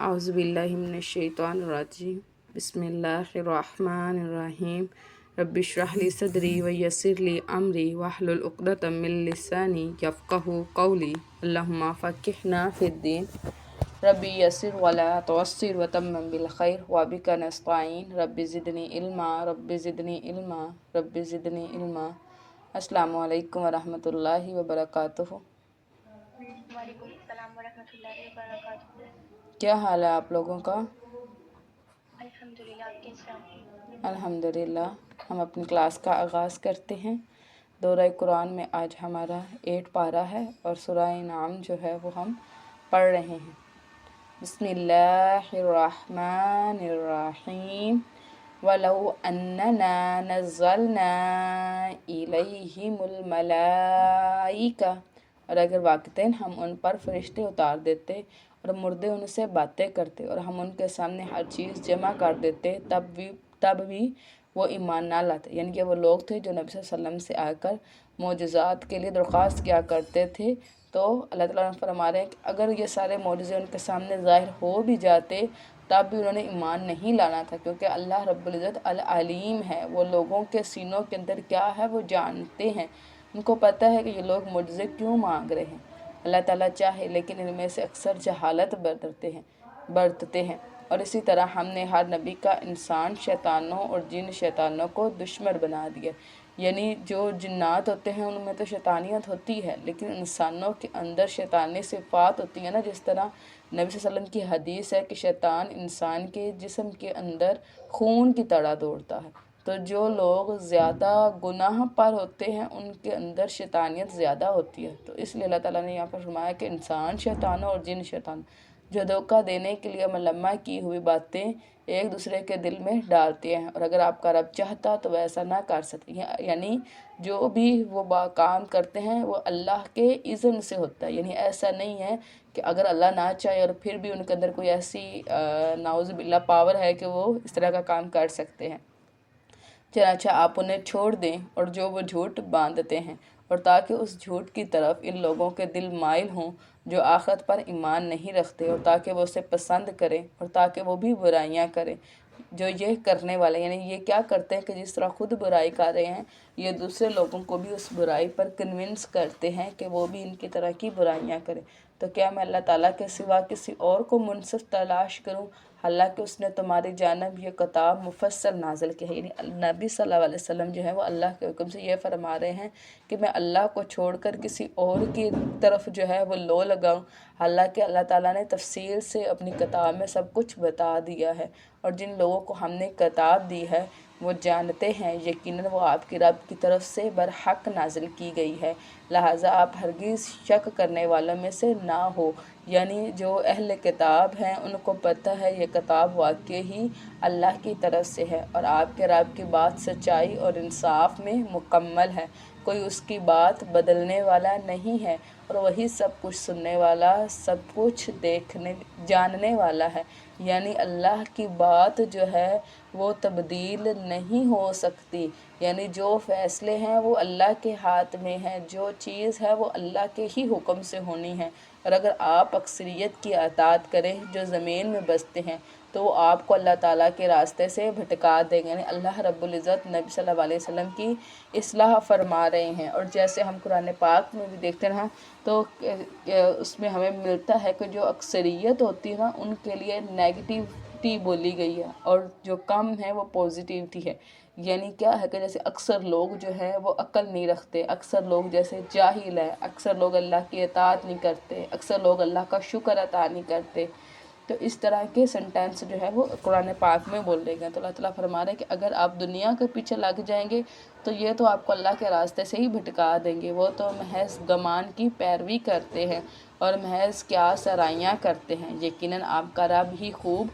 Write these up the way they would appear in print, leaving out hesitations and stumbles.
اعوذ باللہ من الشیطان الرجیم بسم اللہ الرحمن الرحیم رب اشرح لی صدری ویسر لی امری واحلل عقدۃ من لسانی یفقہوا قولی اللہم فقہنا فی الدین ربی یسر ولا تعسر وتمم بالخیر وبک نستعین رب زدنی علما رب زدنی علما رب زدنی علما۔ السلام علیکم ورحمۃ اللہ وبرکاتہ۔ وعلیکم السلام ورحمۃ اللہ وبرکاتہ۔ کیا حال ہے آپ لوگوں کا؟ الحمدللہ، آپ کیسے ہیں؟ الحمدللہ۔ ہم اپنی کلاس کا آغاز کرتے ہیں۔ دورہ قرآن میں آج ہمارا 8 پارہ ہے اور سورہ انعام جو ہے وہ ہم پڑھ رہے ہیں۔ بسم اللہ الرحمن الرحیم وَلَوْ أَنَّنَا نَزَّلْنَا إِلَيْهِمُ الْمَلَائِكَةَ، اور اگر واقعتاً ہم ان پر فرشتے اتار دیتے اور مردے ان سے باتیں کرتے اور ہم ان کے سامنے ہر چیز جمع کر دیتے تب بھی وہ ایمان نہ لاتے۔ یعنی کہ وہ لوگ تھے جو نبی صلی اللہ علیہ وسلم سے آ کر معجزات کے لیے درخواست کیا کرتے تھے، تو اللہ تعالیٰ نے فرما رہے ہیں کہ اگر یہ سارے معجزے ان کے سامنے ظاہر ہو بھی جاتے تب بھی انہوں نے ایمان نہیں لانا تھا، کیونکہ اللہ رب العزت العلیم ہے، وہ لوگوں کے سینوں کے اندر کیا ہے وہ جانتے ہیں، ان کو پتہ ہے کہ یہ لوگ معجزے کیوں مانگ رہے ہیں۔ اللہ تعالیٰ چاہے لیکن ان میں سے اکثر جہالت برتتے ہیں۔ اور اسی طرح ہم نے ہر نبی کا انسان شیطانوں اور جن شیطانوں کو دشمن بنا دیا۔ یعنی جو جنات ہوتے ہیں ان میں تو شیطانیت ہوتی ہے، لیکن انسانوں کے اندر شیطانی صفات ہوتی ہیں نا، جس طرح نبی صلی اللہ علیہ وسلم کی حدیث ہے کہ شیطان انسان کے جسم کے اندر خون کی طرح دوڑتا ہے، تو جو لوگ زیادہ گناہ پر ہوتے ہیں ان کے اندر شیطانیت زیادہ ہوتی ہے۔ تو اس لیے اللہ تعالیٰ نے یہاں پر فرمایا کہ انسان شیطانوں اور جن شیطان جو دھوکہ دینے کے لیے ملمہ کی ہوئی باتیں ایک دوسرے کے دل میں ڈالتے ہیں، اور اگر آپ کا رب چاہتا تو وہ ایسا نہ کر سکتے۔ یعنی جو بھی وہ کام کرتے ہیں وہ اللہ کے اذن سے ہوتا ہے، یعنی ایسا نہیں ہے کہ اگر اللہ نہ چاہے اور پھر بھی ان کے اندر کوئی ایسی نعوذ باللہ پاور ہے کہ وہ اس طرح کا کام کر سکتے ہیں۔ چنانچہ آپ انہیں چھوڑ دیں اور جو وہ جھوٹ باندھتے ہیں، اور تاکہ اس جھوٹ کی طرف ان لوگوں کے دل مائل ہوں جو آخرت پر ایمان نہیں رکھتے، اور تاکہ وہ اسے پسند کریں اور تاکہ وہ بھی برائیاں کریں۔ جو یہ کرنے والے یعنی یہ کیا کرتے ہیں کہ جس طرح خود برائی کر رہے ہیں، یہ دوسرے لوگوں کو بھی اس برائی پر کنونس کرتے ہیں کہ وہ بھی ان کی طرح کی برائیاں کریں۔ تو کیا میں اللہ تعالیٰ کے سوا کسی اور کو منصف تلاش کروں، حالانکہ اس نے تمہاری جانب یہ کتاب مفصل نازل کی ہے۔ یعنی نبی صلی اللہ علیہ وسلم جو ہے وہ اللہ کے حکم سے یہ فرما رہے ہیں کہ میں اللہ کو چھوڑ کر کسی اور کی طرف جو ہے وہ لو لگاؤں، حالانکہ اللہ تعالیٰ نے تفصیل سے اپنی کتاب میں سب کچھ بتا دیا ہے، اور جن لوگوں کو ہم نے کتاب دی ہے وہ جانتے ہیں یقیناً وہ آپ کی رب کی طرف سے برحق نازل کی گئی ہے، لہٰذا آپ ہرگز شک کرنے والوں میں سے نہ ہو۔ یعنی جو اہل کتاب ہیں ان کو پتہ ہے یہ کتاب واقعی ہی اللہ کی طرف سے ہے، اور آپ کے رب کی بات سچائی اور انصاف میں مکمل ہے، کوئی اس کی بات بدلنے والا نہیں ہے، اور وہی سب کچھ سننے والا، سب کچھ جاننے والا ہے۔ یعنی اللہ کی بات جو ہے وہ تبدیل نہیں ہو سکتی، یعنی جو فیصلے ہیں وہ اللہ کے ہاتھ میں ہیں، جو چیز ہے وہ اللہ کے ہی حکم سے ہونی ہے، اور اگر آپ اکثریت کی اطاعت کریں جو زمین میں بستے ہیں تو وہ آپ کو اللہ تعالیٰ کے راستے سے بھٹکا دیں گے۔ یعنی اللہ رب العزت نبی صلی اللہ علیہ وسلم کی اصلاح فرما رہے ہیں، اور جیسے ہم قرآن پاک میں بھی دیکھتے ہیں تو اس میں ہمیں ملتا ہے کہ جو اکثریت ہوتی ہے نا ان کے لیے نیگیٹیوٹی بولی گئی ہے، اور جو کم ہے وہ پوزیٹیوٹی ہے۔ یعنی کیا ہے کہ جیسے اکثر لوگ جو ہے وہ عقل نہیں رکھتے، اکثر لوگ جیسے جاہل ہے، اکثر لوگ اللہ کی اطاعت نہیں کرتے، اکثر لوگ اللہ کا شکر ادا نہیں کرتے، تو اس طرح کے سنٹینس جو ہے وہ قرآن پاک میں بولے گئے۔ تو اللہ تعالیٰ فرما رہے ہیں کہ اگر آپ دنیا کے پیچھے لگ جائیں گے تو یہ تو آپ کو اللہ کے راستے سے ہی بھٹکا دیں گے، وہ تو محض گمان کی پیروی کرتے ہیں اور محض کیا سرائیاں کرتے ہیں، یقیناً آپ کا رب ہی خوب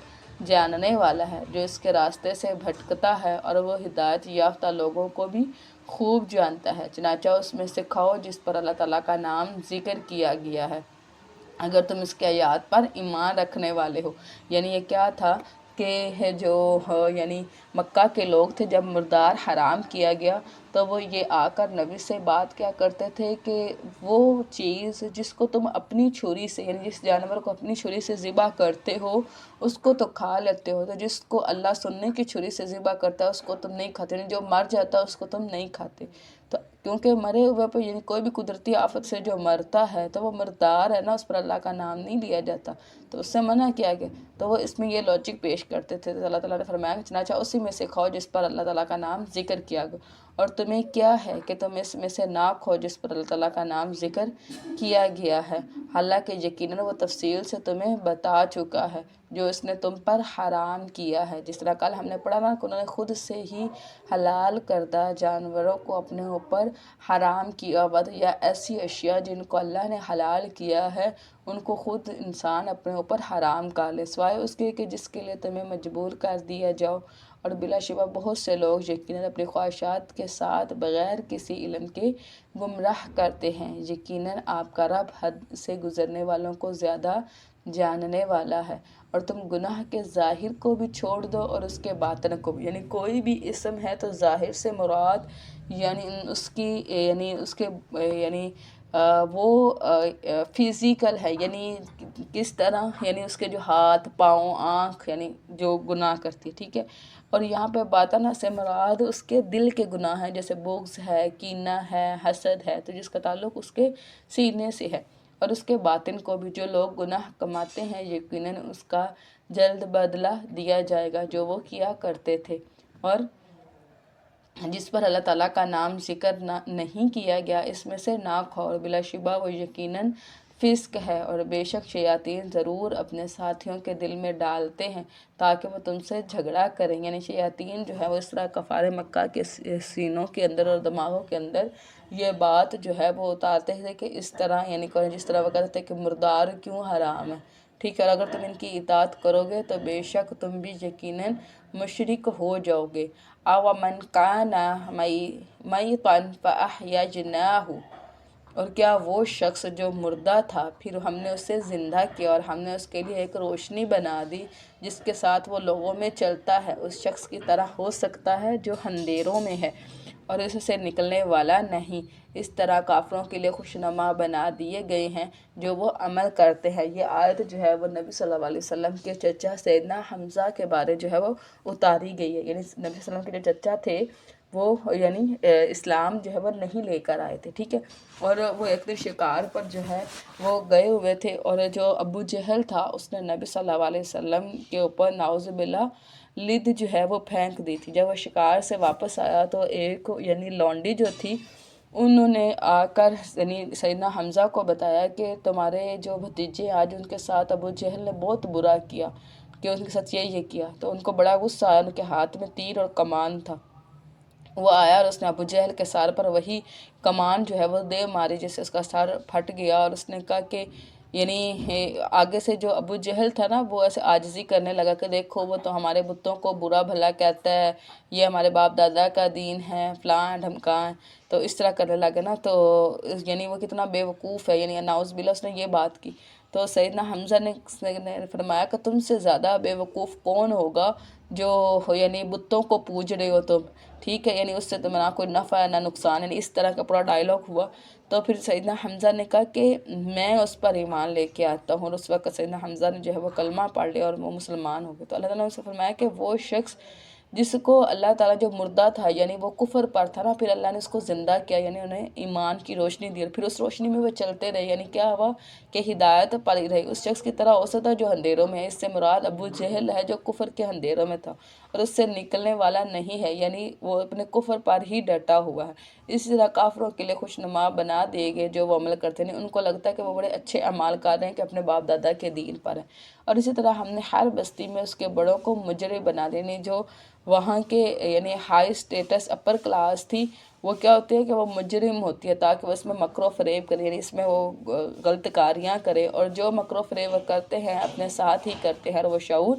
جاننے والا ہے جو اس کے راستے سے بھٹکتا ہے، اور وہ ہدایت یافتہ لوگوں کو بھی خوب جانتا ہے۔ چنانچہ اس میں سے کھاؤ جس پر اللہ تعالیٰ کا نام ذکر کیا گیا ہے، اگر تم اس کے آیات پر ایمان رکھنے والے ہو۔ یعنی یہ کیا تھا کے جو یعنی مکہ کے لوگ تھے، جب مردار حرام کیا گیا تو وہ یہ آ کر نبی سے بات کیا کرتے تھے کہ وہ چیز جس کو تم اپنی چھری سے، یعنی جس جانور کو اپنی چھری سے ذبح کرتے ہو اس کو تو کھا لیتے ہو، تو جس کو اللہ سننے کی چھری سے ذبح کرتا ہے اس کو تم نہیں کھاتے، یعنی جو مر جاتا ہے اس کو تم نہیں کھاتے۔ تو کیونکہ مرے ہوئے پہ یعنی کوئی بھی قدرتی آفت سے جو مرتا ہے تو وہ مردار ہے نا، اس پر اللہ کا نام نہیں لیا جاتا، تو اس سے منع کیا گیا۔ تو وہ اس میں یہ لاجک پیش کرتے تھے، تو اللہ تعالیٰ نے فرمایا کہ چنانچہ اسی میں سے کھاؤ جس پر اللہ تعالیٰ کا نام ذکر کیا گیا، اور تمہیں کیا ہے کہ تم اس میں سے نہ کھاؤ جس پر اللہ تعالیٰ کا نام ذکر کیا گیا ہے، حالانکہ یقیناً وہ تفصیل سے تمہیں بتا چکا ہے جو اس نے تم پر حرام کیا ہے۔ جس طرح کل ہم نے پڑھا نا کہ انہوں نے خود سے ہی حلال کردہ جانوروں کو اپنے اوپر حرام کیا ہوا تھا، یا ایسی اشیاء جن کو اللہ نے حلال کیا ہے ان کو خود انسان اپنے اوپر حرام کر لے، سوائے اس کے کہ جس کے لیے تمہیں مجبور کر دیا جاؤ۔ اور بلا شبہ بہت سے لوگ یقیناً اپنی خواہشات کے ساتھ بغیر کسی علم کے گمراہ کرتے ہیں، یقیناً آپ کا رب حد سے گزرنے والوں کو زیادہ جاننے والا ہے۔ اور تم گناہ کے ظاہر کو بھی چھوڑ دو اور اس کے باطن کو بھی، یعنی کوئی بھی اسم ہے تو ظاہر سے مراد یعنی اس کی یعنی اس کے یعنی وہ فزیکل ہے، یعنی کس طرح، یعنی اس کے جو ہاتھ پاؤں آنکھ یعنی جو گناہ کرتی ہے، ٹھیک ہے۔ اور یہاں پہ باطن سے مراد اس کے دل کے گناہ ہیں، جیسے بغض ہے، کینہ ہے، حسد ہے، تو جس کا تعلق اس کے سینے سے ہے۔ اور اس کے باطن کو بھی، جو لوگ گناہ کماتے ہیں یقیناً اس کا جلد بدلہ دیا جائے گا جو وہ کیا کرتے تھے، اور جس پر اللہ تعالیٰ کا نام ذکر نہیں کیا گیا اس میں سے نہ کھاؤ، اور بلا شبہ وہ یقیناً فسق ہے، اور بے شک شیاطین ضرور اپنے ساتھیوں کے دل میں ڈالتے ہیں تاکہ وہ تم سے جھگڑا کریں، یعنی شیاطین جو ہے وہ اس طرح کفار مکہ کے سینوں کے اندر اور دماغوں کے اندر یہ بات جو ہے وہ اتارتے ہیں کہ اس طرح یعنی جس طرح وہ کہتے ہیں کہ مردار کیوں حرام ہے، ٹھیک ہے، اور اگر تم ان کی اطاعت کرو گے تو بے شک تم بھی یقیناً مشرک ہو جاؤ گے۔ أَوَمَنْ كَانَ مَيْتًا فَأَحْيَيْنَاهُ، اور کیا وہ شخص جو مردہ تھا پھر ہم نے اسے زندہ کیا اور ہم نے اس کے لیے ایک روشنی بنا دی جس کے ساتھ وہ لوگوں میں چلتا ہے، اس شخص کی طرح ہو سکتا ہے جو اندھیروں میں ہے اور اس سے نکلنے والا نہیں۔ اس طرح کافروں کے لیے خوشنما بنا دیے گئے ہیں جو وہ عمل کرتے ہیں۔ یہ آیت جو ہے وہ نبی صلی اللہ علیہ وسلم کے چچا سیدنا حمزہ کے بارے جو ہے وہ اتاری گئی ہے، یعنی نبی صلی اللہ علیہ وسلم کے جو چچا تھے وہ یعنی اسلام جو ہے وہ نہیں لے کر آئے تھے، ٹھیک ہے، اور وہ ایک دن شکار پر جو ہے وہ گئے ہوئے تھے، اور جو ابو جہل تھا اس نے نبی صلی اللہ علیہ وسلم کے اوپر نعوذ باللہ لد جو ہے وہ پھینک دی تھی۔ جب وہ شکار سے واپس آیا تو ایک یعنی لونڈی جو تھی انہوں نے آ کر یعنی سیدنا حمزہ کو بتایا کہ تمہارے جو بھتیجے آج ان کے ساتھ ابو جہل نے بہت برا کیا کہ ان کے ساتھ یہ کیا، تو ان کو بڑا غصہ آیا، ان کے ہاتھ میں تیر اور کمان تھا، وہ آیا اور اس نے ابو جہل کے سر پر وہی کمان جو ہے وہ دے ماری جس سے اس کا سر پھٹ گیا، اور اس نے کہا کہ یعنی آگے سے جو ابو جہل تھا نا وہ ایسے عاجزی کرنے لگا کہ دیکھو وہ تو ہمارے بتوں کو برا بھلا کہتا ہے، یہ ہمارے باپ دادا کا دین ہے، فلاں ڈھمکاں، تو اس طرح کرنے لگا نا، تو یعنی وہ کتنا بے وقوف ہے، یعنی نعوذ باللہ اس نے یہ بات کی۔ تو سیدنا حمزہ نے فرمایا کہ تم سے زیادہ بے وقوف کون ہوگا جو یعنی بتوں کو پوج رہے ہو تم، ٹھیک ہے، یعنی اس سے تمہیں نہ کوئی نفع ہے نہ نقصان، یعنی اس طرح کا پورا ڈائلاگ ہوا۔ تو پھر سیدنا حمزہ نے کہا کہ میں اس پر ایمان لے کے آتا ہوں، اور اس وقت سیدنا حمزہ نے جو ہے وہ کلمہ پڑھ لیا اور وہ مسلمان ہو گئے۔ تو اللہ تعالیٰ نے اسے فرمایا کہ وہ شخص جس کو اللہ تعالیٰ جو مردہ تھا یعنی وہ کفر پر تھا نا، پھر اللہ نے اس کو زندہ کیا، یعنی انہیں ایمان کی روشنی دی، اور پھر اس روشنی میں وہ چلتے رہے، یعنی کیا ہوا کہ ہدایت پر رہی، اس شخص کی طرح ہو سکتا جو اندھیروں میں ہے، اس سے مراد ابو جہل ہے جو کفر کے اندھیروں میں تھا اور اس سے نکلنے والا نہیں ہے، یعنی وہ اپنے کفر پر ہی ڈٹا ہوا ہے۔ اسی طرح کافروں کے لیے خوشنما بنا دیے گئے جو وہ عمل کرتے ہیں، ان کو لگتا ہے کہ وہ بڑے اچھے اعمال کر رہے ہیں کہ اپنے باپ دادا کے دین پر ہیں، اور اسی طرح ہم نے ہر بستی میں اس کے بڑوں کو مجرم بنا دینے، جو وہاں کے یعنی ہائی سٹیٹس اپر کلاس تھی وہ کیا ہوتی ہے کہ وہ مجرم ہوتی ہے تاکہ وہ اس میں مکر و فریب کرے، یعنی اس میں وہ غلط کاریاں کرے، اور جو مکر و فریب کرتے ہیں اپنے ساتھ ہی کرتے ہیں اور وہ شعور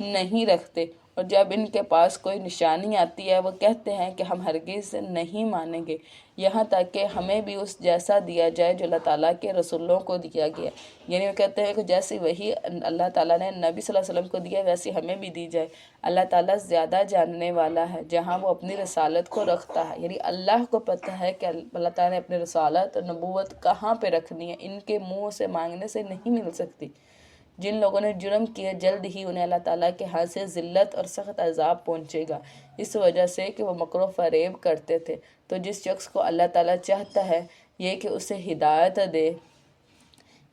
نہیں رکھتے، اور جب ان کے پاس کوئی نشانی آتی ہے وہ کہتے ہیں کہ ہم ہرگز نہیں مانیں گے یہاں تک کہ ہمیں بھی اس جیسا دیا جائے جو اللہ تعالیٰ کے رسولوں کو دیا گیا. یعنی وہ کہتے ہیں کہ جیسی وہی اللہ تعالیٰ نے نبی صلی اللہ علیہ وسلم کو دیا ویسی ہمیں بھی دی جائے. اللہ تعالیٰ زیادہ جاننے والا ہے جہاں وہ اپنی رسالت کو رکھتا ہے. یعنی اللہ کو پتہ ہے کہ اللہ تعالیٰ نے اپنی رسالت اور نبوت کہاں پہ رکھنی ہے. ان کے منہ سے مانگنے سے نہیں مل سکتی. جن لوگوں نے جرم کیے جلد ہی انہیں اللہ تعالیٰ کے ہاتھ سے ذلت اور سخت عذاب پہنچے گا اس وجہ سے کہ وہ مکر و فریب کرتے تھے. تو جس شخص کو اللہ تعالیٰ چاہتا ہے یہ کہ اسے ہدایت دے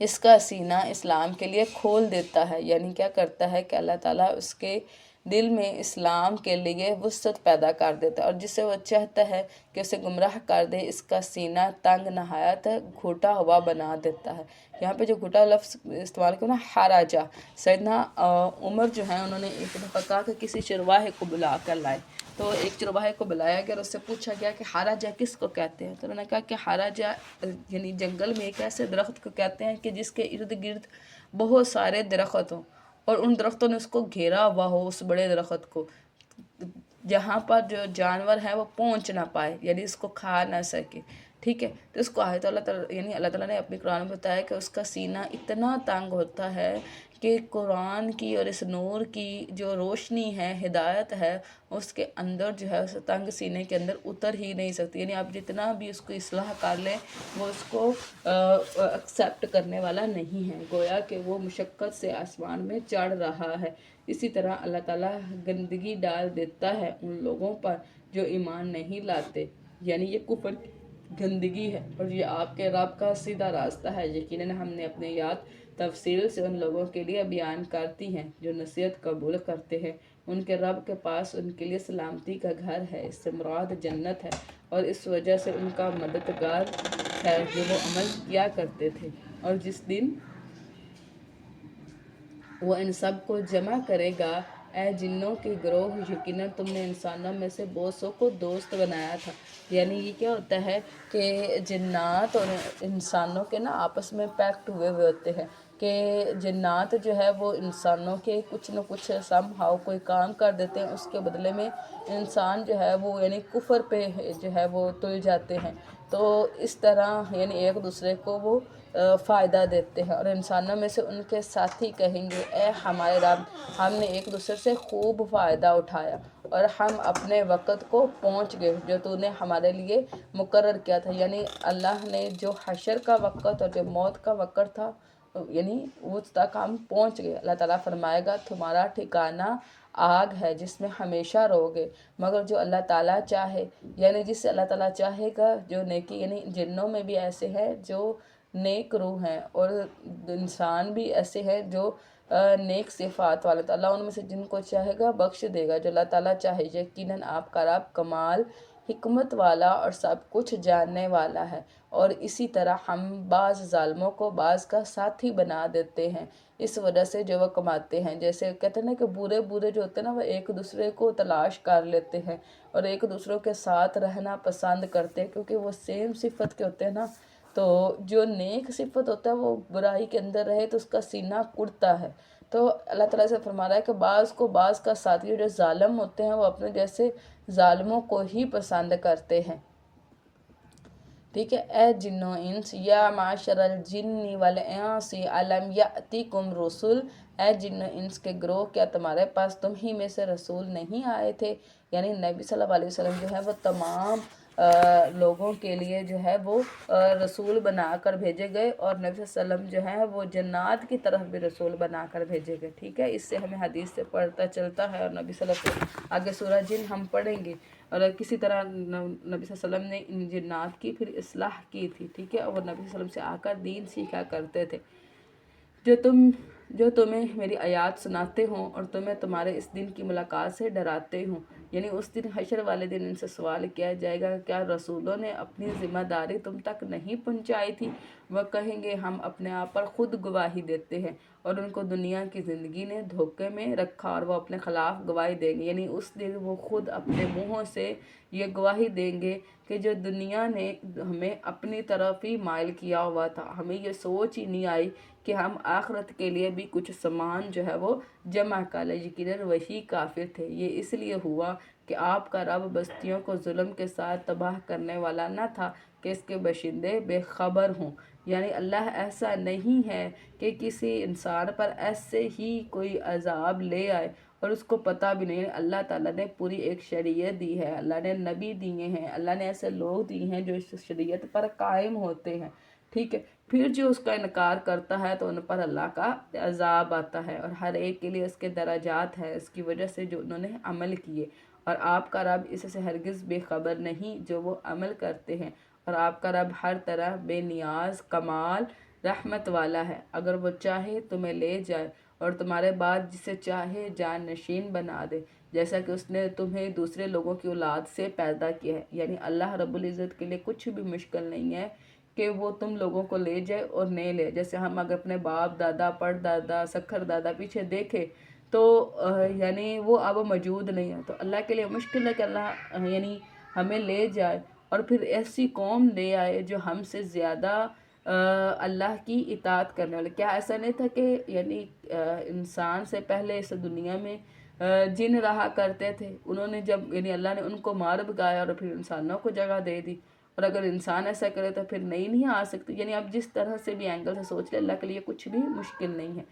اس کا سینہ اسلام کے لیے کھول دیتا ہے. یعنی کیا کرتا ہے کہ اللہ تعالیٰ اس کے دل میں اسلام کے لیے وسعت پیدا کر دیتا ہے. اور جسے وہ چاہتا ہے کہ اسے گمراہ کر دے اس کا سینہ تنگ نہایت گھٹا ہوا بنا دیتا ہے. یہاں پہ جو گھٹا لفظ استعمال کیا نا حراجہ. سیدنا عمر جو ہیں انہوں نے ایک دفعہ کہا کہ کسی چرواہے کو بلا کر لائے. تو ایک چرواہے کو بلایا گیا اور اس سے پوچھا گیا کہ حراجہ کس کو کہتے ہیں. تو انہوں نے کہا کہ حراجہ یعنی جنگل میں ایک ایسے درخت کو کہتے ہیں کہ جس کے ارد گرد بہت سارے درخت ہوں اور ان درختوں نے اس کو گھیرا ہوا ہو اس بڑے درخت کو جہاں پر جو جانور ہے وہ پہنچ نہ پائے یعنی اس کو کھا نہ سکے. ٹھیک ہے. تو اس کو آیت اللہ تعالیٰ یعنی اللہ تعالیٰ نے اپنی قرآن میں بتایا کہ اس کا سینہ اتنا تنگ ہوتا ہے کہ قرآن کی اور اس نور کی جو روشنی ہے ہدایت ہے اس کے اندر جو ہے اس تنگ سینے کے اندر اتر ہی نہیں سکتی. یعنی آپ جتنا بھی اس کو اصلاح کر لیں وہ اس کو ایکسیپٹ کرنے والا نہیں ہے. گویا کہ وہ مشقت سے آسمان میں چڑھ رہا ہے. اسی طرح اللہ تعالیٰ گندگی ڈال دیتا ہے ان لوگوں پر جو ایمان نہیں لاتے. یعنی یہ کفر گندگی ہے اور یہ آپ کے رب کا سیدھا راستہ ہے. یقیناً ہم نے اپنے یاد تفصیل سے ان لوگوں کے لیے بیان کرتی ہیں جو نصیحت قبول کرتے ہیں. ان کے رب کے پاس ان کے لیے سلامتی کا گھر ہے. اس سے مراد جنت ہے اور اس وجہ سے ان کا مددگار ہے جو وہ عمل کیا کرتے تھے. اور جس دن وہ ان سب کو جمع کرے گا اے جنوں کے گروہ یقیناً تم نے انسانوں میں سے بہت سو کو دوست بنایا تھا. یعنی یہ کیا ہوتا ہے کہ جنات اور انسانوں کے نا آپس میں پیکٹ ہوئے ہوتے ہیں کہ جنات جو ہے وہ انسانوں کے کچھ نہ کچھ سم ہاؤ کوئی کام کر دیتے ہیں اس کے بدلے میں انسان جو ہے وہ یعنی کفر پہ جو ہے وہ تل جاتے ہیں. تو اس طرح یعنی ایک دوسرے کو وہ فائدہ دیتے ہیں اور انسانوں میں سے ان کے ساتھی کہیں گے اے ہمارے رب ہم نے ایک دوسرے سے خوب فائدہ اٹھایا اور ہم اپنے وقت کو پہنچ گئے جو تو نے ہمارے لیے مقرر کیا تھا. یعنی اللہ نے جو حشر کا وقت اور جو موت کا وقت تھا یعنی اس تک ہم پہنچ گئے. اللہ تعالیٰ فرمائے گا تمہارا ٹھکانہ آگ ہے جس میں ہمیشہ رہو گے مگر جو اللہ تعالیٰ چاہے یعنی جس سے اللہ تعالیٰ چاہے گا جو نیکی. یعنی جنوں میں بھی ایسے ہیں جو نیک روح ہیں اور انسان بھی ایسے ہیں جو نیک صفات والے. تو اللہ ان میں سے جن کو چاہے گا بخش دے گا جو اللہ تعالیٰ چاہے. یقیناً آپ کا رب کمال حکمت والا اور سب کچھ جاننے والا ہے. اور اسی طرح ہم بعض ظالموں کو بعض کا ساتھی بنا دیتے ہیں اس وجہ سے جو وہ کماتے ہیں. جیسے کہتے ہیں نا کہ برے جو ہوتے ہیں نا وہ ایک دوسرے کو تلاش کر لیتے ہیں اور ایک دوسروں کے ساتھ رہنا پسند کرتے ہیں کیونکہ وہ سیم صفت کے ہوتے ہیں نا. تو جو نیک صفت ہوتا ہے وہ برائی کے اندر رہے تو اس کا سینہ کڑتا ہے. تو اللہ تعالیٰ سے فرما رہا ہے کہ بعض کو بعض کا ساتھی جو ظالم ہوتے ہیں وہ اپنے جیسے ظالموں کو ہی پسند کرتے ہیں. ٹھیک ہے. اے جنو انس یا معاشر الجن والانس علم یأتیکم رسول. اے جن و انس کے گروہ کیا تمہارے پاس تم ہی میں سے رسول نہیں آئے تھے. یعنی نبی صلی اللہ علیہ وسلم جو ہے وہ تمام لوگوں کے لیے جو ہے وہ رسول بنا کر بھیجے گئے اور نبی صلی اللہ علیہ وسلم جو ہے وہ جنات کی طرف بھی رسول بنا کر بھیجے گئے. ٹھیک ہے. اس سے ہمیں حدیث سے پڑھتا چلتا ہے اور نبی صلی اللہ علیہ وسلم آگے سورہ جن ہم پڑھیں گے. اور کسی طرح نبی صلی اللہ علیہ وسلم نے ان جنات کی پھر اصلاح کی تھی. ٹھیک ہے. اور نبی صلی اللہ علیہ وسلم سے آ کر دین سیکھا کرتے تھے جو تمہیں میری آیات سناتے ہوں اور تمہیں تمہارے اس دن کی ملاقات سے ڈراتے ہوں. یعنی اس دن حشر والے دن ان سے سوال کیا جائے گا کیا رسولوں نے اپنی ذمہ داری تم تک نہیں پہنچائی تھی. وہ کہیں گے ہم اپنے آپ پر خود گواہی دیتے ہیں اور ان کو دنیا کی زندگی نے دھوکے میں رکھا اور وہ اپنے خلاف گواہی دیں گے. یعنی اس دن وہ خود اپنے منہوں سے یہ گواہی دیں گے کہ جو دنیا نے ہمیں اپنی طرف ہی مائل کیا ہوا تھا. ہمیں یہ سوچ ہی نہیں آئی کہ ہم آخرت کے لیے بھی کچھ سامان جو ہے وہ جمع کر لیں، یقیناً وہی کافر تھے۔ یہ اس لیے ہوا کہ آپ کا رب بستیوں کو ظلم کے ساتھ تباہ کرنے والا نہ تھا کہ اس کے باشندے بے خبر ہوں۔ یعنی اللہ ایسا نہیں ہے کہ کسی انسان پر ایسے ہی کوئی عذاب لے آئے اور اس کو پتہ بھی نہیں۔ اللہ تعالیٰ نے پوری ایک شریعت دی ہے، اللہ نے نبی دیے ہیں، اللہ نے ایسے لوگ دیے ہیں جو اس شریعت پر قائم ہوتے ہیں، ٹھیک ہے۔ پھر جو اس کا انکار کرتا ہے تو ان پر اللہ کا عذاب آتا ہے، اور ہر ایک کے لیے اس کے درجات ہیں اس کی وجہ سے جو انہوں نے عمل کیے، اور آپ کا رب اس سے ہرگز بے خبر نہیں جو وہ عمل کرتے ہیں، اور آپ کا رب ہر طرح بے نیاز کمال رحمت والا ہے۔ اگر وہ چاہے تمہیں لے جائے اور تمہارے بعد جسے چاہے جان نشین بنا دے، جیسا کہ اس نے تمہیں دوسرے لوگوں کی اولاد سے پیدا کیا ہے۔ یعنی اللہ رب العزت کے لیے کچھ بھی مشکل نہیں ہے کہ وہ تم لوگوں کو لے جائے اور نہیں لے۔ جیسے ہم اگر اپنے باپ دادا پڑ دادا سکھر دادا پیچھے دیکھیں تو یعنی وہ اب موجود نہیں ہے، تو اللہ کے لیے مشکل ہے کہ اللہ یعنی ہمیں لے جائے اور پھر ایسی قوم لے آئے جو ہم سے زیادہ اللہ کی اطاعت کرنے والے۔ کیا ایسا نہیں تھا کہ یعنی انسان سے پہلے اس دنیا میں جن رہا کرتے تھے، انہوں نے جب یعنی اللہ نے ان کو مار بگایا اور پھر انسانوں کو جگہ دے دی، اور اگر انسان ایسا کرے تو پھر نہیں آ سکتی۔ یعنی اب جس طرح سے بھی اینگل سے سوچ لے، اللہ کے لیے کچھ بھی مشکل نہیں ہے۔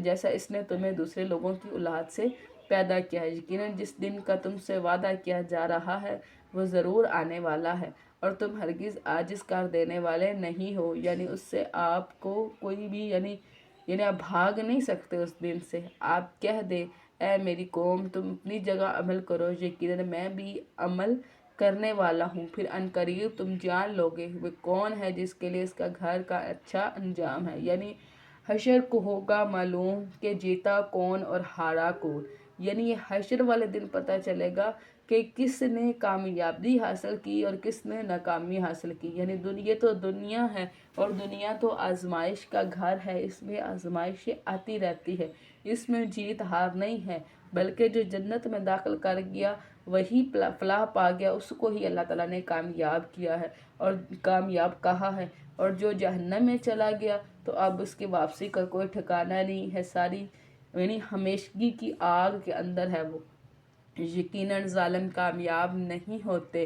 جیسا اس نے تمہیں دوسرے لوگوں کی اولاد سے پیدا کیا ہے، یقیناً جس دن کا تم سے وعدہ کیا جا رہا ہے وہ ضرور آنے والا ہے، اور تم ہرگز عاجز کر دینے والے نہیں ہو۔ یعنی اس سے آپ کو کوئی بھی یعنی آپ بھاگ نہیں سکتے اس دن سے۔ آپ کہہ دے اے میری قوم تم اپنی جگہ عمل کرو، یقیناً میں بھی عمل کرنے والا ہوں، پھر عنقریب تم جان لوگے وہ کون ہے جس کے لیے اس کا گھر کا اچھا انجام ہے۔ یعنی حشر کو ہوگا معلوم کہ جیتا کون اور ہارا کون۔ یعنی یہ حشر والے دن پتہ چلے گا کہ کس نے کامیابی حاصل کی اور کس نے ناکامی حاصل کی۔ یعنی دنیا تو دنیا ہے، اور دنیا تو آزمائش کا گھر ہے، اس میں آزمائشیں آتی رہتی ہے، اس میں جیت ہار نہیں ہے، بلکہ جو جنت میں داخل کر گیا وہی فلاح پا گیا، اس کو ہی اللہ تعالیٰ نے کامیاب کیا ہے اور کامیاب کہا ہے، اور جو جہنم میں چلا گیا تو اب اس کی واپسی کا کوئی ٹھکانہ نہیں ہے، ساری یعنی ہمیشگی کی آگ کے اندر ہے وہ۔ یقیناً ظالم کامیاب نہیں ہوتے،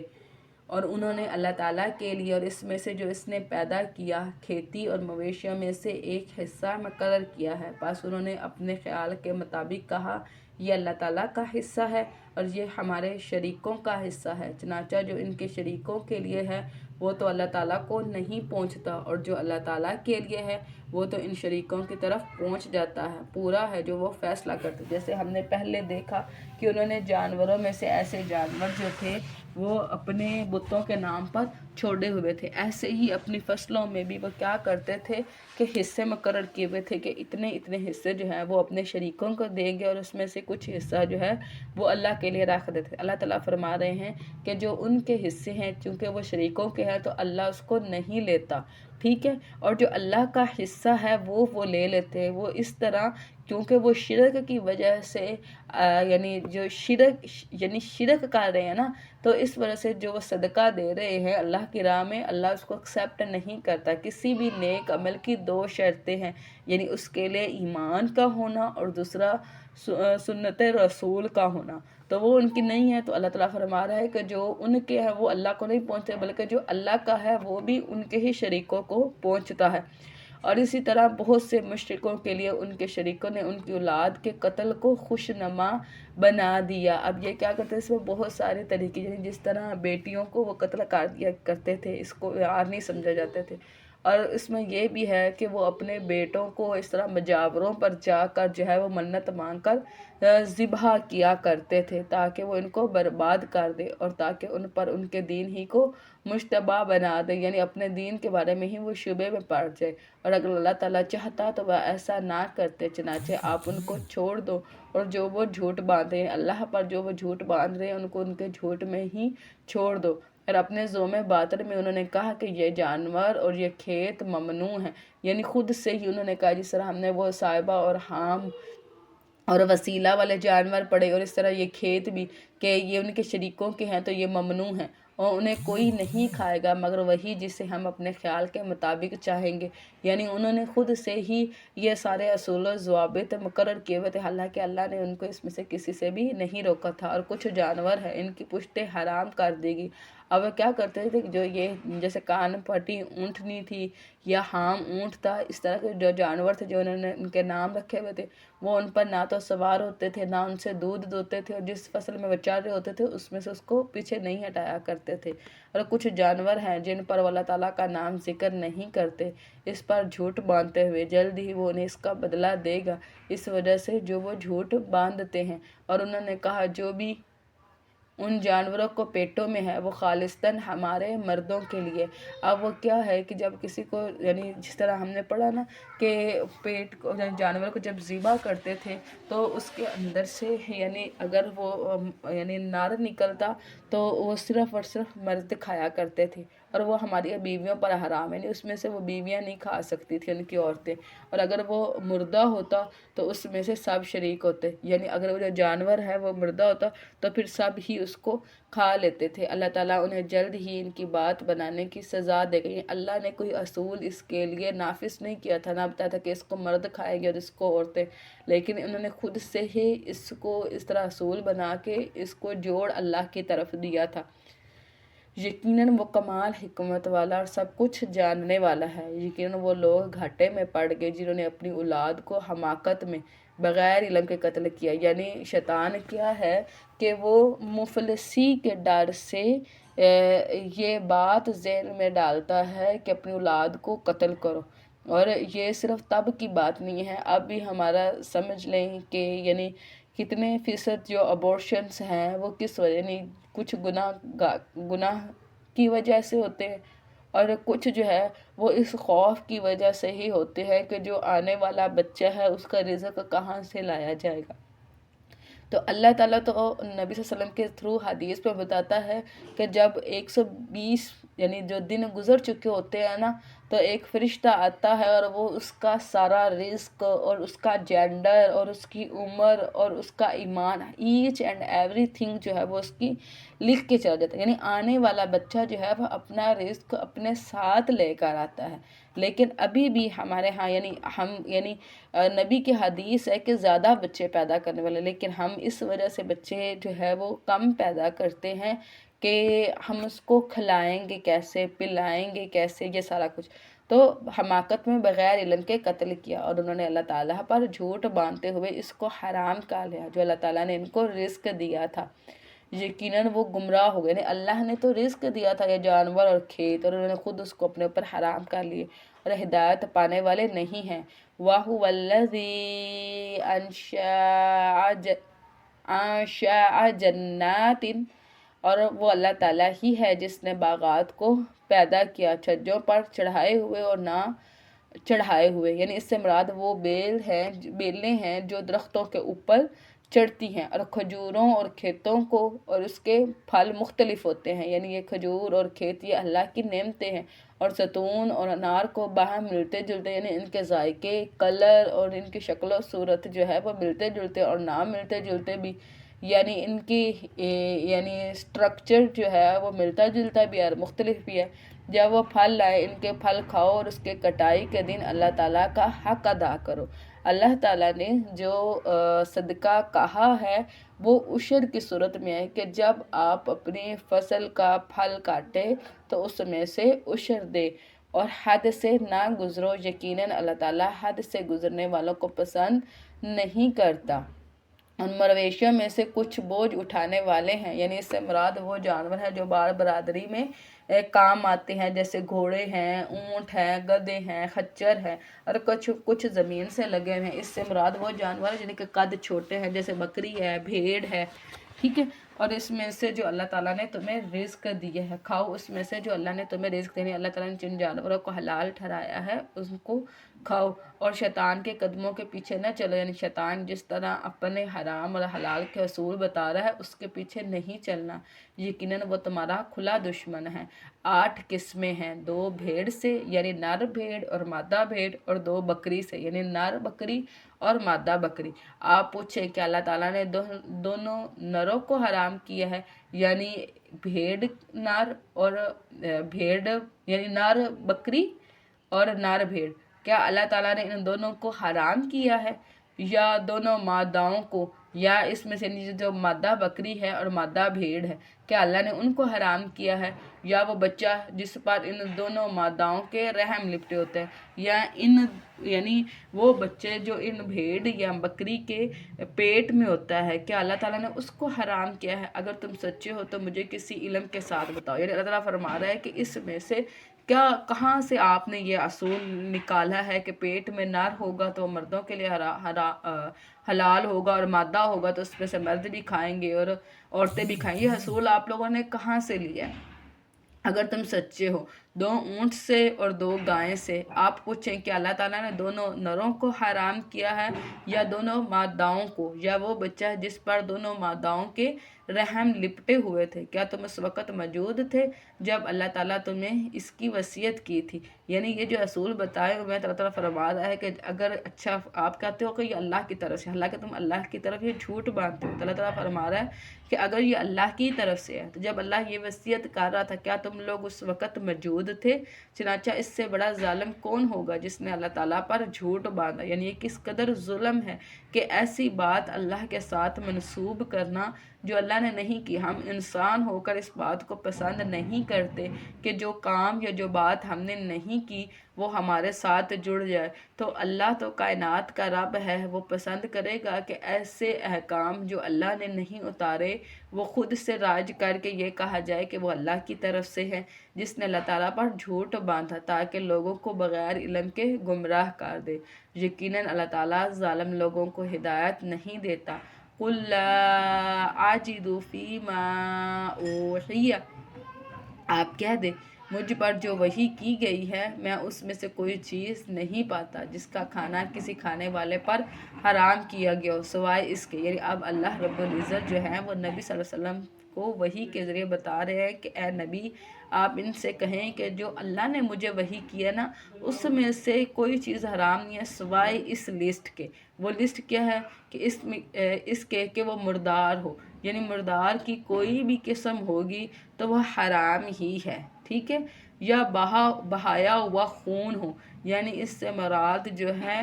اور انہوں نے اللہ تعالیٰ کے لیے اور اس میں سے جو اس نے پیدا کیا کھیتی اور مویشیوں میں سے ایک حصہ مقرر کیا ہے، بس انہوں نے اپنے خیال کے مطابق کہا یہ اللہ تعالیٰ کا حصہ ہے اور یہ ہمارے شریکوں کا حصہ ہے، چنانچہ جو ان کے شریکوں کے لیے ہے وہ تو اللہ تعالیٰ کو نہیں پہنچتا، اور جو اللہ تعالیٰ کے لیے ہے وہ تو ان شریکوں کی طرف پہنچ جاتا ہے، پورا ہے جو وہ فیصلہ کرتے۔ جیسے ہم نے پہلے دیکھا کہ انہوں نے جانوروں میں سے ایسے جانور جو تھے وہ اپنے بتوں کے نام پر چھوڑے ہوئے تھے، ایسے ہی اپنی فصلوں میں بھی وہ کیا کرتے تھے کہ حصے مقرر کیے ہوئے تھے کہ اتنے حصے جو ہیں وہ اپنے شریکوں کو دیں گے، اور اس میں سے کچھ حصہ جو ہے وہ اللہ کے لیے رکھ دیتے۔ اللہ تعالیٰ فرما رہے ہیں کہ جو ان کے حصے ہیں چونکہ وہ شریکوں کے ہیں تو اللہ اس کو نہیں لیتا، ٹھیک ہے، اور جو اللہ کا حصہ ہے وہ لے لیتے ہیں۔ وہ اس طرح کیونکہ وہ شرک کی وجہ سے یعنی جو شرک کر رہے ہیں نا، تو اس وجہ سے جو وہ صدقہ دے رہے ہیں اللہ کی راہ میں، اللہ اس کو ایکسیپٹ نہیں کرتا۔ کسی بھی نیک عمل کی دو شرطیں ہیں، یعنی اس کے لیے ایمان کا ہونا اور دوسرا سنت رسول کا ہونا، تو وہ ان کی نہیں ہے۔ تو اللہ تعالیٰ فرما رہا ہے کہ جو ان کے ہے وہ اللہ کو نہیں پہنچتے، بلکہ جو اللہ کا ہے وہ بھی ان کے ہی شریکوں کو پہنچتا ہے۔ اور اسی طرح بہت سے مشرکوں کے لیے ان کے شریکوں نے ان کی اولاد کے قتل کو خوشنما بنا دیا۔ اب یہ کیا کرتے ہیں، اس میں بہت سارے طریقے، یعنی جس طرح بیٹیوں کو وہ قتل کر دیا کرتے تھے، اس کو یار نہیں سمجھا جاتے تھے، اور اس میں یہ بھی ہے کہ وہ اپنے بیٹوں کو اس طرح مجاوروں پر جا کر جو ہے وہ منت مانگ کر ذبح کیا کرتے تھے تاکہ وہ ان کو برباد کر دے، اور تاکہ ان پر ان کے دین ہی کو مشتبہ بنا دے، یعنی اپنے دین کے بارے میں ہی وہ شبے میں پڑ جائے۔ اور اگر اللہ تعالیٰ چاہتا تو وہ ایسا نہ کرتے، چنانچہ آپ ان کو چھوڑ دو، اور جو وہ جھوٹ باندھے ہیں اللہ پر، جو وہ جھوٹ باندھ رہے ہیں ان کو ان کے جھوٹ میں ہی چھوڑ دو۔ اور اپنے زوم باطن میں انہوں نے کہا کہ یہ جانور اور یہ کھیت ممنوع ہیں، یعنی خود سے ہی انہوں نے کہا، جس طرح ہم نے وہ صائبہ اور حام اور وسیلہ والے جانور پڑے، اور اس طرح یہ کھیت بھی کہ یہ ان کے شریکوں کے ہیں تو یہ ممنوع ہیں، اور انہیں کوئی نہیں کھائے گا مگر وہی جسے ہم اپنے خیال کے مطابق چاہیں گے. یعنی انہوں نے خود سے ہی یہ سارے اصول و ضوابط مقرر کیے ہوئے تھے، حالانکہ اللہ نے ان کو اس میں سے کسی سے بھی نہیں روکا تھا. اور کچھ جانور ہیں ان کی پشتیں حرام کر دی گی. اب وہ کیا کرتے تھے کہ جو یہ جیسے کان پھٹی اونٹنی تھی یا حام اونٹ تھا، اس طرح کے جو جانور تھے جو انہوں نے ان کے نام رکھے ہوئے تھے، وہ ان پر نہ تو سوار ہوتے تھے، نہ ان سے دودھ دوتے تھے، اور جس فصل میں وہ چر رہے ہوتے تھے اس میں سے اس کو پیچھے نہیں ہٹایا کرتے تھے. اور کچھ جانور ہیں جن پر وہ اللہ تعالیٰ کا نام ذکر نہیں کرتے، اس پر جھوٹ باندھتے ہوئے جلد ہی وہ انہیں اس کا بدلہ دے گا اس وجہ سے جو وہ جھوٹ باندھتے ہیں. اور انہوں نے کہا جو بھی ان جانوروں کو پیٹوں میں ہے وہ خالصتاً ہمارے مردوں کے لیے. اب وہ کیا ہے کہ جب کسی کو یعنی جس طرح ہم نے پڑھا نا کہ پیٹ کو جانور کو جب ذبح کرتے تھے تو اس کے اندر سے یعنی اگر وہ یعنی نر نکلتا تو وہ صرف اور صرف مرد کھایا کرتے تھے، اور وہ ہماری بیویوں پر حرام ہے، یعنی اس میں سے وہ بیویاں نہیں کھا سکتی تھی ان کی عورتیں. اور اگر وہ مردہ ہوتا تو اس میں سے سب شریک ہوتے، یعنی اگر وہ جو جانور ہے وہ مردہ ہوتا تو پھر سب ہی اس کو کھا لیتے تھے. اللہ تعالیٰ انہیں جلد ہی ان کی بات بنانے کی سزا دے گئی. اللہ نے کوئی اصول اس کے لیے نافذ نہیں کیا تھا، نہ بتایا تھا کہ اس کو مرد کھائیں گے اور اس کو عورتیں، لیکن انہوں نے خود سے ہی اس کو اس طرح اصول بنا کے اس کو جوڑ اللہ کی طرف دیا تھا. یقیناً وہ کمال حکمت والا اور سب کچھ جاننے والا ہے. یقیناً وہ لوگ گھاٹے میں پڑ گئے جنہوں نے اپنی اولاد کو حماقت میں بغیر علم کے قتل کیا. یعنی شیطان کیا ہے کہ وہ مفلسی کے ڈر سے یہ بات ذہن میں ڈالتا ہے کہ اپنی اولاد کو قتل کرو. اور یہ صرف تب کی بات نہیں ہے، اب بھی ہمارا سمجھ لیں کہ یعنی کتنے فیصد جو ابورشنس ہیں وہ کس وجہ یعنی کچھ گناہ کی وجہ سے ہوتے ہیں، اور کچھ جو ہے وہ اس خوف کی وجہ سے ہی ہوتے ہیں کہ جو آنے والا بچہ ہے اس کا رزق کہاں سے لایا جائے گا. تو اللہ تعالیٰ تو نبی صلی اللہ علیہ وسلم کے تھرو حدیث میں بتاتا ہے کہ جب 120 یعنی جو دن گزر چکے ہوتے ہیں نا تو ایک فرشتہ آتا ہے اور وہ اس کا سارا رزق اور اس کا جینڈر اور اس کی عمر اور اس کا ایمان ایچ اینڈ ایوری تھنگ جو ہے وہ اس کی لکھ کے چلا جاتا ہے. یعنی آنے والا بچہ جو ہے وہ اپنا رزق اپنے ساتھ لے کر آتا ہے. لیکن ابھی بھی ہمارے ہاں یعنی نبی کی حدیث ہے کہ زیادہ بچے پیدا کرنے والے، لیکن ہم اس وجہ سے بچے جو ہے وہ کم پیدا کرتے ہیں کہ ہم اس کو کھلائیں گے کیسے، پلائیں گے کیسے، یہ سارا کچھ. تو حماقت میں بغیر علم کے قتل کیا اور انہوں نے اللہ تعالیٰ پر جھوٹ باندھتے ہوئے اس کو حرام کہا لیا جو اللہ تعالیٰ نے ان کو رزق دیا تھا. یقیناً وہ گمراہ ہو گئے. یعنی اللہ نے تو رزق دیا تھا یہ جانور اور کھیت، اور انہوں نے خود اس کو اپنے اوپر حرام کر لیے اور ہدایت پانے والے نہیں ہیں. وَهُوَ الَّذِي أَنشَأَ جَنَّاتٍ، اور وہ اللہ تعالیٰ ہی ہے جس نے باغات کو پیدا کیا چھجوں پر چڑھائے ہوئے اور نہ چڑھائے ہوئے. یعنی اس سے مراد وہ بیلیں ہیں جو درختوں کے اوپر چڑھتی ہیں، اور کھجوروں اور کھیتوں کو اور اس کے پھل مختلف ہوتے ہیں. یعنی یہ کھجور اور کھیت یہ اللہ کی نعمتیں ہیں، اور زیتون اور انار کو باہم ملتے جلتے یعنی ان کے ذائقے، کلر اور ان کی شکل و صورت جو ہے وہ ملتے جلتے اور نہ ملتے جلتے بھی، یعنی ان کی یعنی سٹرکچر جو ہے وہ ملتا جلتا بھی اور مختلف بھی ہے. جب وہ پھل لائے ان کے پھل کھاؤ اور اس کے کٹائی کے دن اللہ تعالیٰ کا حق ادا کرو. اللہ تعالیٰ نے جو صدقہ کہا ہے وہ عشر کی صورت میں ہے کہ جب آپ اپنی فصل کا پھل کاٹے تو اس میں سے عشر دے اور حد سے نہ گزرو. یقیناً اللہ تعالیٰ حد سے گزرنے والوں کو پسند نہیں کرتا. ان مویشیوں میں سے کچھ بوجھ اٹھانے والے ہیں، یعنی اس سے مراد وہ جانور ہیں جو بار برادری میں کام آتے ہیں، جیسے گھوڑے ہیں، اونٹ ہیں، گدھے ہیں، خچر ہیں، اور کچھ زمین سے لگے ہوئے ہیں. اس سے مراد وہ جانور ہیں جن کے قد چھوٹے ہیں، جیسے بکری ہے، بھیڑ ہے، ٹھیک ہے. اور اس میں سے جو اللہ تعالیٰ نے تمہیں رزق دیا ہے کھاؤ اس میں سے جو اللہ نے تمہیں رزق دینے. اللہ تعالیٰ نے جن جانوروں کو حلال ٹھہرایا ہے اس کو کھاؤ اور شیطان کے قدموں کے پیچھے نہ چلو، یعنی شیطان جس طرح اپنے حرام اور حلال کے اصول بتا رہا ہے اس کے پیچھے نہیں چلنا، یقیناً وہ تمہارا کھلا دشمن ہے۔ 8 قسمیں ہیں، 2 بھیڑ سے یعنی نر بھیڑ اور مادہ بھیڑ، اور 2 بکری سے یعنی نر بکری اور مادہ بکری۔ آپ پوچھیں کہ اللہ تعالیٰ نے دونوں نروں کو حرام کیا ہے، یعنی بھیڑ نر اور بھیڑ یعنی نر بکری اور نر بھیڑ، کیا اللہ تعالیٰ نے ان دونوں کو حرام کیا ہے، یا دونوں ماداؤں کو، یا اس میں سے جو مادہ بکری ہے اور مادہ بھیڑ ہے کیا اللہ نے ان کو حرام کیا ہے، یا وہ بچہ جس پر ان دونوں ماداؤں کے رحم لپٹے ہوتے ہیں، یا یعنی وہ بچے جو ان بھیڑ یا بکری کے پیٹ میں ہوتا ہے، کیا اللہ تعالیٰ نے اس کو حرام کیا ہے؟ اگر تم سچے ہو تو مجھے کسی علم کے ساتھ بتاؤ۔ یعنی اللہ تعالیٰ فرما رہا ہے کہ اس میں سے کہاں سے آپ نے یہ اصول نکالا ہے کہ پیٹ میں نر ہوگا تو مردوں کے لیے حلال ہوگا، اور مادہ ہوگا تو اس میں سے مرد بھی کھائیں گے اور عورتیں بھی کھائیں گے؟ یہ اصول آپ لوگوں نے کہاں سے لیا ہے؟ اگر تم سچے ہو 2 اونٹ سے اور 2 گائیں سے۔ آپ پوچھیں کہ اللہ تعالیٰ نے دونوں نروں کو حرام کیا ہے یا دونوں ماداؤں کو، یا وہ بچہ جس پر دونوں ماداؤں کے رحم لپٹے ہوئے تھے؟ کیا تم اس وقت موجود تھے جب اللہ تعالیٰ تمہیں اس کی وصیت کی تھی؟ یعنی یہ جو اصول بتائے ہوئے اللہ تعالیٰ فرما رہا ہے کہ اگر اچھا آپ کہتے ہو کہ یہ اللہ کی طرف سے، حالانکہ تم اللہ کی طرف یہ جھوٹ باندھتے ہو، تو اللہ تعالیٰ فرما رہا ہے کہ اگر یہ اللہ کی طرف سے ہے تو جب اللہ یہ وصیت کر رہا تھا کیا تم لوگ اس وقت موجود تھے؟ چنانچہ اس سے بڑا ظالم کون ہوگا جس نے اللہ تعالیٰ پر جھوٹ باندھا؟ یعنی یہ کس قدر ظلم ہے کہ ایسی بات اللہ کے ساتھ منسوب کرنا جو اللہ نے نہیں کی۔ ہم انسان ہو کر اس بات کو پسند نہیں کرتے کہ جو کام یا جو بات ہم نے نہیں کی وہ ہمارے ساتھ جڑ جائے، تو اللہ تو کائنات کا رب ہے، وہ پسند کرے گا کہ ایسے احکام جو اللہ نے نہیں اتارے وہ خود سے راج کر کے یہ کہا جائے کہ وہ اللہ کی طرف سے ہے، جس نے اللہ تعالیٰ پر جھوٹ باندھا تاکہ لوگوں کو بغیر علم کے گمراہ کر دے۔ یقیناً اللہ تعالیٰ ظالم لوگوں کو ہدایت نہیں دیتا۔ قُلْ لَا أَجِدُ فِي مَا أُوحِيَ، آپ کہہ دیں مجھ پر جو وحی کی گئی ہے میں اس میں سے کوئی چیز نہیں پاتا جس کا کھانا کسی کھانے والے پر حرام کیا گیا ہو سوائے اس کے۔ یعنی اب اللہ رب العزت جو ہے وہ نبی صلی اللہ علیہ وسلم کو وحی کے ذریعے بتا رہے ہیں کہ اے نبی آپ ان سے کہیں کہ جو اللہ نے مجھے وحی کیا نا اس میں سے کوئی چیز حرام نہیں ہے سوائے اس لسٹ کے۔ وہ لسٹ کیا ہے کہ اس کے کہ وہ مردار ہو، یعنی مردار کی کوئی بھی قسم ہوگی تو وہ حرام ہی ہے، ٹھیک ہے، یا بہایا ہوا خون ہو، یعنی اس سے مراد جو ہے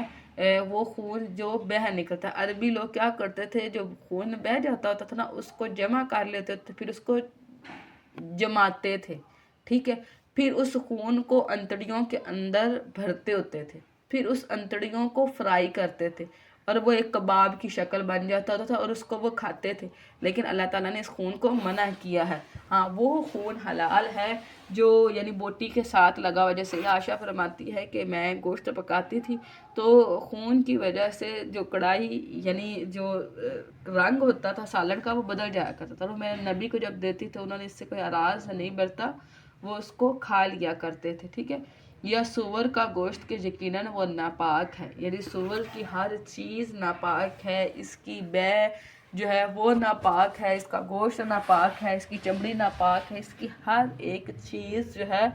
وہ خون جو بہہ نکلتا ہے۔ عربی لوگ کیا کرتے تھے، جو خون بہہ جاتا ہوتا تھا نا اس کو جمع کر لیتے تھے، پھر اس کو جماتے تھے، ٹھیک ہے، پھر اس خون کو انتڑیوں کے اندر بھرتے ہوتے تھے، پھر اس انتڑیوں کو فرائی کرتے تھے اور وہ ایک کباب کی شکل بن جاتا ہوتا تھا اور اس کو وہ کھاتے تھے۔ لیکن اللہ تعالیٰ نے اس خون کو منع کیا ہے۔ ہاں وہ خون حلال ہے جو یعنی بوٹی کے ساتھ لگا ہوا، جیسے عائشہ فرماتی ہے کہ میں گوشت پکاتی تھی تو خون کی وجہ سے جو کڑھائی یعنی جو رنگ ہوتا تھا سالن کا وہ بدل جایا کرتا تھا، اور میں نبی کو جب دیتی تو انہوں نے اس سے کوئی اعراض نہیں برتا، وہ اس کو کھا لیا کرتے تھے، ٹھیک ہے۔ یا سور کا گوشت کے یقیناً وہ ناپاک ہے، یعنی سور کی ہر چیز ناپاک ہے، اس کی بے جو ہے وہ ناپاک ہے، اس کا گوشت ناپاک ہے، اس کی چمڑی ناپاک ہے، اس کی ہر ایک چیز جو ہے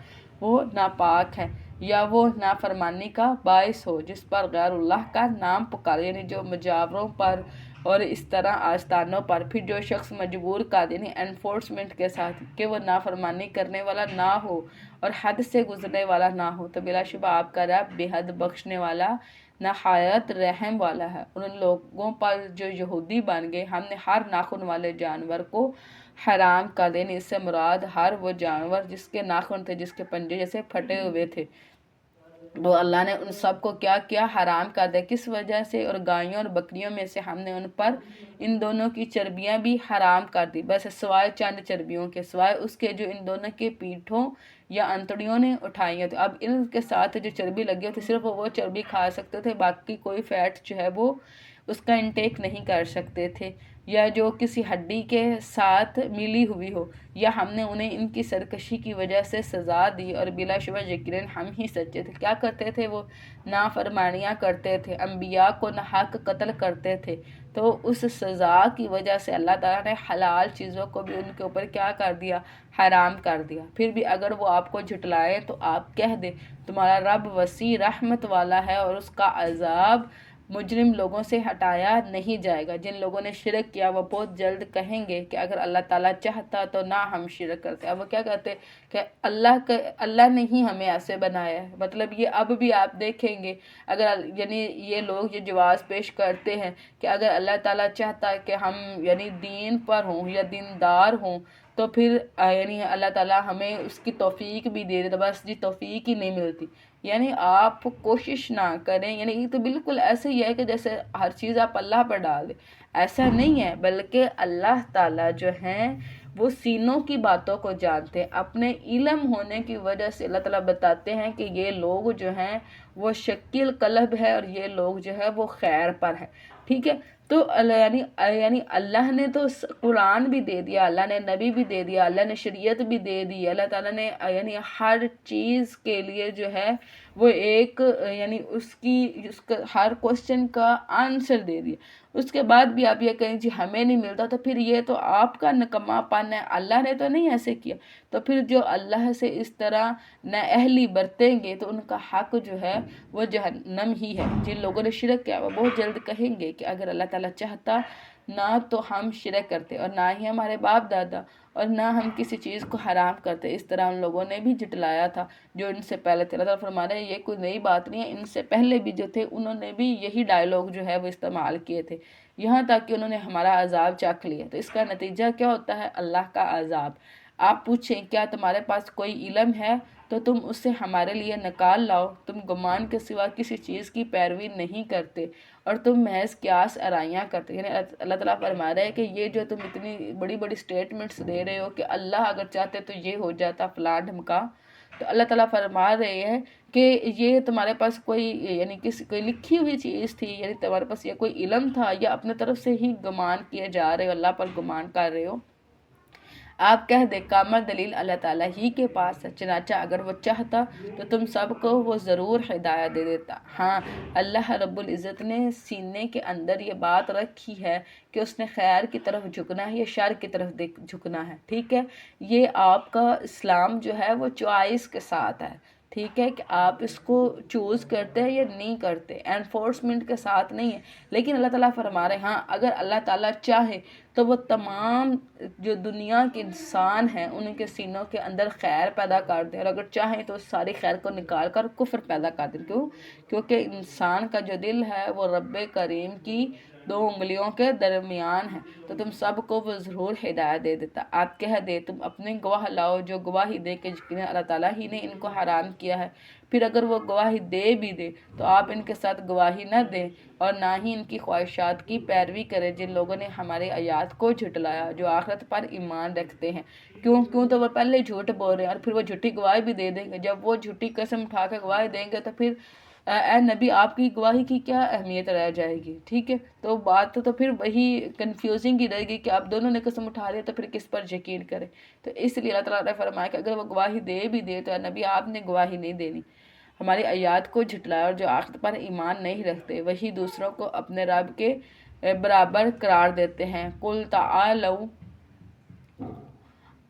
وہ ناپاک ہے۔ یا وہ نافرمانی کا باعث ہو جس پر غیر اللہ کا نام پکارے، یعنی جو مجاوروں پر اور اس طرح آستانوں پر، پھر جو شخص مجبور کر یعنی انفورسمنٹ کے ساتھ کہ وہ نافرمانی کرنے والا نہ ہو اور حد سے گزرنے والا نہ ہو، تو بلا شبہ آپ کا رب بے حد بخشنے والا نہایت رحم والا ہے۔ ان لوگوں پر جو یہودی بن گئے ہم نے ہر ناخن والے جانور کو حرام کر دیا، اس سے مراد ہر وہ جانور جس کے ناخن تھے، جس کے پنجے جیسے پھٹے ہوئے تھے، تو اللہ نے ان سب کو کیا کیا حرام کر دیا۔ کس وجہ سے؟ اور گایوں اور بکریوں میں سے ہم نے ان پر ان دونوں کی چربیاں بھی حرام کر دی، بس سوائے چند چربیوں کے، سوائے اس کے جو ان دونوں کے پیٹھوں یا انتڑیوں نے اٹھائی ہیں۔ تو اب ان کے ساتھ جو چربی لگی ہوتی صرف وہ چربی کھا سکتے تھے، باقی کوئی فیٹ جو ہے وہ اس کا انٹیک نہیں کر سکتے تھے، یا جو کسی ہڈی کے ساتھ ملی ہوئی ہو، یا ہم نے انہیں ان کی سرکشی کی وجہ سے سزا دی اور بلا شبہ یقیناً ہم ہی سچے تھے۔ کیا کرتے تھے وہ؟ نافرمانیاں کرتے تھے، انبیاء کو ناحق قتل کرتے تھے۔ تو اس سزا کی وجہ سے اللہ تعالیٰ نے حلال چیزوں کو بھی ان کے اوپر کیا کر دیا؟ حرام کر دیا۔ پھر بھی اگر وہ آپ کو جھٹلائیں تو آپ کہہ دیں تمہارا رب وسیع رحمت والا ہے اور اس کا عذاب مجرم لوگوں سے ہٹایا نہیں جائے گا۔ جن لوگوں نے شرک کیا وہ بہت جلد کہیں گے کہ اگر اللہ تعالیٰ چاہتا تو نہ ہم شرک کرتے۔ اب وہ کیا کہتے ہیں کہ اللہ نے ہی ہمیں ایسے بنایا ہے۔ مطلب یہ اب بھی آپ دیکھیں گے، اگر یعنی یہ لوگ یہ جواز پیش کرتے ہیں کہ اگر اللہ تعالیٰ چاہتا ہے کہ ہم یعنی دین پر ہوں یا دیندار ہوں تو پھر یعنی اللہ تعالیٰ ہمیں اس کی توفیق بھی دے دے، بس جی توفیق ہی نہیں ملتی۔ یعنی آپ کوشش نہ کریں، یعنی یہ تو بالکل ایسے ہی ہے کہ جیسے ہر چیز آپ اللہ پر ڈال دیں، ایسا نہیں ہے، بلکہ اللہ تعالیٰ جو ہیں وہ سینوں کی باتوں کو جانتے ہیں۔ اپنے علم ہونے کی وجہ سے اللہ تعالیٰ بتاتے ہیں کہ یہ لوگ جو ہیں وہ شکیل قلب ہے اور یہ لوگ جو ہے وہ خیر پر ہے، ٹھیک ہے۔ تو یعنی اللہ نے تو قرآن بھی دے دیا، اللہ نے نبی بھی دے دیا، اللہ نے شریعت بھی دے دی، اللہ تعالیٰ نے یعنی ہر چیز کے لیے جو ہے وہ ایک یعنی اس کا ہر کوسچن کا آنسر دے دیا۔ اس کے بعد بھی آپ یہ کہیں جی ہمیں نہیں ملتا، تو پھر یہ تو آپ کا نکما پن ہے، اللہ نے تو نہیں ایسے کیا۔ تو پھر جو اللہ سے اس طرح نااہلی برتیں گے تو ان کا حق جو ہے وہ جہنم ہی ہے۔ جن لوگوں نے شرک کیا وہ بہت جلد کہیں گے کہ اگر اللہ تعالیٰ چاہتا نہ تو ہم شرک کرتے اور نہ ہی ہمارے باپ دادا، اور نہ ہم کسی چیز کو حرام کرتے۔ اس طرح ان لوگوں نے بھی جھٹلایا تھا جو ان سے پہلے تھے۔ اللہ تعالیٰ فرما رہے ہیں یہ کوئی نئی بات نہیں ہے، ان سے پہلے بھی جو تھے انہوں نے بھی یہی ڈائیلاگ جو ہے وہ استعمال کیے تھے، یہاں تک کہ انہوں نے ہمارا عذاب چکھ لیا۔ تو اس کا نتیجہ کیا ہوتا ہے؟ اللہ کا عذاب۔ آپ پوچھیں کیا تمہارے پاس کوئی علم ہے تو تم اسے ہمارے لیے نکال لاؤ، تم گمان کے سوا کسی چیز کی پیروی نہیں کرتے اور تم محض قیاس آرائیاں کرتے۔ یعنی اللہ تعالیٰ فرما رہا ہے کہ یہ جو تم اتنی بڑی بڑی سٹیٹمنٹس دے رہے ہو کہ اللہ اگر چاہتے تو یہ ہو جاتا فلاں ڈھمکا، تو اللہ تعالیٰ فرما رہے ہیں کہ یہ تمہارے پاس کوئی یعنی کوئی لکھی ہوئی چیز تھی، یعنی تمہارے پاس یہ کوئی علم تھا، یا اپنے طرف سے ہی گمان کیے جا رہے ہو، اللہ پر گمان کر رہے ہو۔ آپ کہہ دیں کامل دلیل اللہ تعالیٰ ہی کے پاس ہے، چنانچہ اگر وہ چاہتا تو تم سب کو وہ ضرور ہدایت دے دیتا۔ ہاں، اللہ رب العزت نے سینے کے اندر یہ بات رکھی ہے کہ اس نے خیر کی طرف جھکنا ہے یا شر کی طرف جھکنا ہے، ٹھیک ہے۔ یہ آپ کا اسلام جو ہے وہ چوائس کے ساتھ ہے، ٹھیک ہے، کہ آپ اس کو چوز کرتے ہیں یا نہیں کرتے، انفورسمنٹ کے ساتھ نہیں ہے۔ لیکن اللہ تعالیٰ فرما رہے ہیں ہاں اگر اللہ تعالیٰ چاہے تو وہ تمام جو دنیا کے انسان ہیں ان کے سینوں کے اندر خیر پیدا کر دیں، اور اگر چاہیں تو ساری خیر کو نکال کر کفر پیدا کر دیں۔ کیونکہ انسان کا جو دل ہے وہ رب کریم کی 2 انگلیوں کے درمیان ہے، تو تم سب کو وہ ضرور ہدایت دے دیتا۔ آپ کہہ دے تم اپنے گواہ لاؤ جو گواہی دے کہ یقیناً اللہ تعالیٰ ہی نے ان کو حرام کیا ہے۔ پھر اگر وہ گواہی دے بھی دے تو آپ ان کے ساتھ گواہی نہ دیں اور نہ ہی ان کی خواہشات کی پیروی کریں جن لوگوں نے ہمارے آیات کو جھٹلایا، جو آخرت پر ایمان رکھتے ہیں۔ کیوں تو وہ پہلے جھوٹ بول رہے ہیں اور پھر وہ جھوٹی گواہی بھی دے دیں گے۔ جب وہ جھوٹی قسم اٹھا کے گواہی دیں گے تو پھر اے نبی آپ کی گواہی کی کیا اہمیت رہ جائے گی، ٹھیک ہے۔ تو بات تو پھر وہی کنفیوزنگ ہی رہے گی کہ آپ دونوں نے قسم اٹھا لیا تو پھر کس پر یقین کریں۔ تو اس لیے اللہ تعالیٰ نے فرمایا کہ اگر وہ گواہی دے بھی دے تو اے نبی آپ نے گواہی نہیں دینی۔ ہماری آیات کو جھٹلایا اور جو آخرت پر ایمان نہیں رکھتے وہی دوسروں کو اپنے رب کے برابر قرار دیتے ہیں۔ قُلْ تَعَالَوْا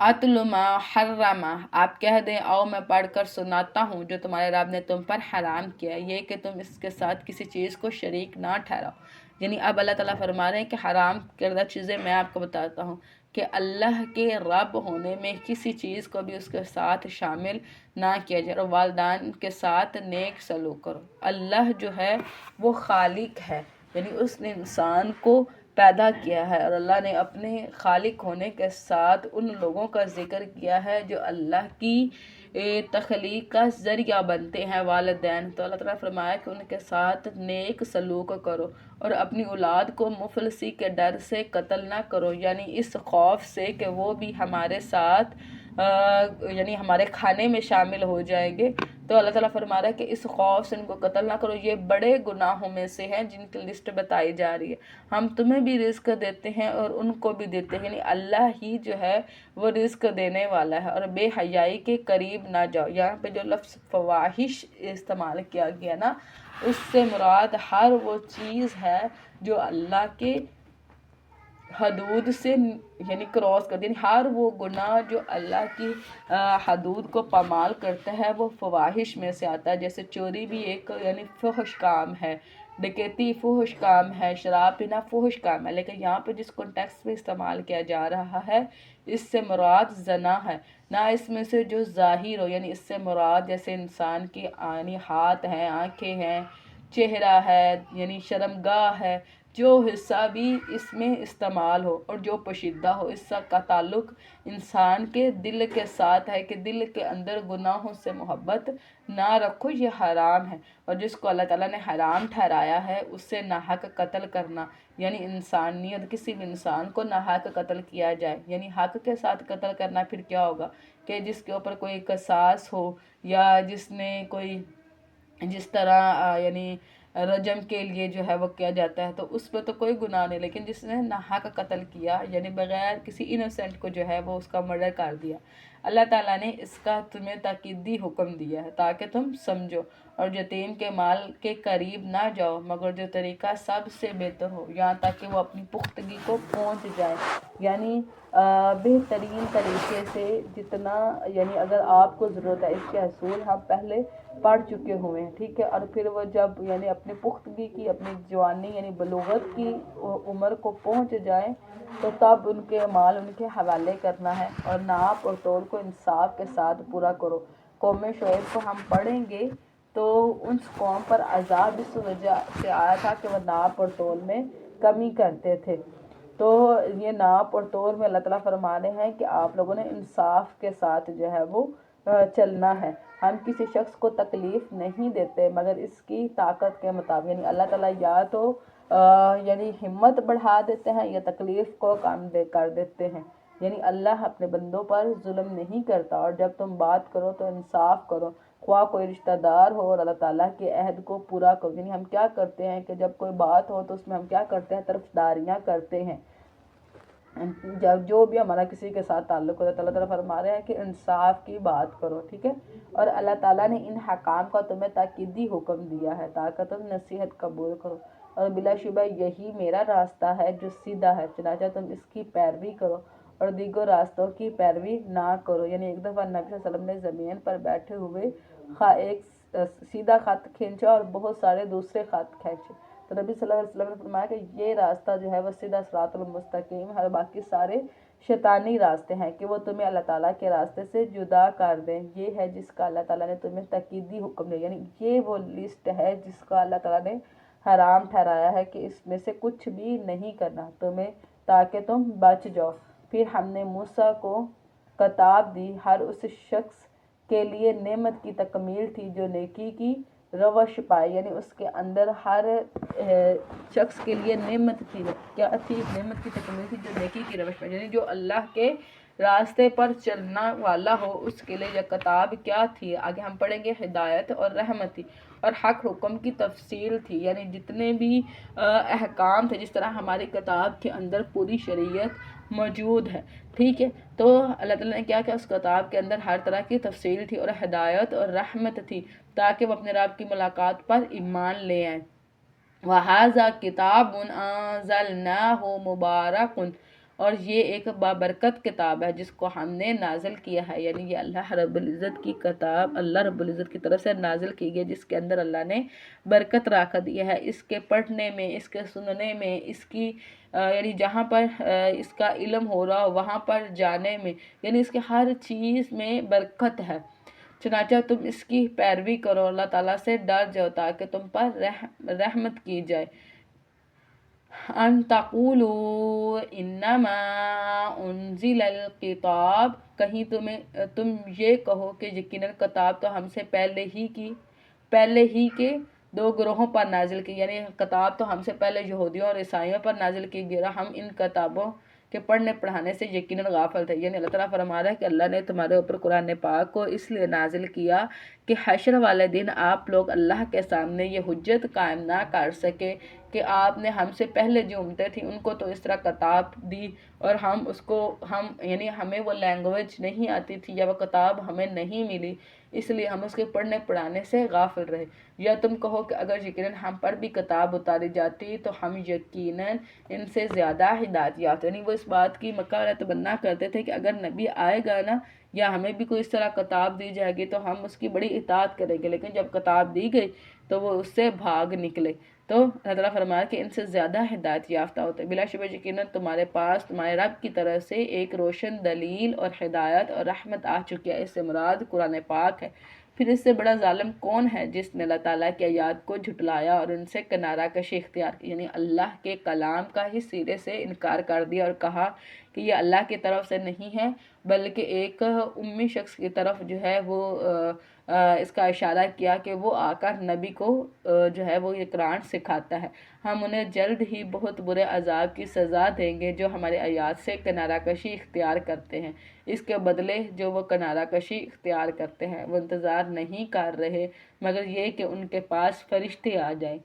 اَتْلُ مَا حَرَّمَ، آپ کہہ دیں آؤ میں پڑھ کر سناتا ہوں جو تمہارے رب نے تم پر حرام کیا ہے، یہ کہ تم اس کے ساتھ کسی چیز کو شریک نہ ٹھہراؤ۔ یعنی اب اللہ تعالیٰ فرما رہے ہیں کہ حرام کردہ چیزیں میں آپ کو بتاتا ہوں کہ اللہ کے رب ہونے میں کسی چیز کو بھی اس کے ساتھ شامل نہ کیا جائے، اور والدین کے ساتھ نیک سلوک کرو۔ اللہ جو ہے وہ خالق ہے، یعنی اس نے انسان کو پیدا کیا ہے، اور اللہ نے اپنے خالق ہونے کے ساتھ ان لوگوں کا ذکر کیا ہے جو اللہ کی تخلیق کا ذریعہ بنتے ہیں، والدین۔ تو اللہ تعالیٰ فرمایا کہ ان کے ساتھ نیک سلوک کرو اور اپنی اولاد کو مفلسی کے ڈر سے قتل نہ کرو، یعنی اس خوف سے کہ وہ بھی ہمارے ساتھ یعنی ہمارے کھانے میں شامل ہو جائیں گے، تو اللہ تعالیٰ فرما رہا ہے کہ اس خوف سے ان کو قتل نہ کرو، یہ بڑے گناہوں میں سے ہیں جن کی لسٹ بتائی جا رہی ہے۔ ہم تمہیں بھی رزق دیتے ہیں اور ان کو بھی دیتے ہیں، یعنی اللہ ہی جو ہے وہ رزق دینے والا ہے۔ اور بے حیائی کے قریب نہ جاؤ، یہاں پہ جو لفظ فواحش استعمال کیا گیا نا، اس سے مراد ہر وہ چیز ہے جو اللہ کے حدود سے یعنی کراس کر دی، یعنی ہر وہ گناہ جو اللہ کی حدود کو پامال کرتا ہے وہ فواحش میں سے آتا ہے۔ جیسے چوری بھی ایک یعنی فحش کام ہے، ڈکیتی فحش کام ہے، شراب پینا فحش کام ہے، لیکن یہاں پہ جس کانٹیکسٹ میں استعمال کیا جا رہا ہے اس سے مراد زنا ہے، نہ اس میں سے جو ظاہر ہو، یعنی اس سے مراد جیسے انسان کی یعنی ہاتھ ہیں، آنکھیں ہیں، چہرہ ہے، یعنی شرمگاہ ہے، جو حصہ بھی اس میں استعمال ہو اور جو پوشیدہ ہو، اس کا تعلق انسان کے دل کے ساتھ ہے کہ دل کے اندر گناہوں سے محبت نہ رکھو، یہ حرام ہے۔ اور جس کو اللہ تعالیٰ نے حرام ٹھہرایا ہے اس سے ناحق قتل کرنا، یعنی انسانیت کسی بھی انسان کو ناحق قتل کیا جائے، یعنی حق کے ساتھ قتل کرنا پھر کیا ہوگا کہ جس کے اوپر کوئی قصاص ہو، یا جس نے کوئی جس طرح یعنی رجم کے لیے جو ہے وہ کیا جاتا ہے تو اس پہ تو کوئی گناہ نہیں، لیکن جس نے ناحق قتل کیا یعنی بغیر کسی انوسینٹ کو جو ہے وہ اس کا مرڈر کر دیا، اللہ تعالیٰ نے اس کا تمہیں تاکیدی حکم دیا ہے تاکہ تم سمجھو۔ اور یتیم کے مال کے قریب نہ جاؤ مگر جو طریقہ سب سے بہتر ہو، یہاں تک کہ وہ اپنی پختگی کو پہنچ جائے، یعنی بہترین طریقے سے جتنا، یعنی اگر آپ کو ضرورت ہے، اس کے حصول ہم پہلے پڑھ چکے ہوئے ہیں، ٹھیک ہے، اور پھر وہ جب یعنی اپنی پختگی کی، اپنی جوانی یعنی بلوغت کی عمر کو پہنچ جائیں تو تب ان کے مال ان کے حوالے کرنا ہے، اور ناپ اور تول کو انصاف کے ساتھ پورا کرو۔ قوم شعیب کو ہم پڑھیں گے تو ان قوم پر عذاب اس وجہ سے آیا تھا کہ وہ ناپ اور تول میں کمی کرتے تھے۔ تو یہ ناپ اور تول میں اللہ تعالیٰ فرمانے ہیں کہ آپ لوگوں نے انصاف کے ساتھ جو ہے وہ چلنا ہے۔ ہم کسی شخص کو تکلیف نہیں دیتے مگر اس کی طاقت کے مطابق، یعنی اللہ تعالیٰ یا تو یعنی ہمت بڑھا دیتے ہیں یا تکلیف کو کم کر دیتے ہیں، یعنی اللہ اپنے بندوں پر ظلم نہیں کرتا۔ اور جب تم بات کرو تو انصاف کرو، خواہ کوئی رشتہ دار ہو، اور اللہ تعالیٰ کے عہد کو پورا کرو۔ یعنی ہم کیا کرتے ہیں کہ جب کوئی بات ہو تو اس میں ہم کیا کرتے ہیں، طرفداریاں کرتے ہیں، جب جو بھی ہمارا کسی کے ساتھ تعلق ہوتا ہے، اللہ تعالیٰ فرما رہے ہیں کہ انصاف کی بات کرو، ٹھیک ہے۔ اور اللہ تعالیٰ نے ان حکام کا تمہیں تاکیدی حکم دیا ہے تاکہ تم نصیحت قبول کرو، اور بلا شبہ یہی میرا راستہ ہے جو سیدھا ہے، چنانچہ تم اس کی پیروی کرو اور دیگر راستوں کی پیروی نہ کرو۔ یعنی ایک دفعہ نبی صلی اللہ علیہ وسلم نے زمین پر بیٹھے ہوئے ایک سیدھا خط کھینچا اور بہت سارے دوسرے خط کھینچے، تو نبی صلی اللہ علیہ وسلم نے فرمایا کہ یہ راستہ جو ہے وہ سیدھا صراط المستقیم ہے، اور باقی سارے شیطانی راستے ہیں کہ وہ تمہیں اللہ تعالیٰ کے راستے سے جدا کر دیں۔ یہ ہے جس کا اللہ تعالیٰ نے تمہیں تاکیدی حکم دیا، یعنی یہ وہ لسٹ ہے جس کا اللہ تعالیٰ نے حرام ٹھہرایا ہے کہ اس میں سے کچھ بھی نہیں کرنا تمہیں تاکہ تم بچ جاؤ۔ پھر ہم نے موسیٰ کو کتاب دی، ہر اس شخص کے لیے نعمت کی تکمیل تھی جو نیکی کی روش پائے، یعنی اس کے اندر ہر شخص کے لیے نعمت تھی، کیا تھی؟ نعمت کی تکمیل تھی جو نیکی کی روش پائے، یعنی جو اللہ کے راستے پر چلنا والا ہو اس کے لیے یہ کتاب کیا تھی؟ آگے ہم پڑھیں گے ہدایت اور رحمت تھی، اور حق حکم کی تفصیل تھی، یعنی جتنے بھی احکام تھے، جس طرح ہماری کتاب کے اندر پوری شریعت موجود ہے، ٹھیک ہے۔ تو اللہ تعالیٰ نے کیا کیا اس کتاب کے اندر ہر طرح کی تفصیل تھی اور ہدایت اور رحمت تھی تاکہ وہ اپنے رب کی ملاقات پر ایمان لے آئیں۔ وَهَذَا كِتَابٌ أَنزَلْنَاهُ مُبَارَكٌ، اور یہ ایک بابرکت کتاب ہے جس کو ہم نے نازل کیا ہے، یعنی یہ اللہ رب العزت کی کتاب اللہ رب العزت کی طرف سے نازل کی گئی جس کے اندر اللہ نے برکت رکھ دی ہے، اس کے پڑھنے میں، اس کے سننے میں، اس کی یعنی جہاں پر اس کا علم ہو رہا ہو وہاں پر جانے میں، یعنی اس کے ہر چیز میں برکت ہے، چنانچہ تم اس کی پیروی کرو، اللہ تعالیٰ سے ڈر جاؤ تاکہ تم پر رحمت کی جائے۔ ان تقولوا انما انزل الکتاب، کہیں تم یہ کہو کہ یقیناً کتاب تو ہم سے پہلے ہی کے دو گروہوں پر نازل کی، یعنی کتاب تو ہم سے پہلے یہودیوں اور عیسائیوں پر نازل کی گئی، ہم ان کتابوں کہ پڑھنے پڑھانے سے یقیناً غافل تھے۔ یعنی اللہ تعالیٰ فرما رہا ہے کہ اللہ نے تمہارے اوپر قرآن پاک کو اس لیے نازل کیا کہ حشر والے دن آپ لوگ اللہ کے سامنے یہ حجت قائم نہ کر سکے کہ آپ نے ہم سے پہلے جو امتیں تھیں ان کو تو اس طرح کتاب دی اور یعنی ہمیں وہ لینگویج نہیں آتی تھی یا وہ کتاب ہمیں نہیں ملی، اس لیے ہم اس کے پڑھنے پڑھانے سے غافل رہے۔ یا تم کہو کہ اگر یقیناً ہم پر بھی کتاب اتاری جاتی تو ہم یقیناً ان سے زیادہ ہدایت یافتہ، یعنی وہ اس بات کی مکہ والے تمنا کرتے تھے کہ اگر نبی آئے گا نا یا ہمیں بھی کوئی اس طرح کتاب دی جائے گی تو ہم اس کی بڑی اطاعت کریں گے، لیکن جب کتاب دی گئی تو وہ اس سے بھاگ نکلے۔ تو اللہ تعالیٰ فرمایا کہ ان سے زیادہ ہدایت یافتہ ہوتے ہیں۔ بلا شبہ یقیناً تمہارے پاس تمہارے رب کی طرف سے ایک روشن دلیل اور ہدایت اور رحمت آ چکی ہے، اس سے مراد قرآن پاک ہے۔ پھر اس سے بڑا ظالم کون ہے جس نے اللہ تعالیٰ کی آیات کو جھٹلایا اور ان سے کنارہ کشی اختیار کی، یعنی اللہ کے کلام کا ہی سرے سے انکار کر دیا اور کہا کہ یہ اللہ کی طرف سے نہیں ہے بلکہ ایک امی شخص کی طرف جو ہے وہ اس کا اشارہ کیا کہ وہ آ کر نبی کو جو ہے وہ یہ قرآن سکھاتا ہے۔ ہم انہیں جلد ہی بہت برے عذاب کی سزا دیں گے جو ہمارے آیات سے کنارہ کشی اختیار کرتے ہیں۔ اس کے بدلے جو وہ کنارہ کشی اختیار کرتے ہیں وہ انتظار نہیں کر رہے مگر یہ کہ ان کے پاس فرشتے آ جائیں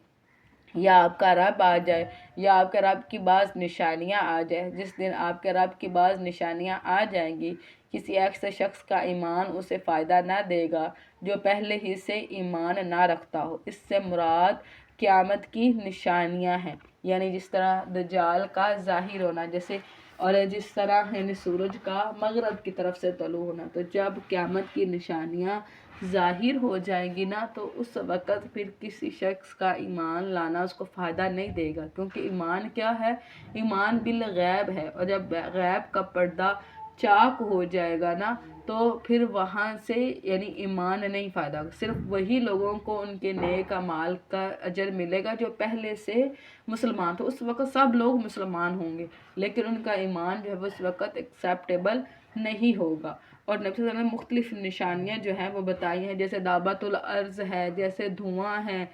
یا آپ کا رب آ جائے یا آپ کے رب کی بعض نشانیاں آ جائیں۔ جس دن آپ کے رب کی بعض نشانیاں آ جائیں گی کسی ایسے شخص کا ایمان اسے فائدہ نہ دے گا جو پہلے ہی سے ایمان نہ رکھتا ہو۔ اس سے مراد قیامت کی نشانیاں ہیں، یعنی جس طرح دجال کا ظاہر ہونا اور جس طرح یعنی سورج کا مغرب کی طرف سے طلوع ہونا۔ تو جب قیامت کی نشانیاں ظاہر ہو جائیں گی نا تو اس وقت پھر کسی شخص کا ایمان لانا اس کو فائدہ نہیں دے گا، کیونکہ ایمان کیا ہے؟ ایمان بالغیب ہے، اور جب غیب کا پردہ چاک ہو جائے گا نا تو پھر وہاں سے یعنی ایمان نہیں فائدہ ہوگا۔ صرف وہی لوگوں کو ان کے نیک اعمال کا اجر ملے گا جو پہلے سے مسلمان تھے۔ اس وقت سب لوگ مسلمان ہوں گے لیکن ان کا ایمان جو ہے وہ اس وقت ایکسیپٹیبل نہیں ہوگا۔ اور نبی صلی اللہ علیہ وسلم نے مختلف نشانیاں جو ہیں وہ بتائی ہیں، جیسے دابۃ الارض ہے، جیسے دھواں ہے،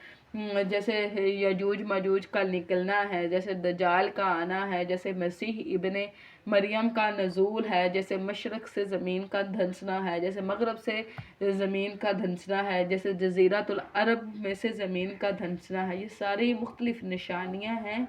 جیسے یجوج ماجوج کا نکلنا ہے، جیسے دجال کا آنا ہے، جیسے مسیح ابن مریم کا نزول ہے، جیسے مشرق سے زمین کا دھنسنا ہے، جیسے مغرب سے زمین کا دھنسنا ہے، جیسے جزیرۃ العرب میں سے زمین کا دھنسنا ہے۔ یہ ساری مختلف نشانیاں ہیں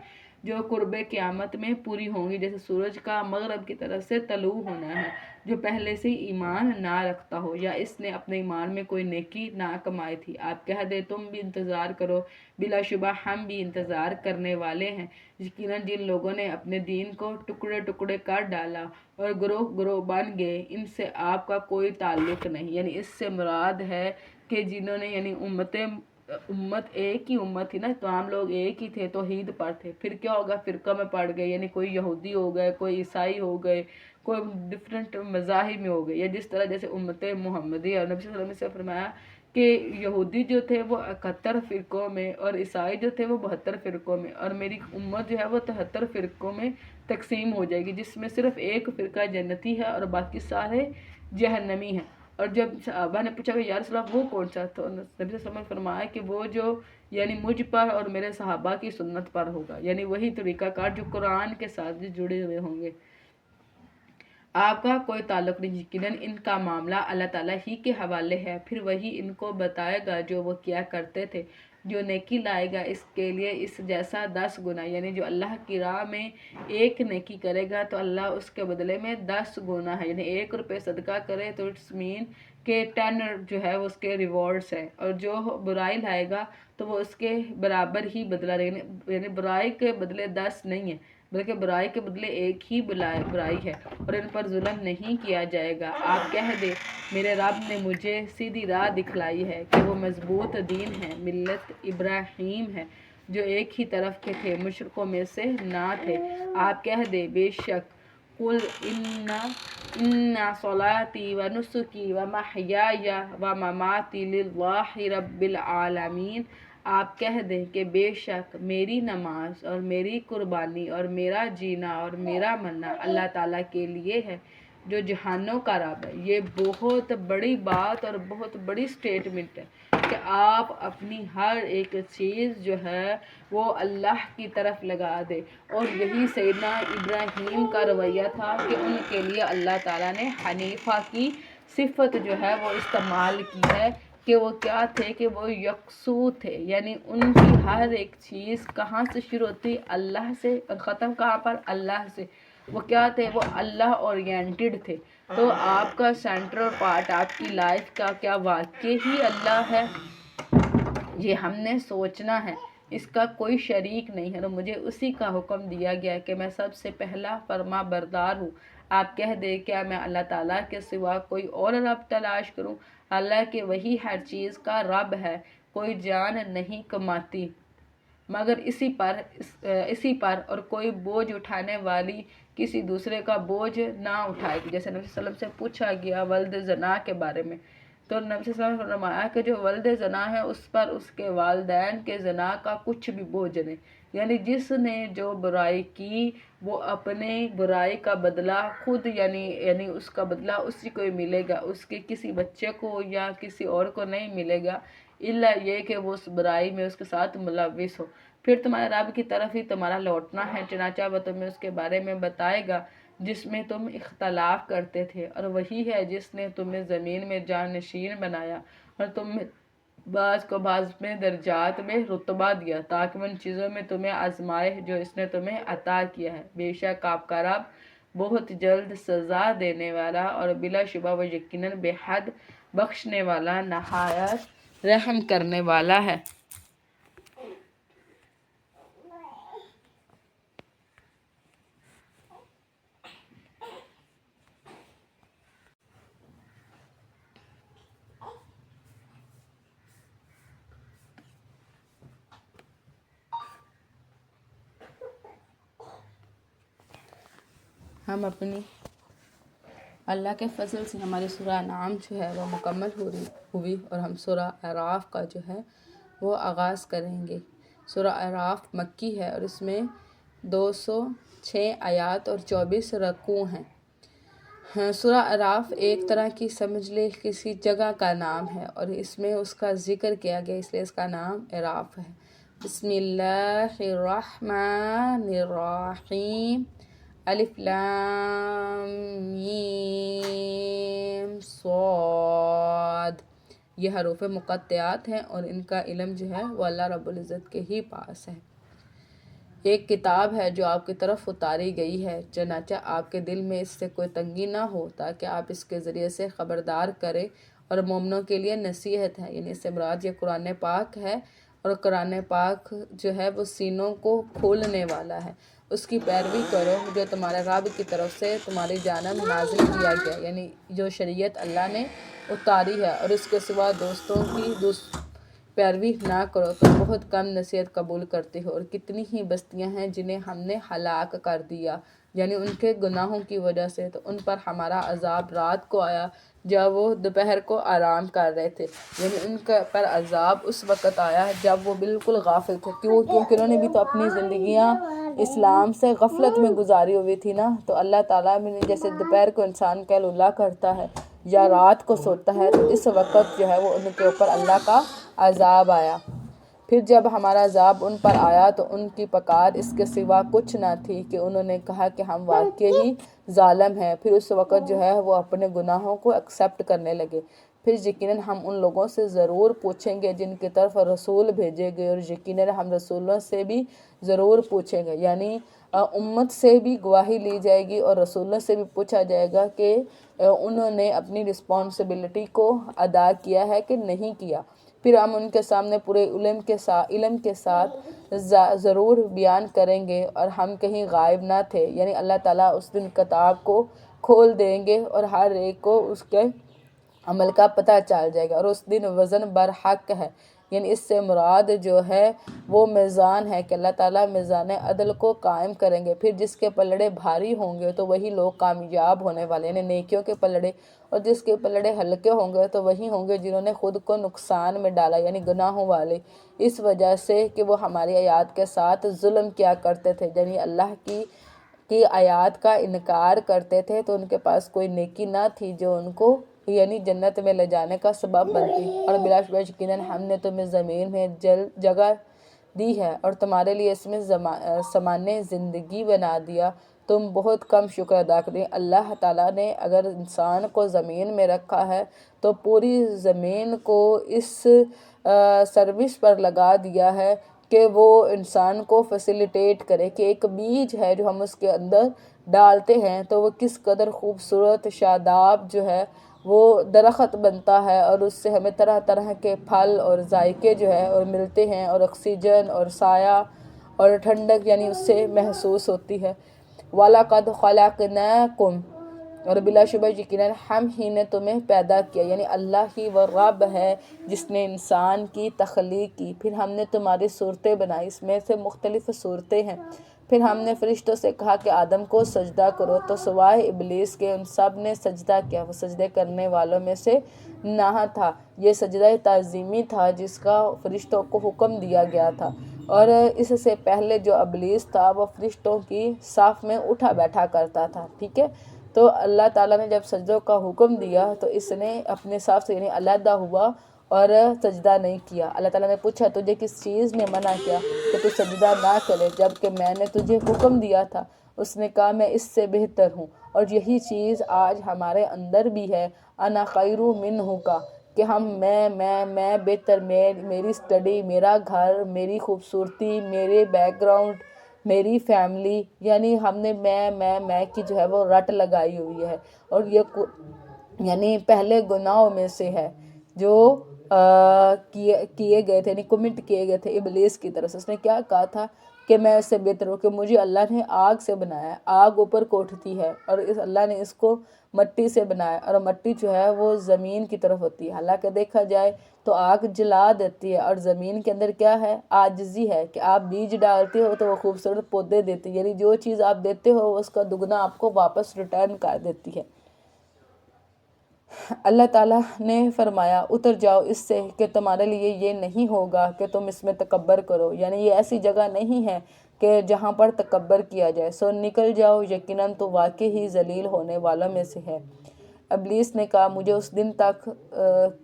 جو قرب قیامت میں پوری ہوں گی، جیسے سورج کا مغرب کی طرف سے طلوع ہونا ہے۔ جو پہلے سے ایمان نہ رکھتا ہو یا اس نے اپنے ایمان میں کوئی نیکی نہ کمائی تھی، آپ کہہ دے تم بھی انتظار کرو، بلا شبہ ہم بھی انتظار کرنے والے ہیں۔ یقیناً جن لوگوں نے اپنے دین کو ٹکڑے ٹکڑے کر ڈالا اور گروہ گروہ بن گئے ان سے آپ کا کوئی تعلق نہیں، یعنی اس سے مراد ہے کہ جنہوں نے یعنی امت ایک ہی امت تھی نا، تمام لوگ ایک ہی تھے، توحید پر تھے، پھر کیا ہوگا؟ فرقہ میں پڑ گئے، یعنی کوئی یہودی ہو گئے، کوئی عیسائی ہو گئے، کوئی ڈفرینٹ مذاہب میں ہو گئے، یا جس طرح جیسے امت محمدی اور نبی صلی اللہ علیہ وسلم سے فرمایا کہ یہودی جو تھے وہ 71 فرقوں میں اور عیسائی جو تھے وہ 72 فرقوں میں، اور میری امت جو ہے وہ 73 فرقوں میں تقسیم ہو جائے گی، جس میں صرف ایک فرقہ جنتی ہے اور باقی سارے جہنمی ہیں۔ اور جب صحابہ نے پوچھا کہ یا رسول اللہ وہ کون سا، تو نبی صلی اللہ علیہ وسلم نے فرمایا کہ وہ جو یعنی مجھ پر اور میرے صحابہ کی سنت پر ہوگا، یعنی وہی طریقہ کار جو قرآن کے ساتھ جڑے ہوئے ہوں گے۔ آپ کا کوئی تعلق نہیں، یقیناً ان کا معاملہ اللہ تعالیٰ ہی کے حوالے ہے، پھر وہی ان کو بتائے گا جو وہ کیا کرتے تھے۔ جو نیکی لائے گا اس کے لیے اس جیسا 10 گنا، یعنی جو اللہ کی راہ میں ایک نیکی کرے گا تو اللہ اس کے بدلے میں 10 گنا ہے، یعنی 1 روپے صدقہ کرے تو اٹس مین کہ 10 جو ہے وہ اس کے ریوارڈز ہے، اور جو برائی لائے گا تو وہ اس کے برابر ہی بدلہ رہے گا، یعنی برائی کے بدلے 10 نہیں ہے بلکہ برائی کے بدلے ایک ہی برائی ہے، اور ان پر ظلم نہیں کیا جائے گا۔ آپ کہہ دے میرے رب نے مجھے سیدھی راہ دکھلائی ہے کہ وہ مضبوط دین ہے، ملت ابراہیم ہے جو ایک ہی طرف کے تھے، مشرکوں میں سے نہ تھے۔ آپ کہہ دے بے شک قل ان صلاتی و نسکی و محیای و مماتی للہ رب العالمین، آپ کہہ دیں کہ بے شک میری نماز اور میری قربانی اور میرا جینا اور میرا مرنا اللہ تعالیٰ کے لیے ہے جو جہانوں کا رب ہے۔ یہ بہت بڑی بات اور بہت بڑی سٹیٹمنٹ ہے، کہ آپ اپنی ہر ایک چیز جو ہے وہ اللہ کی طرف لگا دے. اور یہی سیدنا ابراہیم کا رویہ تھا کہ ان کے لیے اللہ تعالیٰ نے حنیفہ کی صفت جو ہے وہ استعمال کی ہے کہ وہ کیا تھے کہ وہ یکسو تھے، یعنی ان کی ہر ایک چیز کہاں سے شروع ہوتی؟ اللہ سے، اور ختم کہاں پر؟ اللہ سے. وہ کیا تھے؟ وہ اللہ اورینٹڈ تھے. تو آپ کا سینٹرل پارٹ آپ کی لائف کا کیا واقعی ہی اللہ ہے؟ یہ ہم نے سوچنا ہے. اس کا کوئی شریک نہیں ہے. تو مجھے اسی کا حکم دیا گیا کہ میں سب سے پہلا فرما بردار ہوں. آپ کہہ دیں کیا میں اللہ تعالیٰ کے سوا کوئی اور رب تلاش کروں؟ اللہ کہ وہی ہر چیز کا رب ہے. کوئی جان نہیں کماتی مگر اسی پر اور کوئی بوجھ اٹھانے والی کسی دوسرے کا بوجھ نہ اٹھائے گی. جیسے نبی صلی اللہ علیہ وسلم سے پوچھا گیا ولد زنا کے بارے میں، تو نبی صلی اللہ علیہ وسلم نے فرمایا کہ جو ولد زنا ہے اس پر اس کے والدین کے زنا کا کچھ بھی بوجھ نہیں. یعنی جس نے جو برائی کی وہ اپنے برائی کا بدلہ خود یعنی اس کا بدلہ اسی کو ہی ملے گا، اس کے کسی بچے کو یا کسی اور کو نہیں ملے گا، الا یہ کہ وہ اس برائی میں اس کے ساتھ ملوث ہو. پھر تمہارے رب کی طرف ہی تمہارا لوٹنا ہے، چنانچہ وہ تمہیں اس کے بارے میں بتائے گا جس میں تم اختلاف کرتے تھے. اور وہی ہے جس نے تمہیں زمین میں جانشین بنایا اور تم بعض کو بعض میں درجات میں رتبہ دیا تاکہ ان چیزوں میں تمہیں آزمائے جو اس نے تمہیں عطا کیا ہے. بے شک آپ کا رب بہت جلد سزا دینے والا اور بلا شبہ و یقیناً بے حد بخشنے والا نہایت رحم کرنے والا ہے. ہم اپنی اللہ کے فضل سے ہماری سورہ انعام جو ہے وہ مکمل ہوئی اور ہم سورہ اعراف کا جو ہے وہ آغاز کریں گے. سورہ اعراف مکی ہے اور اس میں 206 آیات اور 24 رکوع ہیں. سورہ اعراف ایک طرح کی سمجھ لے کسی جگہ کا نام ہے اور اس میں اس کا ذکر کیا گیا اس لیے اس کا نام اعراف ہے. بسم اللہ الرحمن الرحیم. الف لام میم صاد. یہ حروف مقطعات ہیں اور ان کا علم جو ہے وہ اللہ رب العزت کے ہی پاس ہے. ایک کتاب ہے جو آپ کی طرف اتاری گئی ہے، چنانچہ آپ کے دل میں اس سے کوئی تنگی نہ ہو تاکہ آپ اس کے ذریعے سے خبردار کریں اور مومنوں کے لیے نصیحت ہے. یعنی اس سے مراد یہ قرآن پاک ہے اور قرآن پاک جو ہے وہ سینوں کو کھولنے والا ہے. اس کی پیروی کرو جو تمہارے رب کی طرف سے تمہاری جانب نازل کیا گیا، یعنی جو شریعت اللہ نے اتاری ہے، اور اس کے سوا دوستوں کی پیروی نہ کرو. تو بہت کم نصیحت قبول کرتے ہو اور کتنی ہی بستیاں ہیں جنہیں ہم نے ہلاک کر دیا یعنی ان کے گناہوں کی وجہ سے. تو ان پر ہمارا عذاب رات کو آیا جب وہ دوپہر کو آرام کر رہے تھے، یعنی ان کے پر عذاب اس وقت آیا جب وہ بالکل غافل تھے. کیونکہ انہوں نے بھی تو اپنی زندگیاں اسلام سے غفلت میں گزاری ہوئی تھی نا. تو اللہ تعالیٰ نے جیسے دوپہر کو انسان قیلولہ کرتا ہے یا رات کو سوتا ہے، تو اس وقت جو ہے وہ ان کے اوپر اللہ کا عذاب آیا. پھر جب ہمارا عذاب ان پر آیا تو ان کی پکار اس کے سوا کچھ نہ تھی کہ انہوں نے کہا کہ ہم واقعی ہی ظالم ہیں. پھر اس وقت جو ہے وہ اپنے گناہوں کو ایکسیپٹ کرنے لگے. پھر یقیناً ہم ان لوگوں سے ضرور پوچھیں گے جن کی طرف رسول بھیجے گئے، اور یقیناً ہم رسولوں سے بھی ضرور پوچھیں گے. یعنی امت سے بھی گواہی لی جائے گی اور رسولوں سے بھی پوچھا جائے گا کہ انہوں نے اپنی رسپانسبلٹی کو ادا کیا ہے کہ نہیں کیا. پھر ہم ان کے سامنے پورے علم کے ساتھ ضرور بیان کریں گے اور ہم کہیں غائب نہ تھے. یعنی اللہ تعالیٰ اس دن کتاب کو کھول دیں گے اور ہر ایک کو اس کے عمل کا پتہ چل جائے گا. اور اس دن وزن برحق ہے، یعنی اس سے مراد جو ہے وہ میزان ہے کہ اللہ تعالیٰ میزان عدل کو قائم کریں گے. پھر جس کے پلڑے بھاری ہوں گے تو وہی لوگ کامیاب ہونے والے، یعنی نیکیوں کے پلڑے، اور جس کے پلڑے ہلکے ہوں گے تو وہی ہوں گے جنہوں نے خود کو نقصان میں ڈالا، یعنی گناہوں والے، اس وجہ سے کہ وہ ہماری آیات کے ساتھ ظلم کیا کرتے تھے. یعنی اللہ کی آیات کا انکار کرتے تھے تو ان کے پاس کوئی نیکی نہ تھی جو ان کو یعنی جنت میں لے جانے کا سبب بنتی، اور بلا شبہ یقیناً ہم نے تمہیں زمین میں جگہ دی ہے اور تمہارے لیے اس میں سامان زندگی بنا دیا، تم بہت کم شکر ادا کریں۔ اللہ تعالیٰ نے اگر انسان کو زمین میں رکھا ہے تو پوری زمین کو اس سروس پر لگا دیا ہے کہ وہ انسان کو فیسیلیٹیٹ کرے، کہ ایک بیج ہے جو ہم اس کے اندر ڈالتے ہیں تو وہ کس قدر خوبصورت شاداب جو ہے وہ درخت بنتا ہے، اور اس سے ہمیں طرح طرح کے پھل اور ذائقے جو ہے اور ملتے ہیں، اور آکسیجن اور سایہ اور ٹھنڈک یعنی اس سے محسوس ہوتی ہے۔ وَلَقَدْ خَلَقْنَاكُمْ، اور بلا شبہ یقیناً ہم ہی نے تمہیں پیدا کیا، یعنی اللہ ہی وہ رب ہے جس نے انسان کی تخلیق کی، پھر ہم نے تمہاری صورتیں بنائی، اس میں سے مختلف صورتیں ہیں۔ پھر ہم نے فرشتوں سے کہا کہ آدم کو سجدہ کرو، تو سوائے ابلیس کے ان سب نے سجدہ کیا، وہ سجدے کرنے والوں میں سے نہ تھا۔ یہ سجدہ تعظیمی تھا جس کا فرشتوں کو حکم دیا گیا تھا، اور اس سے پہلے جو ابلیس تھا وہ فرشتوں کی صف میں اٹھا بیٹھا کرتا تھا، ٹھیک ہے۔ تو اللہ تعالیٰ نے جب سجدوں کا حکم دیا تو اس نے اپنے صف سے یعنی علیحدہ ہوا اور سجدہ نہیں کیا۔ اللہ تعالیٰ نے پوچھا تجھے کس چیز نے منع کیا کہ تو سجدہ نہ کرے جبکہ میں نے تجھے حکم دیا تھا؟ اس نے کہا میں اس سے بہتر ہوں، اور یہی چیز آج ہمارے اندر بھی ہے، انا خیر منہ کا، کہ میں بہتر، میری اسٹڈی، میرا گھر، میری خوبصورتی، میرے بیک گراؤنڈ، میری فیملی، یعنی ہم نے میں کی جو ہے وہ رٹ لگائی ہوئی ہے، اور یہ یعنی پہلے گناہوں میں سے ہے جو کیے گئے تھے، یعنی کمٹ کیے گئے تھے ابلیس کی طرف سے۔ اس نے کیا کہا تھا کہ میں اس سے بہتر ہوں، کہ مجھے اللہ نے آگ سے بنایا ہے، آگ اوپر کو اٹھتی ہے، اور اللہ نے اس کو مٹی سے بنایا، اور مٹی جو ہے وہ زمین کی طرف ہوتی ہے۔ حالانکہ دیکھا جائے تو آگ جلا دیتی ہے، اور زمین کے اندر کیا ہے؟ عاجزی ہے، کہ آپ بیج ڈالتے ہو تو وہ خوبصورت پودے دیتی ہے، یعنی جو چیز آپ دیتے ہو اس کا دگنا آپ کو واپس ریٹرن کر دیتی ہے۔ اللہ تعالیٰ نے فرمایا اتر جاؤ اس سے کہ تمہارے لیے یہ نہیں ہوگا کہ تم اس میں تکبر کرو، یعنی یہ ایسی جگہ نہیں ہے کہ جہاں پر تکبر کیا جائے، سو نکل جاؤ، یقیناً تو واقعی ہی ذلیل ہونے والوں میں سے ہے۔ ابلیس نے کہا مجھے اس دن تک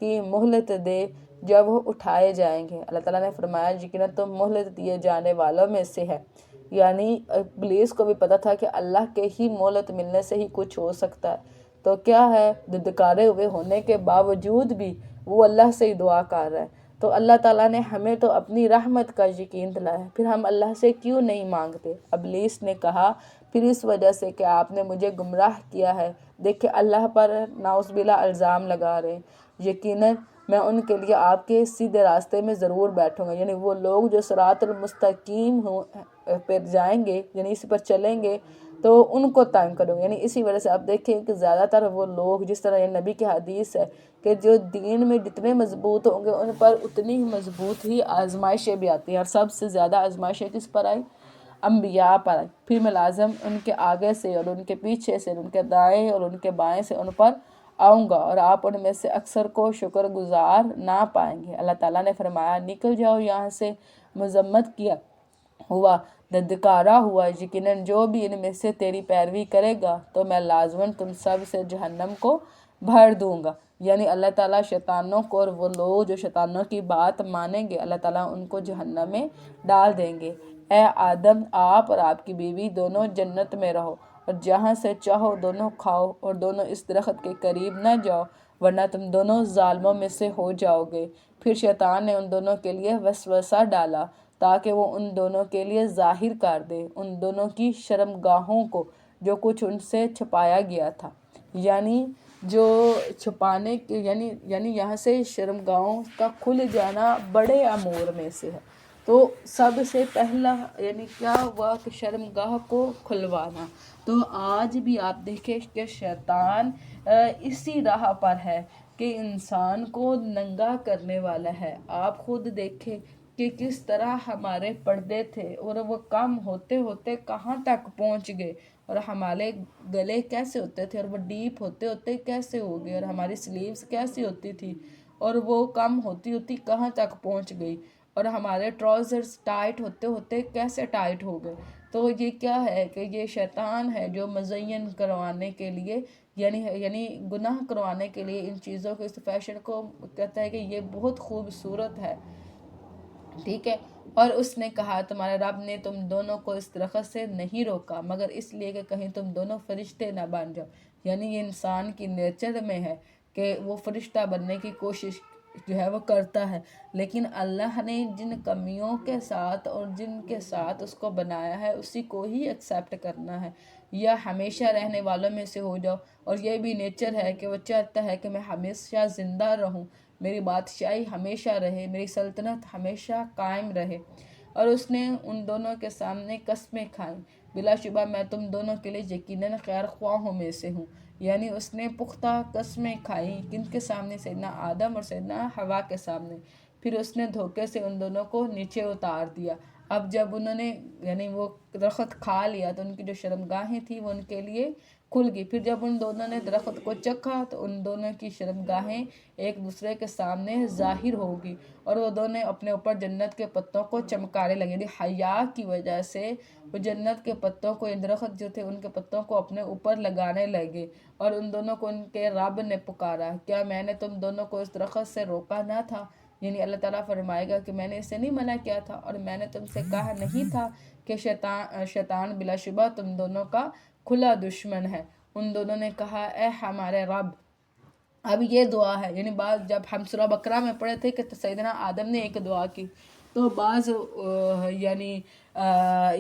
کی مہلت دے جب وہ اٹھائے جائیں گے۔ اللہ تعالیٰ نے فرمایا یقیناً تو مہلت دیے جانے والوں میں سے ہے، یعنی ابلیس کو بھی پتہ تھا کہ اللہ کے ہی مہلت ملنے سے ہی کچھ ہو سکتا ہے، تو کیا ہے دھتکارے ہوئے ہونے کے باوجود بھی وہ اللہ سے ہی دعا کر رہا ہے۔ تو اللہ تعالیٰ نے ہمیں تو اپنی رحمت کا یقین دلایا ہے، پھر ہم اللہ سے کیوں نہیں مانگتے؟ ابلیس نے کہا پھر اس وجہ سے کہ آپ نے مجھے گمراہ کیا ہے۔ دیکھیں اللہ پر نعوذ باللہ الزام لگا رہے ہیں، یقیناً میں ان کے لیے آپ کے سیدھے راستے میں ضرور بیٹھوں گا، یعنی وہ لوگ جو صراط المستقیم پر جائیں گے، یعنی اس پر چلیں گے تو ان کو تنگ کروں گے۔ یعنی اسی وجہ سے آپ دیکھیں کہ زیادہ تر وہ لوگ، جس طرح یہ نبی کی حدیث ہے کہ جو دین میں جتنے مضبوط ہوں گے ان پر اتنی ہی مضبوط ہی آزمائشیں بھی آتی ہیں، اور سب سے زیادہ آزمائشیں کس پر آئی؟ انبیاء پر آئی، پھر میں لازم ان کے آگے سے اور ان کے پیچھے سے، ان کے دائیں اور ان کے بائیں سے ان پر آؤں گا، اور آپ ان میں سے اکثر کو شکر گزار نہ پائیں گے۔ اللہ تعالیٰ نے فرمایا نکل جاؤ یہاں سے، مذمت کیا ہوا، دھتکارا ہوا، یقیناً جو بھی ان میں سے تیری پیروی کرے گا تو میں لازماً تم سب سے جہنم کو بھر دوں گا۔ یعنی اللہ تعالیٰ شیطانوں کو، اور وہ لوگ جو شیطانوں کی بات مانیں گے، اللہ تعالیٰ ان کو جہنم میں ڈال دیں گے۔ اے آدم، آپ اور آپ کی بیوی دونوں جنت میں رہو، اور جہاں سے چاہو دونوں کھاؤ، اور دونوں اس درخت کے قریب نہ جاؤ ورنہ تم دونوں ظالموں میں سے ہو جاؤ گے۔ پھر شیطان نے ان دونوں کے لیے وسوسہ ڈالا تاکہ وہ ان دونوں کے لیے ظاہر کر دے ان دونوں کی شرمگاہوں کو جو کچھ ان سے چھپایا گیا تھا، یعنی جو چھپانے کے یعنی یہاں سے شرمگاہوں کا کھل جانا بڑے امور میں سے ہے۔ تو سب سے پہلا یعنی کیا ہوا کہ شرمگاہ کو کھلوانا۔ تو آج بھی آپ دیکھیں کہ شیطان اسی راہ پر ہے کہ انسان کو ننگا کرنے والا ہے۔ آپ خود دیکھیں کہ کس طرح ہمارے پردے تھے اور وہ کم ہوتے ہوتے کہاں تک پہنچ گئے، اور ہمارے گلے کیسے ہوتے تھے اور وہ ڈیپ ہوتے ہوتے کیسے ہو گئے، اور ہماری سلیوز کیسی ہوتی تھی اور وہ کم ہوتی ہوتی کہاں تک پہنچ گئی، اور ہمارے ٹراؤزرز ٹائٹ ہوتے ہوتے کیسے ٹائٹ ہو گئے۔ تو یہ کیا ہے کہ یہ شیطان ہے جو مزین کروانے کے لیے یعنی گناہ کروانے کے لیے ان چیزوں کو، اس فیشن کو کہتا ہے کہ یہ بہت خوبصورت ہے، ٹھیک ہے۔ اور اس نے کہا تمہارے رب نے تم دونوں کو اس درخت سے نہیں روکا مگر اس لیے کہ کہیں تم دونوں فرشتے نہ بن جاؤ، یعنی یہ انسان کی نیچر میں ہے کہ وہ فرشتہ بننے کی کوشش جو ہے وہ کرتا ہے، لیکن اللہ نے جن کمیوں کے ساتھ اور جن کے ساتھ اس کو بنایا ہے اسی کو ہی ایکسیپٹ کرنا ہے، یا ہمیشہ رہنے والوں میں سے ہو جاؤ۔ اور یہ بھی نیچر ہے کہ وہ چاہتا ہے کہ میں ہمیشہ زندہ رہوں، میری بادشاہی ہمیشہ رہے، میری سلطنت ہمیشہ قائم رہے۔ اور اس نے ان دونوں کے سامنے قسمیں کھائیں، بلا شبہ میں تم دونوں کے لیے یقیناً خیر خواہوں میں سے ہوں، یعنی اس نے پختہ قسمیں کھائیں، کن کے سامنے؟ سیدنا آدم اور سیدنا حوا کے سامنے۔ پھر اس نے دھوکے سے ان دونوں کو نیچے اتار دیا۔ اب جب انہوں نے یعنی وہ درخت کھا لیا تو ان کی جو شرمگاہیں تھیں وہ ان کے لیے کھل گئی۔ پھر جب ان دونوں نے درخت کو چکھا تو ان دونوں کی شرمگاہیں ایک دوسرے کے سامنے ظاہر ہوگی، اور وہ دونوں اپنے اوپر جنت کے پتوں کو چمکانے لگے، یعنی حیا کی وجہ سے وہ جنت کے پتوں کو، درخت جو تھے ان کے پتوں کو اپنے اوپر لگانے لگے۔ اور ان دونوں کو ان کے رب نے پکارا، کیا میں نے تم دونوں کو اس درخت سے روکا نہ تھا؟ یعنی اللہ تعالیٰ فرمائے گا کہ میں نے اسے نہیں منع کیا تھا، اور میں نے تم سے کہا نہیں تھا کہ شیطان بلا شبہ تم دونوں کا کھلا دشمن ہے۔ ان دونوں نے کہا اے ہمارے رب۔ اب یہ دعا ہے، یعنی بعض جب ہم سورہ بقرہ میں پڑھے تھے کہ سیدنا آدم نے ایک دعا کی، تو بعض یعنی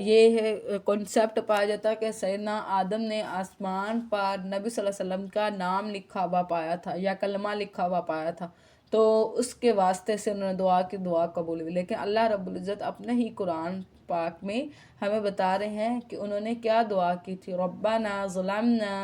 یہ کنسیپٹ پایا جاتا ہے کہ سیدنا آدم نے آسمان پر نبی صلی اللہ علیہ وسلم کا نام لکھا ہوا پایا تھا یا کلمہ لکھا ہوا پایا تھا، تو اس کے واسطے سے انہوں نے دعا قبول ہوئی۔ لیکن اللہ رب العزت اپنے ہی قرآن پاک میں ہمیں بتا رہے ہیں کہ انہوں نے کیا دعا کی تھی، ربنا ظلمنا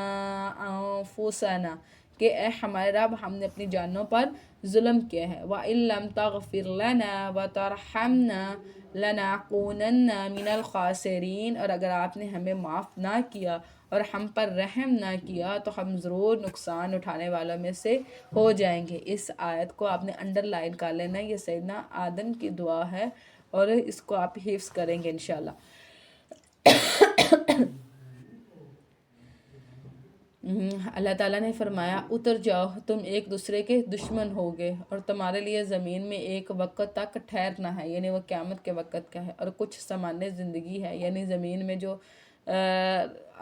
انفسنا، کہ اے ہمارے رب ہم نے اپنی جانوں پر ظلم کیا ہے، وَإِن لَّمْ تَغْفِرْ لَنَا وَتَرْحَمْنَا لَنَكُونَنَّ مِنَ الْخَاسِرِينَ، اور اگر آپ نے ہمیں معاف نہ کیا اور ہم پر رحم نہ کیا تو ہم ضرور نقصان اٹھانے والوں میں سے ہو جائیں گے۔ اس آیت کو آپ نے انڈر لائن کر لینا، یہ سیدنا آدم کی دعا ہے اور اس کو آپ حفظ کریں گے انشاءاللہ۔ اللہ تعالیٰ نے فرمایا اتر جاؤ، تم ایک دوسرے کے دشمن ہوگے اور تمہارے لیے زمین میں ایک وقت تک ٹھہرنا ہے، یعنی وہ قیامت کے وقت کا ہے، اور کچھ سامانیہ زندگی ہے، یعنی زمین میں جو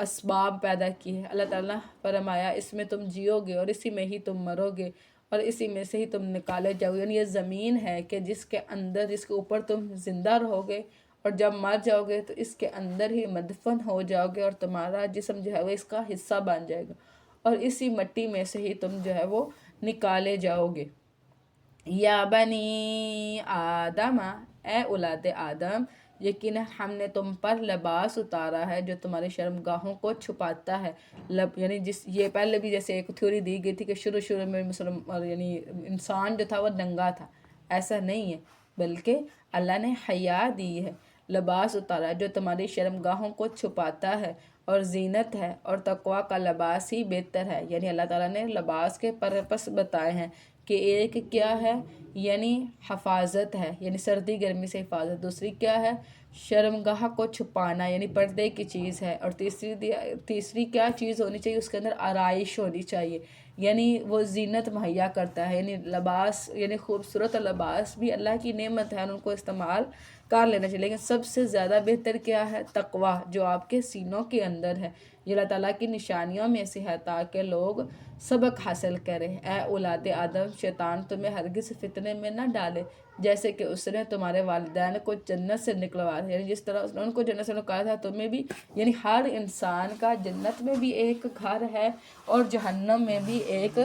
اسباب پیدا کی ہے۔ اللہ تعالیٰ فرمایا اس میں تم جیو گے اور اسی میں ہی تم مرو گے اور اسی میں سے ہی تم نکالے جاؤ، یعنی یہ زمین ہے کہ جس کے اوپر تم زندہ رہو گے، اور جب مر جاؤ گے تو اس کے اندر ہی مدفن ہو جاؤ گے، اور تمہارا جسم جو ہے وہ اس کا حصہ بن جائے گا، اور اسی مٹی میں سے ہی تم جو ہے وہ نکالے جاؤ گے۔ یا بنی آدم، اے اولاد آدم، یقیناً ہم نے تم پر لباس اتارا ہے جو تمہاری شرمگاہوں کو چھپاتا ہے۔ یعنی یہ پہلے بھی جیسے ایک تھیوری دی گئی تھی کہ شروع میں یعنی انسان جو تھا وہ ننگا تھا، ایسا نہیں ہے، بلکہ اللہ نے حیا دی ہے، لباس اتارا جو تمہاری شرمگاہوں کو چھپاتا ہے اور زینت ہے، اور تقویٰ کا لباس ہی بہتر ہے۔ یعنی اللہ تعالیٰ نے لباس کے پرپس بتائے ہیں کہ ایک کیا ہے، یعنی حفاظت ہے، یعنی سردی گرمی سے حفاظت، دوسری کیا ہے، شرمگاہ کو چھپانا یعنی پردے کی چیز ہے، اور تیسری کیا چیز ہونی چاہیے، اس کے اندر آرائش ہونی چاہیے، یعنی وہ زینت مہیا کرتا ہے۔ یعنی لباس، یعنی خوبصورت لباس بھی اللہ کی نعمت ہے اور ان کو استعمال کر لینا چاہیے، لیکن سب سے زیادہ بہتر کیا ہے، تقویٰ جو آپ کے سینوں کے اندر ہے۔ یہ اللہ تعالیٰ کی نشانیوں میں سے ہے تاکہ لوگ سبق حاصل کریں۔ اے اولاد آدم، شیطان تمہیں ہرگز فتنے میں نہ ڈالے جیسے کہ اس نے تمہارے والدین کو جنت سے نکلوایا، یعنی جس طرح اس نے ان کو جنت سے نکالا تھا تمہیں بھی، یعنی ہر انسان کا جنت میں بھی ایک گھر ہے اور جہنم میں بھی ایک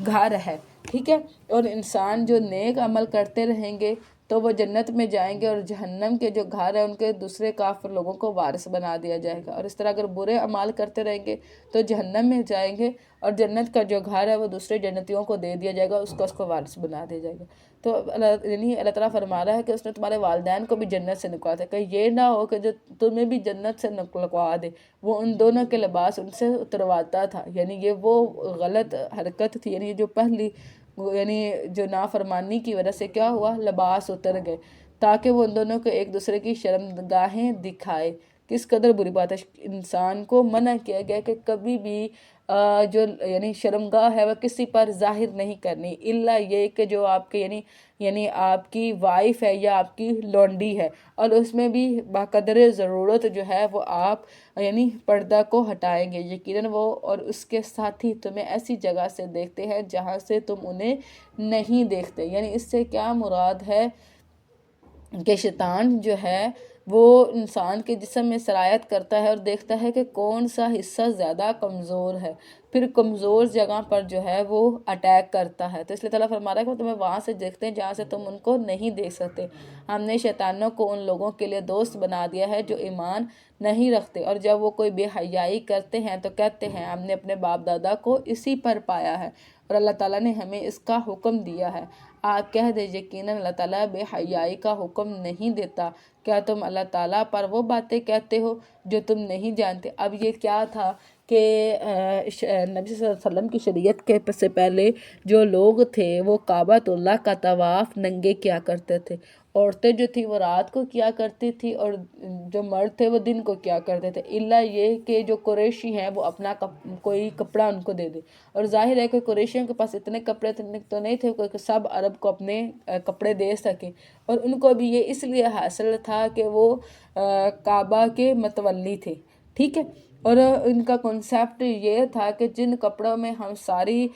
گھر ہے، ٹھیک ہے۔ اور انسان جو نیک عمل کرتے رہیں گے تو وہ جنت میں جائیں گے، اور جہنم کے جو گھر ہے ان کے دوسرے کافر لوگوں کو وارث بنا دیا جائے گا، اور اس طرح اگر برے اعمال کرتے رہیں گے تو جہنم میں جائیں گے، اور جنت کا جو گھر ہے وہ دوسرے جنتیوں کو دے دیا جائے گا، اس کو وارث بنا دیا جائے گا۔ تو اللہ تعالیٰ فرما رہا ہے کہ اس نے تمہارے والدین کو بھی جنت سے نکلا تھا، کہ یہ نہ ہو کہ جو تمہیں بھی جنت سے نکلوا دے، وہ ان دونوں کے لباس ان سے اترواتا تھا، یعنی یہ وہ غلط حرکت تھی، یعنی جو پہلی یعنی جو نافرمانی کی وجہ سے کیا ہوا، لباس اتر گئے، تاکہ وہ ان دونوں کو ایک دوسرے کی شرمگاہیں دکھائے کس قدر بری بات ہے. انسان کو منع کیا گیا کہ کبھی بھی جو یعنی شرمگاہ ہے وہ کسی پر ظاہر نہیں کرنی، الا یہ کہ جو آپ کے یعنی آپ کی وائف ہے یا آپ کی لونڈی ہے، اور اس میں بھی بقدر ضرورت جو ہے وہ آپ یعنی پردہ کو ہٹائیں گے. یقیناً وہ اور اس کے ساتھی تمہیں ایسی جگہ سے دیکھتے ہیں جہاں سے تم انہیں نہیں دیکھتے. یعنی اس سے کیا مراد ہے کہ شیطان جو ہے وہ انسان کے جسم میں سرایت کرتا ہے اور دیکھتا ہے کہ کون سا حصہ زیادہ کمزور ہے، پھر کمزور جگہ پر جو ہے وہ اٹیک کرتا ہے. تو اس لیے تعالیٰ فرما رہا ہے کہ وہ تمہیں وہاں سے دیکھتے ہیں جہاں سے تم ان کو نہیں دیکھ سکتے. ہم نے شیطانوں کو ان لوگوں کے لیے دوست بنا دیا ہے جو ایمان نہیں رکھتے، اور جب وہ کوئی بے حیائی کرتے ہیں تو کہتے ہیں ہم نے اپنے باپ دادا کو اسی پر پایا ہے، اور اللہ تعالیٰ نے ہمیں اس کا حکم دیا ہے. آپ کہہ دیں یقیناً اللہ تعالیٰ بے حیائی کا حکم نہیں دیتا. کیا تم اللہ تعالیٰ پر وہ باتیں کہتے ہو جو تم نہیں جانتے؟ اب یہ کیا تھا کہ نبی صلی اللہ علیہ وسلم کی شریعت کے سے پہلے جو لوگ تھے وہ کعبۃ اللہ کا طواف ننگے کیا کرتے تھے. عورتیں جو تھی وہ رات کو کیا کرتی تھی اور جو مرد تھے وہ دن کو کیا کرتے تھے، الا یہ کہ جو قریشی ہیں وہ اپنا کوئی کپڑا ان کو دے دے. اور ظاہر ہے کہ قریشیوں کے پاس اتنے کپڑے تو نہیں تھے کہ سب عرب کو اپنے کپڑے دے سکیں، اور ان کو بھی یہ اس لیے حاصل تھا کہ وہ کعبہ کے متولی تھے. ٹھیک ہے، اور ان کا کنسیپٹ یہ تھا کہ جن کپڑوں میں ہم ساری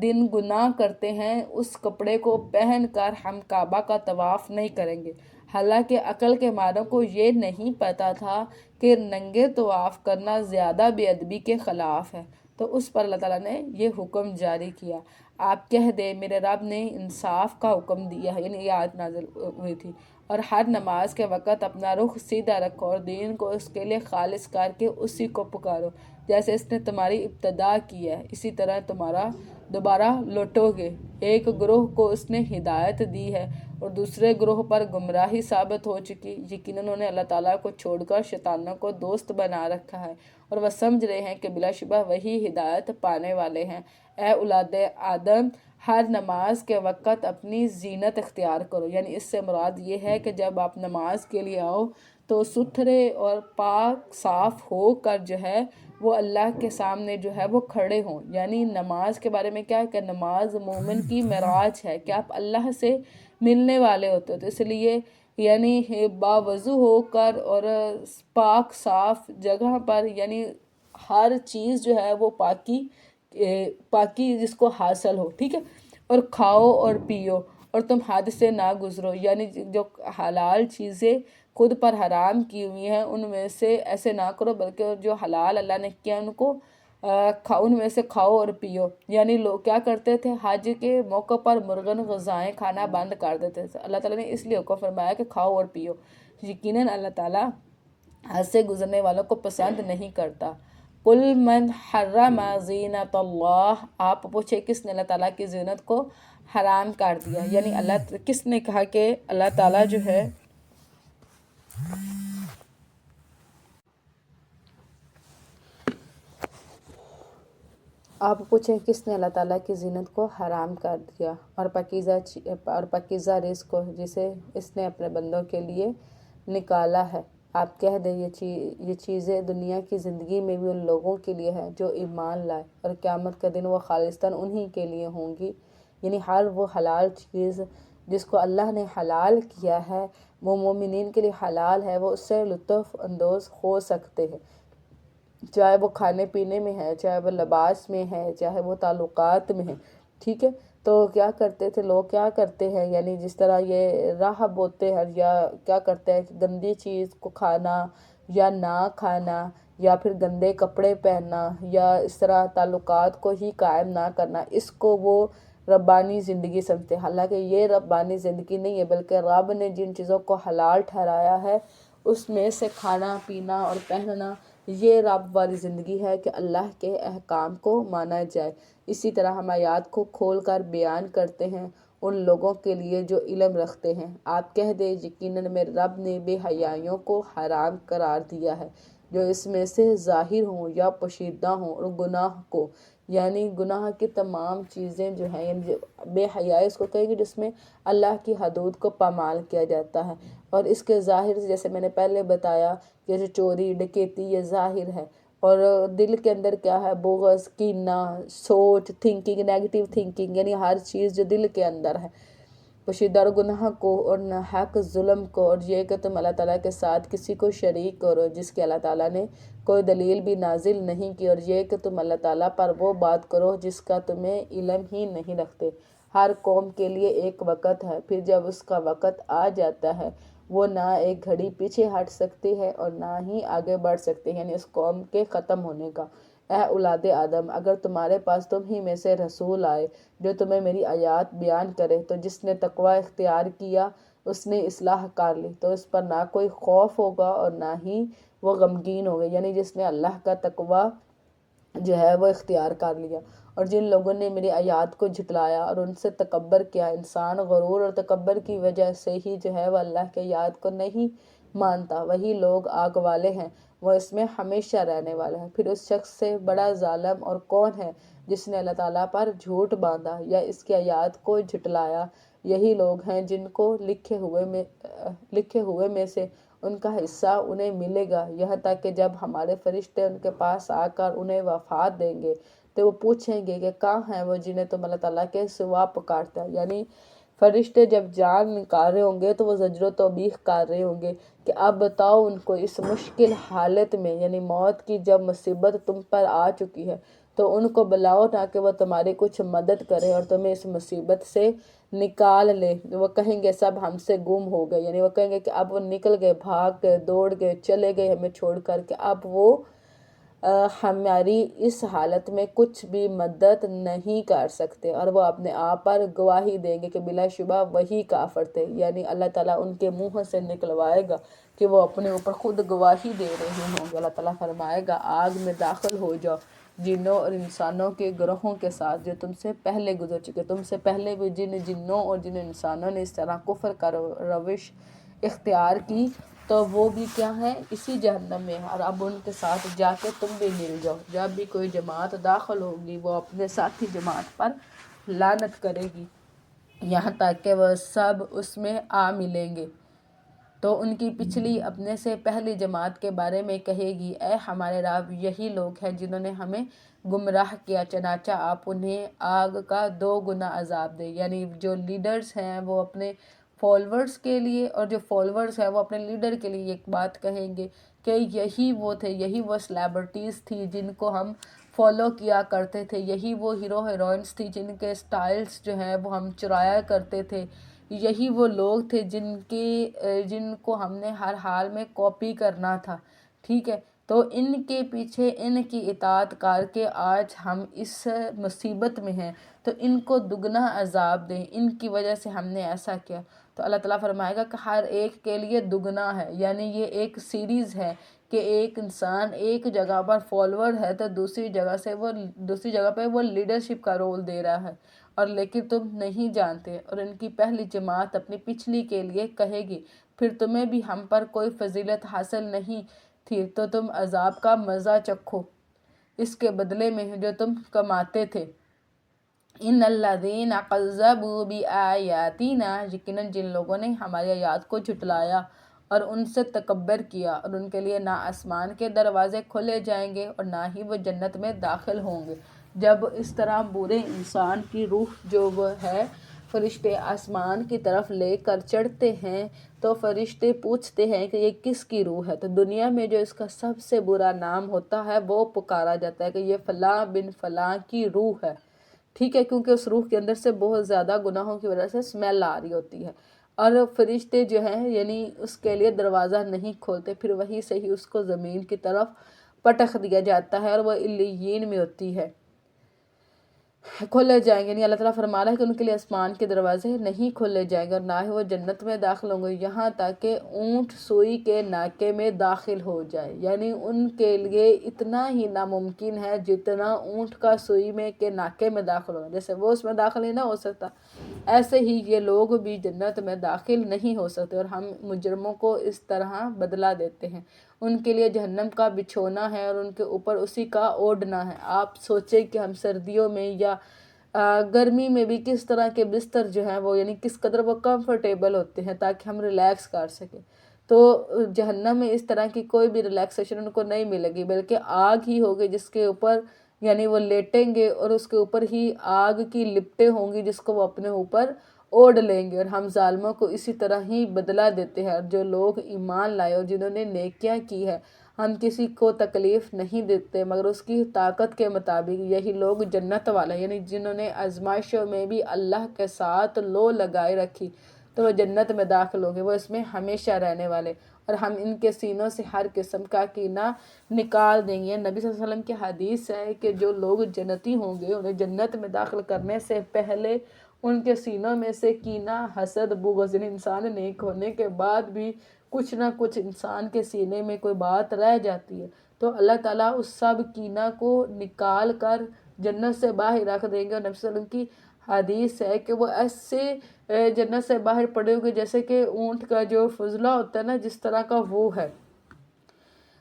دن گناہ کرتے ہیں اس کپڑے کو پہن کر ہم کعبہ کا طواف نہیں کریں گے. حالانکہ عقل کے ماروں کو یہ نہیں پتہ تھا کہ ننگے طواف کرنا زیادہ بے ادبی کے خلاف ہے، تو اس پر اللہ تعالیٰ نے یہ حکم جاری کیا. آپ کہہ دیں میرے رب نے انصاف کا حکم دیا ہے، یعنی یہ آیت نازل ہوئی تھی، اور ہر نماز کے وقت اپنا رخ سیدھا رکھو اور دین کو اس کے لیے خالص کر کے اسی کو پکارو. جیسے اس نے تمہاری ابتدا کی ہے اسی طرح تمہارا دوبارہ لوٹو گے. ایک گروہ کو اس نے ہدایت دی ہے اور دوسرے گروہ پر گمراہی ثابت ہو چکی. یقیناً انہوں نے اللہ تعالیٰ کو چھوڑ کر شیطانوں کو دوست بنا رکھا ہے اور وہ سمجھ رہے ہیں کہ بلا شبہ وہی ہدایت پانے والے ہیں. اے اولاد آدم، ہر نماز کے وقت اپنی زینت اختیار کرو. یعنی اس سے مراد یہ ہے کہ جب آپ نماز کے لیے آؤ تو ستھرے اور پاک صاف ہو کر جو ہے وہ اللہ کے سامنے جو ہے وہ کھڑے ہوں. یعنی نماز کے بارے میں کیا ہے کہ نماز مومن کی معراج ہے کہ آپ اللہ سے ملنے والے ہوتے ہو. تو اس لیے یعنی باوضو ہو کر اور پاک صاف جگہ پر، یعنی ہر چیز جو ہے وہ پاکی جس کو حاصل ہو. ٹھیک ہے، اور کھاؤ اور پیو اور تم حد سے نہ گزرو. یعنی جو حلال چیزیں خود پر حرام کی ہوئی ہیں ان میں سے ایسے نہ کرو، بلکہ جو حلال اللہ نے کیا ان کو ان میں سے کھاؤ اور پیو. یعنی لوگ کیا کرتے تھے حج کے موقع پر مرغن غذائیں کھانا بند کر دیتے تھے. اللہ تعالیٰ نے اس لیے حکم فرمایا کہ کھاؤ اور پیو. یقیناً اللہ تعالیٰ حد سے گزرنے والوں کو پسند نہیں کرتا. قل من حرم زینت اللہ، آپ پوچھے کس نے اللہ تعالیٰ کی زینت کو حرام کر دیا. یعنی اللہ کس نے کہا کہ اللہ تعالیٰ جو ہے آپ پوچھیں کس نے اللہ تعالیٰ کی زینت کو حرام کر دیا اور پاکیزہ رزق کو جسے اس نے اپنے بندوں کے لیے نکالا ہے. آپ کہہ دیں یہ چیزیں دنیا کی زندگی میں بھی ان لوگوں کے لیے ہیں جو ایمان لائے، اور قیامت کا دن وہ خالصتاً انہی کے لیے ہوں گی. یعنی ہر وہ حلال چیز جس کو اللہ نے حلال کیا ہے وہ مومنین کے لیے حلال ہے، وہ اس سے لطف اندوز ہو سکتے ہیں، چاہے وہ کھانے پینے میں ہے، چاہے وہ لباس میں ہے، چاہے وہ تعلقات میں ہے. ٹھیک ہے، تو کیا کرتے تھے لوگ، کیا کرتے ہیں یعنی جس طرح یہ راہب ہوتے ہیں یا کیا کرتے ہیں گندی چیز کو کھانا یا نہ کھانا یا پھر گندے کپڑے پہننا یا اس طرح تعلقات کو ہی قائم نہ کرنا، اس کو وہ ربانی زندگی سمجھتے ہیں. حالانکہ یہ ربانی زندگی نہیں ہے، بلکہ رب نے جن چیزوں کو حلال ٹھہرایا ہے اس میں سے کھانا پینا اور پہننا یہ رب والی زندگی ہے کہ اللہ کے احکام کو مانا جائے. اسی طرح ہم آیات کو کھول کر بیان کرتے ہیں ان لوگوں کے لیے جو علم رکھتے ہیں. آپ کہہ دیں یقیناً میرے رب نے بے حیائیوں کو حرام قرار دیا ہے. جو اس میں سے ظاہر ہوں یا پوشیدہ ہوں، اور گناہ کو یعنی گناہ کی تمام چیزیں جو ہیں، یعنی بے حیائی اس کو کہیں گے جس میں اللہ کی حدود کو پامال کیا جاتا ہے، اور اس کے ظاہر سے جیسے میں نے پہلے بتایا کہ جو چوری ڈکیتی یہ ظاہر ہے، اور دل کے اندر کیا ہے، بغض، کینہ، سوچ، تھنکنگ، نیگیٹو تھنکنگ، یعنی ہر چیز جو دل کے اندر ہے، پوشیدہ اور گناہ کو، اور ناحق ظلم کو، اور یہ کہ تم اللہ تعالیٰ کے ساتھ کسی کو شریک کرو جس کے اللہ تعالیٰ نے کوئی دلیل بھی نازل نہیں کی، اور یہ کہ تم اللہ تعالیٰ پر وہ بات کرو جس کا تمہیں علم ہی نہیں رکھتے۔ ہر قوم کے لیے ایک وقت ہے، پھر جب اس کا وقت آ جاتا ہے وہ نہ ایک گھڑی پیچھے ہٹ سکتی ہے اور نہ ہی آگے بڑھ سکتے ہیں، یعنی اس قوم کے ختم ہونے کا۔ اے اولاد آدم، اگر تمہارے پاس تم ہی میں سے رسول آئے جو تمہیں میری آیات بیان کرے، تو جس نے تقوی اختیار کیا اس نے اصلاح کر لی، تو اس پر نہ کوئی خوف ہوگا اور نہ ہی وہ غمگین ہوگا، یعنی جس نے اللہ کا تقوی جو ہے وہ اختیار کر لیا۔ اور جن لوگوں نے میری آیات کو جھٹلایا اور ان سے تکبر کیا، انسان غرور اور تکبر کی وجہ سے ہی جو ہے وہ اللہ کے آیات کو نہیں مانتا، وہی لوگ آگ والے ہیں، وہ اس میں ہمیشہ رہنے والے ہیں۔ پھر اس شخص سے بڑا ظالم اور کون ہے جس نے اللہ تعالیٰ پر جھوٹ باندھا یا اس کی آیات کو جھٹلایا؟ یہی لوگ ہیں جن کو لکھے ہوئے میں سے ان کا حصہ انہیں ملے گا، یہاں تک کہ جب ہمارے فرشتے ان کے پاس آ کر انہیں وفات دیں گے تو وہ پوچھیں گے کہ کہاں ہیں وہ جنہیں تم اللہ تعالیٰ کے سوا پکارتے ہیں، یعنی فرشتے جب جان نکال رہے ہوں گے تو وہ زجر و توبیخ کر رہے ہوں گے کہ اب بتاؤ ان کو اس مشکل حالت میں، یعنی موت کی جب مصیبت تم پر آ چکی ہے تو ان کو بلاؤ تاکہ وہ تمہاری کچھ مدد کرے اور تمہیں اس مصیبت سے نکال لے۔ وہ کہیں گے سب ہم سے گم ہو گئے، یعنی وہ کہیں گے کہ اب وہ نکل گئے، بھاگ گئے، دوڑ گئے، چلے گئے ہمیں چھوڑ کر کے، اب وہ ہماری اس حالت میں کچھ بھی مدد نہیں کر سکتے، اور وہ اپنے آپ پر گواہی دیں گے کہ بلا شبہ وہی کافر تھے، یعنی اللہ تعالیٰ ان کے منہ سے نکلوائے گا کہ وہ اپنے اوپر خود گواہی دے رہے ہوں گے۔ اللہ تعالیٰ فرمائے گا آگ میں داخل ہو جاؤ جنوں اور انسانوں کے گروہوں کے ساتھ جو تم سے پہلے گزر چکے، تم سے پہلے بھی جن جنوں اور جن انسانوں نے اس طرح کفر کا روش اختیار کی تو وہ بھی کیا ہے، اسی جہنم میں، اور اب ان کے ساتھ جا کے تم بھی مل جاؤ۔ جب بھی کوئی جماعت داخل ہوگی وہ اپنے ساتھی جماعت پر لعنت کرے گی یہاں تک کہ وہ سب اس میں آ ملیں گے، تو ان کی پچھلی اپنے سے پہلی جماعت کے بارے میں کہے گی اے ہمارے رب، یہی لوگ ہیں جنہوں نے ہمیں گمراہ کیا، چنانچہ آپ انہیں آگ کا 2 گنا عذاب دے، یعنی جو لیڈرز ہیں وہ اپنے فالورز کے لیے اور جو فالورز ہیں وہ اپنے لیڈر کے لیے ایک بات کہیں گے کہ یہی وہ تھے، یہی وہ سلیبریٹیز تھی جن کو ہم فالو کیا کرتے تھے، یہی وہ ہیرو ہیروئنس تھی جن کے سٹائلز جو ہیں وہ ہم چرایا کرتے تھے، یہی وہ لوگ تھے جن کو ہم نے ہر حال میں کاپی کرنا تھا، ٹھیک ہے؟ تو ان کے پیچھے ان کی اطاعت کر کے آج ہم اس مصیبت میں ہیں، تو ان کو دگنا عذاب دیں، ان کی وجہ سے ہم نے ایسا کیا۔ تو اللہ تعالیٰ فرمائے گا کہ ہر ایک کے لیے دگنا ہے، یعنی یہ ایک سیریز ہے کہ ایک انسان ایک جگہ پر فالوور ہے تو دوسری جگہ پہ وہ لیڈرشپ کا رول دے رہا ہے، اور لیکن تم نہیں جانتے، اور ان کی پہلی جماعت اپنی پچھلی کے لیے کہے گی پھر تمہیں بھی ہم پر کوئی فضیلت حاصل نہیں تھی تو تم عذاب کا مزہ چکھو اس کے بدلے میں جو تم کماتے تھے۔ ان الذین کذبوا بآیاتنا، یقیناً جن لوگوں نے ہماری آیات کو جھٹلایا اور ان سے تکبر کیا، اور ان کے لیے نہ آسمان کے دروازے کھولے جائیں گے اور نہ ہی وہ جنت میں داخل ہوں گے۔ جب اس طرح برے انسان کی روح جو وہ ہے فرشتے آسمان کی طرف لے کر چڑھتے ہیں تو فرشتے پوچھتے ہیں کہ یہ کس کی روح ہے، تو دنیا میں جو اس کا سب سے برا نام ہوتا ہے وہ پکارا جاتا ہے کہ یہ فلاں بن فلاں کی روح ہے، ٹھیک ہے، کیونکہ اس روح کے اندر سے بہت زیادہ گناہوں کی وجہ سے اسمیل آ رہی ہوتی ہے، اور فرشتے جو ہیں یعنی اس کے لیے دروازہ نہیں کھولتے، پھر وہیں سے ہی اس کو زمین کی طرف پٹخ دیا جاتا ہے اور وہ علیین میں ہوتی ہے، کھولے جائیں گے، یعنی اللہ تعالیٰ فرما رہا ہے کہ ان کے لیے آسمان کے دروازے نہیں کھولے جائیں گے اور نہ ہی وہ جنت میں داخل ہوں گے یہاں تک کہ اونٹ سوئی کے ناکے میں داخل ہو جائے، یعنی ان کے لیے اتنا ہی ناممکن ہے جتنا اونٹ کا سوئی میں کے ناکے میں داخل ہونا، جیسے وہ اس میں داخل ہی نہ ہو سکتا ایسے ہی یہ لوگ بھی جنت میں داخل نہیں ہو سکتے، اور ہم مجرموں کو اس طرح بدلہ دیتے ہیں۔ ان کے لیے جہنم کا بچھونا ہے اور ان کے اوپر اسی کا اوڑھنا ہے۔ آپ سوچیں کہ ہم سردیوں میں یا گرمی میں بھی کس طرح کے بستر جو ہیں وہ یعنی کس قدر وہ کمفرٹیبل ہوتے ہیں تاکہ ہم ریلیکس کر سکیں۔ تو جہنم میں اس طرح کی کوئی بھی ریلیکسیشن ان کو نہیں ملے گی، بلکہ آگ ہی ہوگی جس کے اوپر یعنی وہ لیٹیں گے اور اس کے اوپر ہی آگ کی لپٹیں ہوں گی جس کو وہ اپنے اوپر اوڑھ لیں گے۔ اور ہم ظالموں کو اسی طرح ہی بدلہ دیتے ہیں، اور جو لوگ ایمان لائے اور جنہوں نے نیکیاں کی ہے ہم کسی کو تکلیف نہیں دیتے مگر اس کی طاقت کے مطابق۔ یہی لوگ جنت والے یعنی جنہوں نے آزمائشوں میں بھی اللہ کے ساتھ لو لگائے رکھی تو وہ جنت میں داخل ہوں گے، وہ اس میں ہمیشہ رہنے والے، اور ہم ان کے سینوں سے ہر قسم کا کینہ نکال دیں گے۔ نبی صلی اللہ علیہ وسلم کی حدیث ہے کہ جو لوگ جنتی ہوں گے انہیں جنت میں داخل کرنے سے پہلے ان کے سینوں میں سے کینہ، حسد، بغض، یعنی انسان نیک ہونے کے بعد بھی کچھ نہ کچھ انسان کے سینے میں کوئی بات رہ جاتی ہے، تو اللہ تعالیٰ اس سب کینہ کو نکال کر جنت سے باہر رکھ دیں گے۔ اور نبی صلی اللہ علیہ وسلم کی حدیث ہے کہ وہ ایسے جنت سے باہر پڑے ہوئے جیسے کہ اونٹ کا جو فضلہ ہوتا ہے نا جس طرح کا وہ ہے،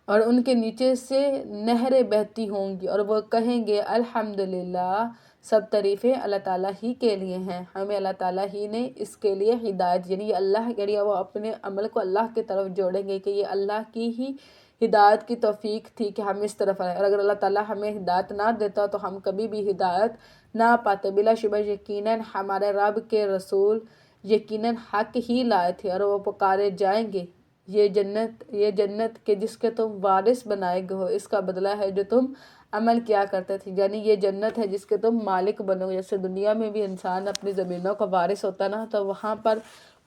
اور ان کے نیچے سے نہریں بہتی ہوں گی، اور وہ کہیں گے الحمدللہ، سب تعریفیں اللہ تعالیٰ ہی کے لیے ہیں، ہمیں اللہ تعالیٰ ہی نے اس کے لیے ہدایت، یعنی اللہ یعنی وہ اپنے عمل کو اللہ کی طرف جوڑیں گے کہ یہ اللہ کی ہی ہدایت کی توفیق تھی کہ ہم اس طرف آئے، اور اگر اللہ تعالیٰ ہمیں ہدایت نہ دیتا تو ہم کبھی بھی ہدایت نہ پاتے۔ بلا شبہ یقیناً ہمارے رب کے رسول یقیناً حق ہی لائے تھے، اور وہ پکارے جائیں گے یہ جنت کہ جس کے تم وارث بنائے گئے ہو، اس کا بدلہ ہے جو تم عمل کیا کرتے تھے، یعنی یہ جنت ہے جس کے تم مالک بنو گے۔ جیسے دنیا میں بھی انسان اپنی زمینوں کا وارث ہوتا نا تو وہاں پر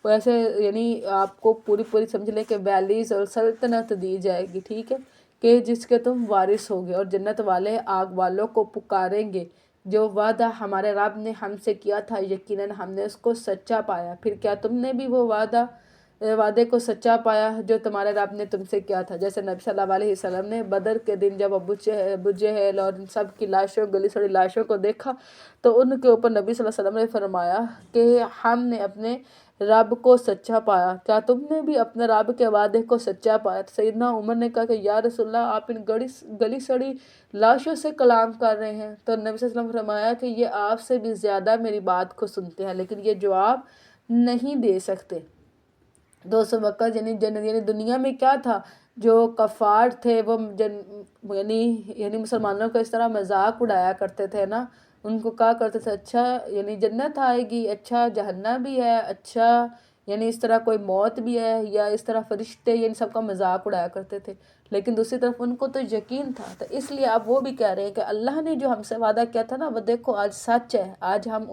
ویسے یعنی آپ کو پوری سمجھ لیں کہ ویلیز اور سلطنت دی جائے گی، ٹھیک ہے، کہ جس کے تم وارث ہوگے، اور جنت والے آگ والوں کو پکاریں گے جو وعدہ ہمارے رب نے ہم سے کیا تھا یقیناً ہم نے اس کو سچا پایا، پھر کیا تم نے بھی وہ وعدے کو سچا پایا جو تمہارے رب نے تم سے کیا تھا۔ جیسے نبی صلی اللہ علیہ وسلم نے بدر کے دن جب ابو جہل اور ان سب کی لاشوں، گلی سڑی لاشوں کو دیکھا تو ان کے اوپر نبی صلی اللہ علیہ وسلم نے فرمایا کہ ہم نے اپنے رب کو سچا پایا، کیا تم نے بھی اپنے رب کے وعدے کو سچا پایا؟ تو سیدنا عمر نے کہا کہ یا رسول اللہ آپ ان گلی سڑی لاشوں سے کلام کر رہے ہیں، تو نبی صلی اللہ علیہ وسلم نے فرمایا کہ یہ آپ سے بھی زیادہ میری بات کو سنتے ہیں لیکن یہ جواب نہیں دے سکتے۔ دوسرے وقت یعنی دنیا میں کیا تھا، جو کفار تھے وہ یعنی مسلمانوں کا اس طرح مذاق اڑایا کرتے تھے نا، ان کو کہا کرتے تھے اچھا یعنی جنت آئے گی، اچھا جہنم بھی ہے، اچھا یعنی اس طرح کوئی موت بھی ہے، یا اس طرح فرشتے، یعنی سب کا مذاق اڑایا کرتے تھے، لیکن دوسری طرف ان کو تو یقین تھا، تو اس لیے اب وہ بھی کہہ رہے ہیں کہ اللہ نے جو ہم سے وعدہ کیا تھا نا وہ دیکھو آج سچ ہے، آج ہم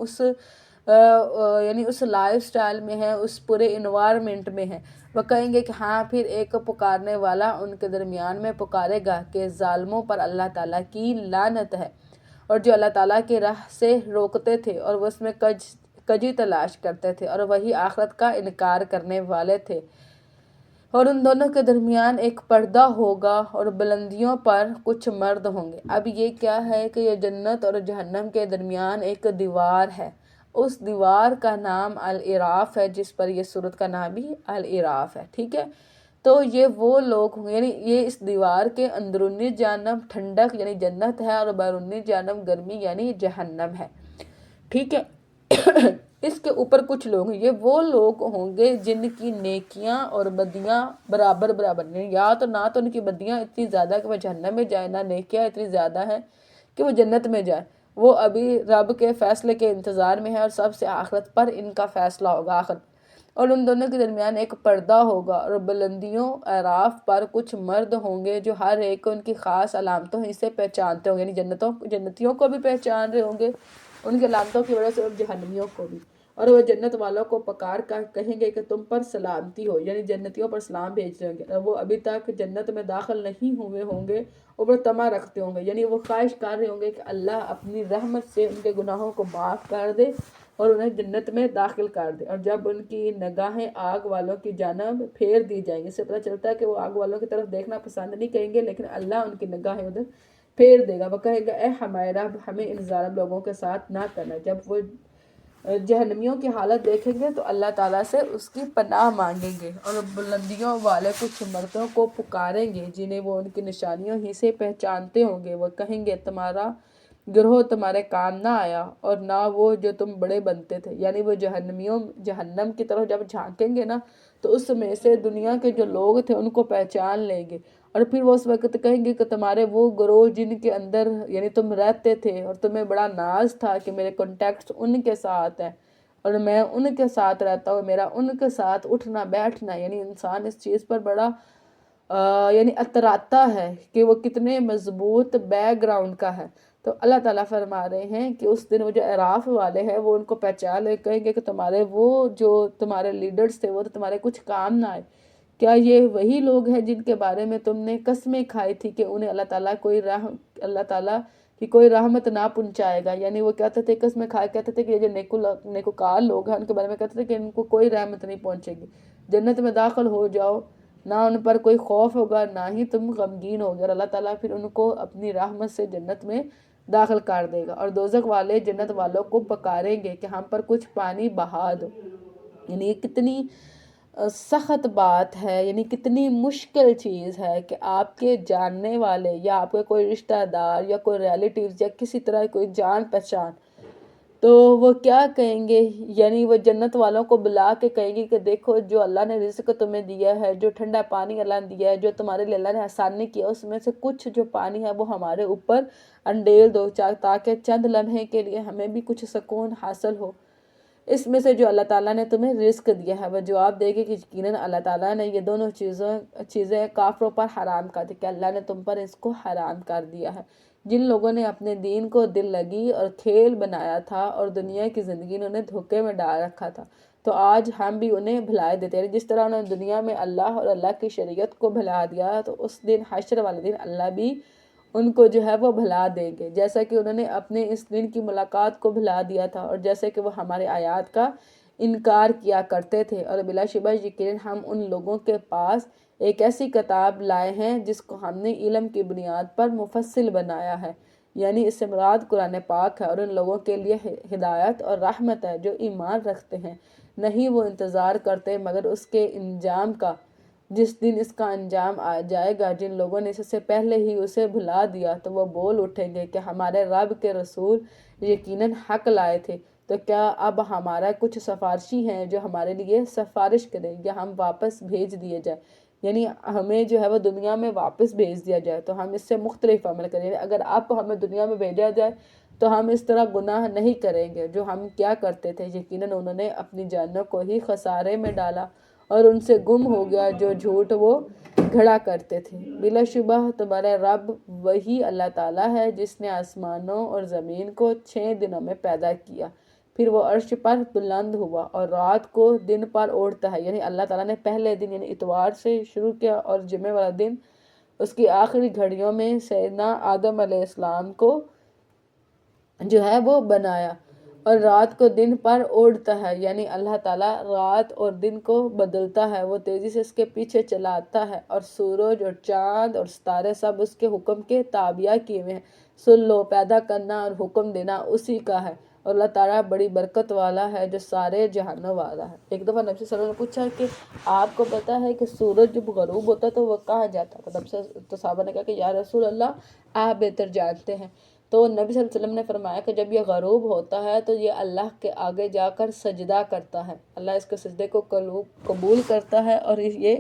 یعنی اس لائف سٹائل میں ہیں، اس پورے انوائرمنٹ میں ہیں۔ وہ کہیں گے کہ ہاں، پھر ایک پکارنے والا ان کے درمیان میں پکارے گا کہ ظالموں پر اللہ تعالیٰ کی لعنت ہے، اور جو اللہ تعالیٰ کی راہ سے روکتے تھے اور وہ اس میں کجی تلاش کرتے تھے اور وہی آخرت کا انکار کرنے والے تھے، اور ان دونوں کے درمیان ایک پردہ ہوگا اور بلندیوں پر کچھ مرد ہوں گے۔ اب یہ کیا ہے کہ یہ جنت اور جہنم کے درمیان ایک دیوار ہے، اس دیوار کا نام الاعراف ہے، جس پر یہ سورت کا نام بھی الاعراف ہے، ٹھیک ہے۔ تو یہ وہ لوگ ہوں یعنی یہ اس دیوار کے اندرونی جانب ٹھنڈک یعنی جنت ہے اور بیرونی جانب گرمی یعنی جہنم ہے، ٹھیک ہے۔ اس کے اوپر کچھ لوگ یہ وہ لوگ ہوں گے جن کی نیکیاں اور بدیاں برابر یا تو نہ تو ان کی بدیاں اتنی زیادہ کہ وہ جہنم میں جائیں، نہ نیکیاں اتنی زیادہ ہیں کہ وہ جنت میں جائیں، وہ ابھی رب کے فیصلے کے انتظار میں ہے، اور سب سے آخرت پر ان کا فیصلہ ہوگا آخر، اور ان دونوں کے درمیان ایک پردہ ہوگا، اور بلندیوں اعراف پر کچھ مرد ہوں گے جو ہر ایک ان کی خاص علامتوں ہی سے پہچانتے ہوں گے، یعنی جنتیوں کو بھی پہچان رہے ہوں گے ان کی علامتوں کی وجہ سے، اور جہنمیوں کو بھی، اور وہ جنت والوں کو پکار کر کہیں گے کہ تم پر سلامتی ہو، یعنی جنتیوں پر سلام بھیج رہے ہوں گے، اور وہ ابھی تک جنت میں داخل نہیں ہوئے ہوں گے، اور وہ طمع رکھتے ہوں گے، یعنی وہ خواہش کر رہے ہوں گے کہ اللہ اپنی رحمت سے ان کے گناہوں کو معاف کر دے اور انہیں جنت میں داخل کر دے، اور جب ان کی نگاہیں آگ والوں کی جانب پھیر دی جائیں گی، اس سے پتہ چلتا ہے کہ وہ آگ والوں کی طرف دیکھنا پسند نہیں کریں گے، لیکن اللہ ان کی نگاہیں ادھر پھیر دے گا، وہ کہے گا اے ہمارے رب ہمیں ان ظالم لوگوں کے ساتھ نہ کرنا۔ جب وہ جہنمیوں کی حالت دیکھیں گے تو اللہ تعالیٰ سے اس کی پناہ مانگیں گے، اور بلندیوں والے کچھ مردوں کو پکاریں گے جنہیں وہ ان کی نشانیوں ہی سے پہچانتے ہوں گے۔ وہ کہیں گے تمہارا گروہ تمہارے کام نہ آیا اور نہ وہ جو تم بڑے بنتے تھے، یعنی وہ جہنم کی طرف جب جھانکیں گے نا تو اس میں سے دنیا کے جو لوگ تھے ان کو پہچان لیں گے، اور پھر وہ اس وقت کہیں گے کہ تمہارے وہ گروہ جن کے اندر یعنی تم رہتے تھے اور تمہیں بڑا ناز تھا کہ میرے کانٹیکٹس ان کے ساتھ ہیں اور میں ان کے ساتھ رہتا ہوں، میرا ان کے ساتھ اٹھنا بیٹھنا، یعنی انسان اس چیز پر بڑا یعنی اتراتا ہے کہ وہ کتنے مضبوط بیک گراؤنڈ کا ہے۔ تو اللہ تعالیٰ فرما رہے ہیں کہ اس دن وہ جو اعراف والے ہیں وہ ان کو پہچان لے، کہیں گے کہ تمہارے وہ جو تمہارے لیڈرز تھے وہ تو تمہارے کچھ کام نہ آئے، کیا یہ وہی لوگ ہیں جن کے بارے میں تم نے قسمیں کھائی تھی کہ انہیں اللہ تعالیٰ کی کوئی رحمت نہ پہنچائے گا؟ یعنی وہ کہتے تھے، قسمیں کھائے کہتے تھے کہ یہ جو نیکوکار لوگ ہیں ان کے بارے میں کہتے تھے کہ ان کو کوئی رحمت نہیں پہنچے گی، جنت میں داخل ہو جاؤ، نہ ان پر کوئی خوف ہوگا نہ ہی تم غمگین ہوگے، اور اللہ تعالیٰ پھر ان کو اپنی رحمت سے جنت میں داخل کر دے گا۔ اور دوزخ والے جنت والوں کو پکاریں گے کہ ہم پر کچھ پانی بہا دو۔ یعنی یہ کتنی سخت بات ہے، یعنی کتنی مشکل چیز ہے کہ آپ کے جاننے والے یا آپ کے کوئی رشتہ دار یا کوئی ریلیٹیوز یا کسی طرح کوئی جان پہچان، تو وہ کیا کہیں گے؟ یعنی وہ جنت والوں کو بلا کے کہیں گے کہ دیکھو جو اللہ نے رزق تمہیں دیا ہے، جو ٹھنڈا پانی اللہ نے دیا ہے، جو تمہارے لیے اللہ نے آسانی کیا، اس میں سے کچھ جو پانی ہے وہ ہمارے اوپر انڈیل دو تاکہ چند لمحے کے لیے ہمیں بھی کچھ سکون حاصل ہو۔ اس میں سے جو اللہ تعالیٰ نے تمہیں رزق دیا ہے، وہ جواب دے گی کہ یقیناً اللہ تعالیٰ نے یہ دونوں چیزیں کافروں پر حرام کر دی، کہ اللہ نے تم پر اس کو حرام کر دیا ہے۔ جن لوگوں نے اپنے دین کو دل لگی اور کھیل بنایا تھا اور دنیا کی زندگی نے انہیں دھوکے میں ڈال رکھا تھا، تو آج ہم بھی انہیں بھلائے دیتے ہیں۔ جس طرح انہوں نے دنیا میں اللہ اور اللہ کی شریعت کو بھلا دیا، تو اس دن حشر والے دن اللہ بھی ان کو جو ہے وہ بھلا دیں گے، جیسا کہ انہوں نے اپنے اس دن کی ملاقات کو بھلا دیا تھا اور جیسے کہ وہ ہمارے آیات کا انکار کیا کرتے تھے۔ اور بلا شبہ یقیناً ہم ان لوگوں کے پاس ایک ایسی کتاب لائے ہیں جس کو ہم نے علم کی بنیاد پر مفصل بنایا ہے، یعنی اس سے مراد قرآن پاک ہے، اور ان لوگوں کے لیے ہدایت اور رحمت ہے جو ایمان رکھتے ہیں، نہیں وہ انتظار کرتے مگر اس کے انجام کا، جس دن اس کا انجام آ جائے گا۔ جن لوگوں نے اس سے پہلے ہی اسے بھلا دیا تو وہ بول اٹھیں گے کہ ہمارے رب کے رسول یقیناً حق لائے تھے، تو کیا اب ہمارا کچھ سفارشی ہیں جو ہمارے لیے سفارش کریں یا ہم واپس بھیج دیے جائیں؟ یعنی ہمیں جو ہے وہ دنیا میں واپس بھیج دیا جائے تو ہم اس سے مختلف عمل کریں، یعنی اگر اب ہمیں دنیا میں بھیجا جائے تو ہم اس طرح گناہ نہیں کریں گے جو ہم کیا کرتے تھے۔ یقیناً انہوں نے اپنی جانوں کو ہی خسارے میں ڈالا اور ان سے گم ہو گیا جو جھوٹ وہ گھڑا کرتے تھے۔ بلا شبہ تمہارا رب وہی اللہ تعالیٰ ہے جس نے آسمانوں اور زمین کو 6 دنوں میں پیدا کیا، پھر وہ عرش پر بلند ہوا اور رات کو دن پر اوڑھتا ہے۔ یعنی اللہ تعالیٰ نے پہلے دن یعنی اتوار سے شروع کیا اور جمعہ والا دن اس کی آخری گھڑیوں میں سیدنا آدم علیہ السلام کو جو ہے وہ بنایا، اور رات کو دن پر اوڑھتا ہے، یعنی اللہ تعالیٰ رات اور دن کو بدلتا ہے، وہ تیزی سے اس کے پیچھے چلاتا ہے، اور سورج اور چاند اور ستارے سب اس کے حکم کے تابع کیے ہوئے ہیں۔ سن لو، پیدا کرنا اور حکم دینا اسی کا ہے، اور اللہ تعالیٰ بڑی برکت والا ہے جو سارے جہانوں والا ہے۔ ایک دفعہ نبی صلی اللہ علیہ وسلم نے پوچھا کہ آپ کو پتہ ہے کہ سورج جب غروب ہوتا ہے تو وہ کہاں جاتا ہے؟ تو صحابہ نے کہا کہ یا رسول اللہ آپ بہتر جانتے ہیں۔ تو نبی صلی اللہ علیہ وسلم نے فرمایا کہ جب یہ غروب ہوتا ہے تو یہ اللہ کے آگے جا کر سجدہ کرتا ہے، اللہ اس کے سجدے کو قبول کرتا ہے اور یہ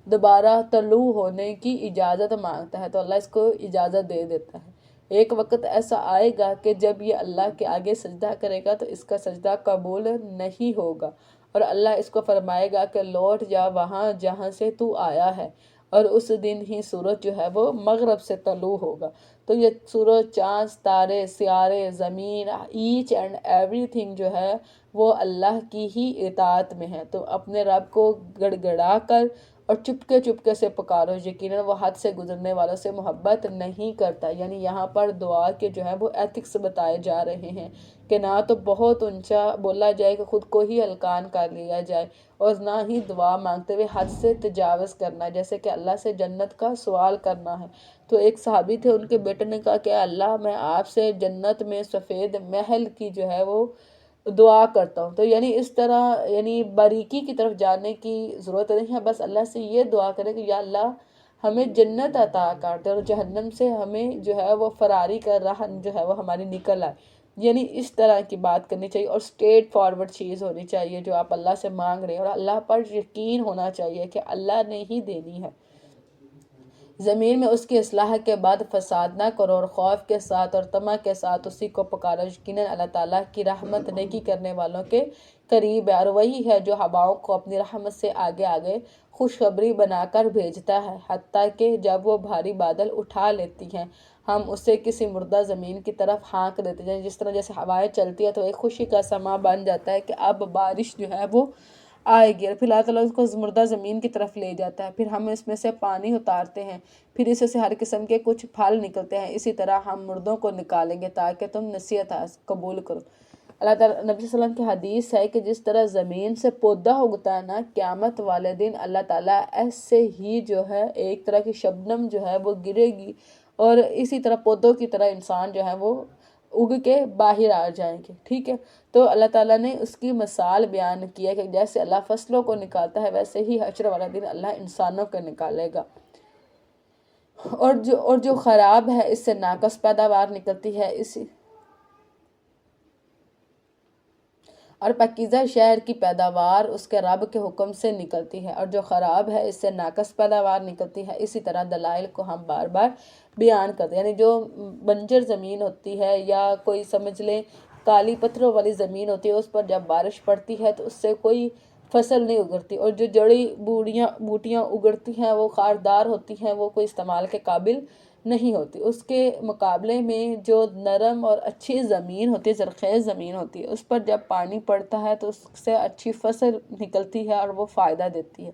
دوبارہ طلوع ہونے کی اجازت مانگتا ہے تو اللہ اس کو اجازت دے دیتا ہے۔ ایک وقت ایسا آئے گا کہ جب یہ اللہ کے آگے سجدہ کرے گا تو اس کا سجدہ قبول نہیں ہوگا، اور اللہ اس کو فرمائے گا کہ لوٹ جا وہاں جہاں سے تو آیا ہے، اور اس دن ہی سورج جو ہے وہ مغرب سے طلوع ہوگا۔ تو یہ سورج، چاند، ستارے، سیارے، زمین، ایچ اینڈ ایوری تھنگ جو ہے وہ اللہ کی ہی اطاعت میں ہے، تو اپنے رب کو گڑ گڑا کر اور چپکے سے پکارو، یقیناً وہ حد سے گزرنے والوں سے محبت نہیں کرتا۔ یعنی یہاں پر دعا کے جو ہے وہ ایتھکس بتائے جا رہے ہیں کہ نہ تو بہت اونچا بولا جائے کہ خود کو ہی ہلکان کر لیا جائے، اور نہ ہی دعا مانگتے ہوئے حد سے تجاوز کرنا، جیسے کہ اللہ سے جنت کا سوال کرنا ہے۔ تو ایک صحابی تھے، ان کے بیٹے نے کہا کہ اللہ میں آپ سے جنت میں سفید محل کی جو ہے وہ دعا کرتا ہوں۔ تو یعنی اس طرح یعنی باریکی کی طرف جانے کی ضرورت نہیں ہے، بس اللہ سے یہ دعا کرے کہ یا اللہ ہمیں جنت عطا کر دے اور جہنم سے ہمیں جو ہے وہ فراری کا راہ جو ہے وہ ہماری نکل آئے۔ یعنی اس طرح کی بات کرنی چاہیے اور اسٹریٹ فارورڈ چیز ہونی چاہیے جو آپ اللہ سے مانگ رہے ہیں، اور اللہ پر یقین ہونا چاہیے کہ اللہ نے ہی دینی ہے۔ زمین میں اس کی اصلاح کے بعد فساد نہ کرو اور خوف کے ساتھ اور طمع کے ساتھ اسی کو پکارو، یقیناً اللہ تعالیٰ کی رحمت نیکی کرنے والوں کے قریب ہے، اور وہی ہے جو ہواؤں کو اپنی رحمت سے آگے آگے خوشخبری بنا کر بھیجتا ہے، حتیٰ کہ جب وہ بھاری بادل اٹھا لیتی ہیں ہم اسے کسی مردہ زمین کی طرف ہانک دیتے ہیں۔ جس طرح جیسے ہوائیں چلتی ہے تو ایک خوشی کا سما بن جاتا ہے کہ اب بارش جو ہے وہ آئے گی، اور پھر اللہ تعالیٰ اس کو مردہ زمین کی طرف لے جاتا ہے، پھر ہم اس میں سے پانی اتارتے ہیں، پھر اس سے ہر قسم کے کچھ پھل نکلتے ہیں، اسی طرح ہم مردوں کو نکالیں گے تاکہ تم نصیحت قبول کرو۔ اللہ تعالیٰ نبی صلی اللہ علیہ وسلم کی حدیث ہے کہ جس طرح زمین سے پودا اگتا ہے نا، قیامت والے دن اللہ تعالیٰ ایسے ہی جو ہے ایک طرح کی شبنم جو ہے وہ گرے گی، اور اسی طرح پودوں کی طرح انسان جو ہے وہ اگ کے باہر آ جائیں گے، ٹھیک ہے۔ تو اللہ تعالیٰ نے اس کی مثال بیان کی ہے کہ جیسے اللہ فصلوں کو نکالتا ہے ویسے ہی حشر والا دن اللہ انسانوں کو نکالے گا، اور جو خراب ہے اس سے ناقص پیداوار نکلتی ہے، اور پاکیزہ شہر کی پیداوار اس کے رب کے حکم سے نکلتی ہے، اور جو خراب ہے اس سے ناقص پیداوار نکلتی ہے۔ اسی طرح دلائل کو ہم بار بار بیان کرتے ہیں، یعنی جو بنجر زمین ہوتی ہے یا کوئی سمجھ لیں کالی پتھروں والی زمین ہوتی ہے، اس پر جب بارش پڑتی ہے تو اس سے کوئی فصل نہیں اگرتی، اور جو جڑی بوٹیاں اگرتی ہیں وہ خاردار ہوتی ہیں، وہ کوئی استعمال کے قابل نہیں ہوتی۔ اس کے مقابلے میں جو نرم اور اچھی زمین ہوتی ہے، زرخیز زمین ہوتی ہے، اس پر جب پانی پڑتا ہے تو اس سے اچھی فصل نکلتی ہے اور وہ فائدہ دیتی ہے۔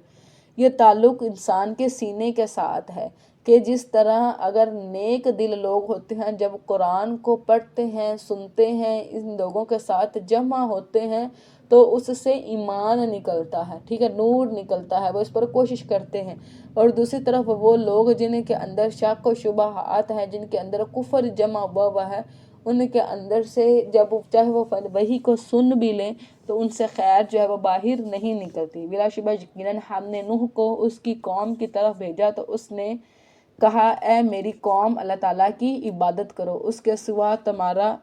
یہ تعلق انسان کے سینے کے ساتھ ہے کہ جس طرح اگر نیک دل لوگ ہوتے ہیں جب قرآن کو پڑھتے ہیں، سنتے ہیں، ان لوگوں کے ساتھ جمع ہوتے ہیں تو اس سے ایمان نکلتا ہے، ٹھیک ہے، نور نکلتا ہے، وہ اس پر کوشش کرتے ہیں۔ اور دوسری طرف وہ لوگ جن کے اندر شک و شبہات ہیں، جن کے اندر کفر جمع ہوا ہے، ان کے اندر سے جب چاہے وہ وحی کو سن بھی لیں تو ان سے خیر جو ہے وہ باہر نہیں نکلتی۔ بلا شبہ یقیناً ہم نے نوح کو اس کی قوم کی طرف بھیجا تو اس نے کہا اے میری قوم، اللہ تعالیٰ کی عبادت کرو، اس کے سوا تمہارا